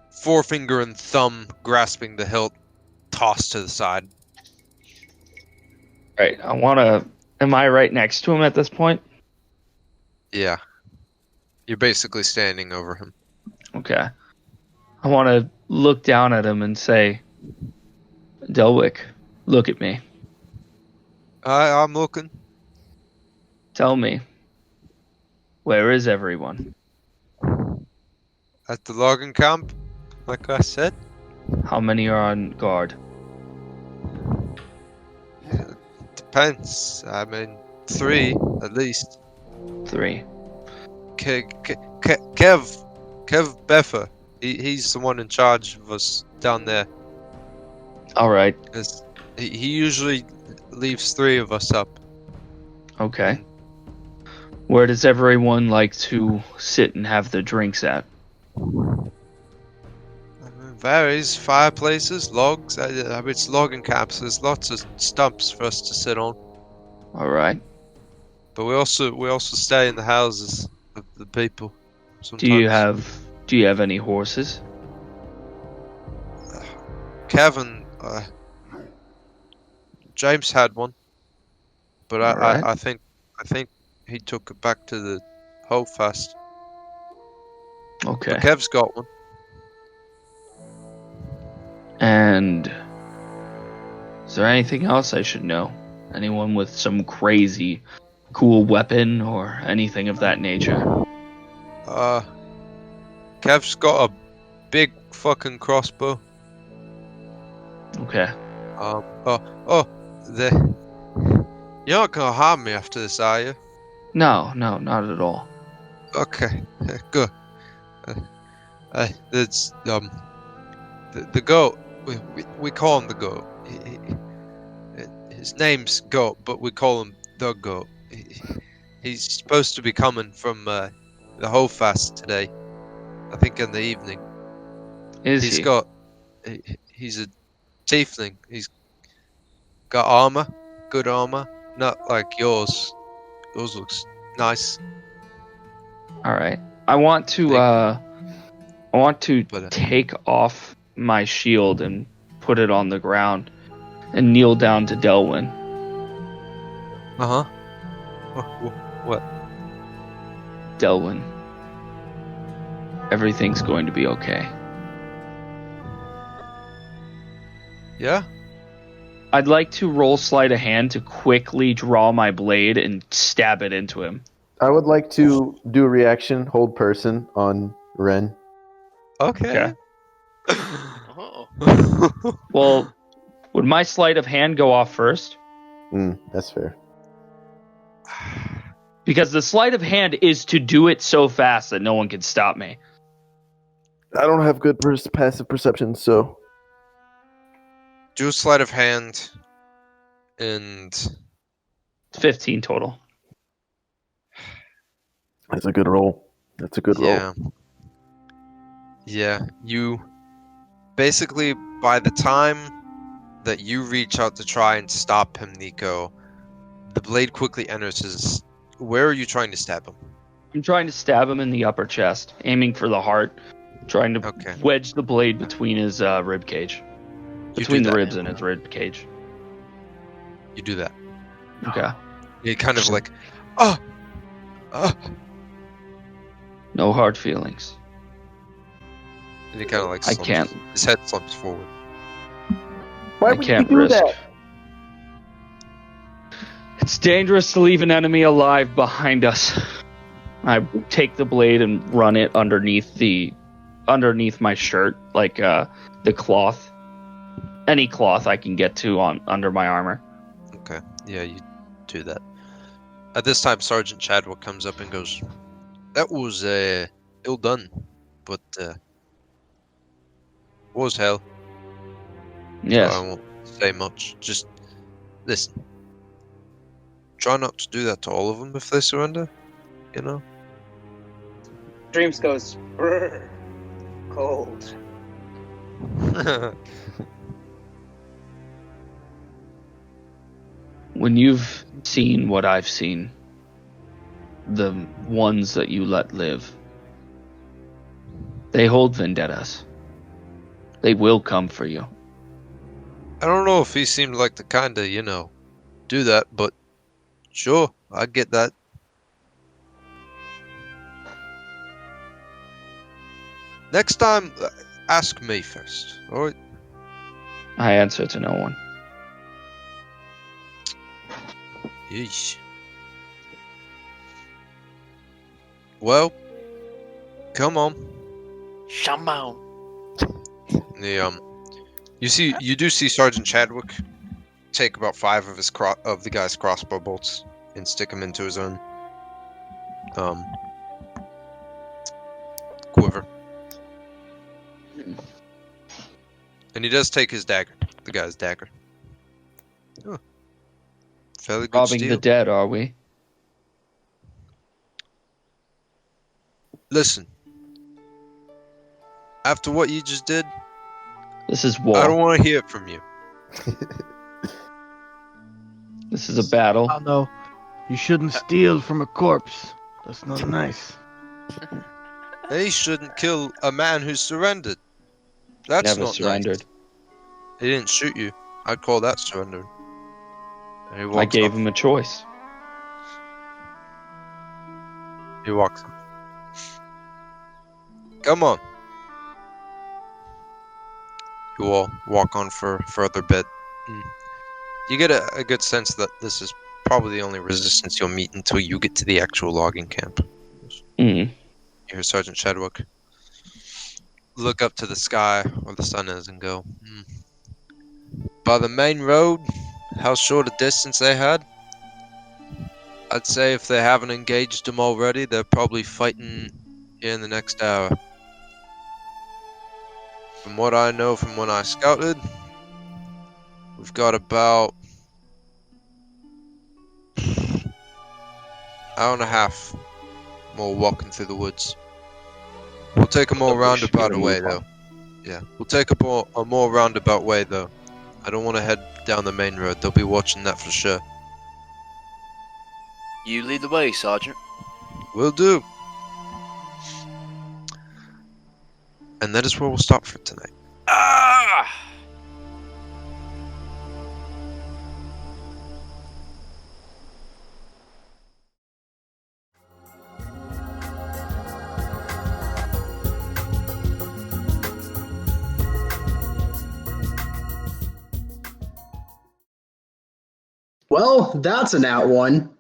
forefinger and thumb grasping the hilt, toss to the side. Right. Am I right next to him at this point? Yeah. You're basically standing over him. Okay. I want to look down at him and say, Delwick, look at me. I'm looking. Tell me, where is everyone? At the logging camp, like I said. How many are on guard? Depends. I mean, 3 at least. 3. Kev Beffer. He's the one in charge of us down there. All right. 'Cause he usually leaves 3 of us up. Okay. Where does everyone like to sit and have their drinks at? Varies. Fireplaces, logs. It's logging camps. There's lots of stumps for us to sit on. All right. But we also stay in the houses of the people. Sometimes. Do you have any horses? Kevin, James had one, but Alright. I think he took it back to the Holdfast. Okay. But Kev's got one. And is there anything else I should know? Anyone with some crazy cool weapon or anything of that nature? Kev's got a big fucking crossbow. Okay. You're not gonna harm me after this, are you? No, not at all. Okay, good. It's the goat. We call him the goat. His name's Goat, but we call him the Goat. He's supposed to be coming from the Holdfast today. I think in the evening. He's a tiefling. He's got armor, good armor, not like yours. Yours looks nice. All right. I want to take off my shield and put it on the ground and kneel down to Delwyn. Uh-huh. What? Delwyn. Everything's going to be okay. Yeah? I'd like to roll sleight of hand to quickly draw my blade and stab it into him. I would like to do a reaction, hold person on Ren. Okay. Oh. Well, would my sleight of hand go off first? That's fair. Because the sleight of hand is to do it so fast that no one can stop me. I don't have good passive perception, so... Do a sleight of hand, and 15 total. That's a good roll. That's a good roll. Yeah, you... Basically, by the time that you reach out to try and stop him, Nico, the blade quickly enters his... Where are you trying to stab him? I'm trying to stab him in the upper chest, aiming for the heart, trying to wedge the blade between his rib cage. Between the ribs and his rib cage. You do that. Okay. You kind of like, no hard feelings. and he kind of like I slumps. can't. His head slumps forward. Why I would can't you do risk. that? It's dangerous to leave an enemy alive behind us. I take the blade and run it underneath my shirt, like the cloth. Any cloth I can get to under my armor. Okay. Yeah, you do that. At this time, Sergeant Chadwick comes up and goes, "That was ill done, but was hell." Yes. So I won't say much. Just listen. Try not to do that to all of them if they surrender. You know. Dreams goes, "Brr, cold." When you've seen what I've seen, the ones that you let live, they hold vendettas. They will come for you. I don't know if he seemed like the kind to, do that, but sure, I get that. Next time, ask me first, alright? I answer to no one. Yeesh. Well, come on. Shaman. He You do see Sergeant Chadwick take about 5 of the guy's crossbow bolts and stick them into his own quiver. And he does take his dagger, the guy's dagger. Oh, fairly good Robbing steal. the dead, are we? Listen, after what you just did, This is war. I don't want to hear it from you. This is a battle. Oh no, you shouldn't steal from a corpse. That's not nice. And he shouldn't kill a man who surrendered. That's Never not surrendered. nice. He didn't shoot you. I'd call that surrender. And he I walks gave off. him a choice. He walks off. Come on. You all walk on for further bit. You get a good sense that this is probably the only resistance you'll meet until you get to the actual logging camp. Mm. You hear Sergeant Chadwick look up to the sky where the sun is and go, By the main road, how short a distance they had? I'd say if they haven't engaged them already, they're probably fighting in the next hour. From what I know from when I scouted, we've got about hour and a half more walking through the woods. We'll take a more roundabout way, though. Yeah, we'll take a more roundabout way, though. I don't want to head down the main road. They'll be watching that for sure. You lead the way, Sergeant. Will do. And that is where we'll stop for tonight. Ah! Well, that's a nat one.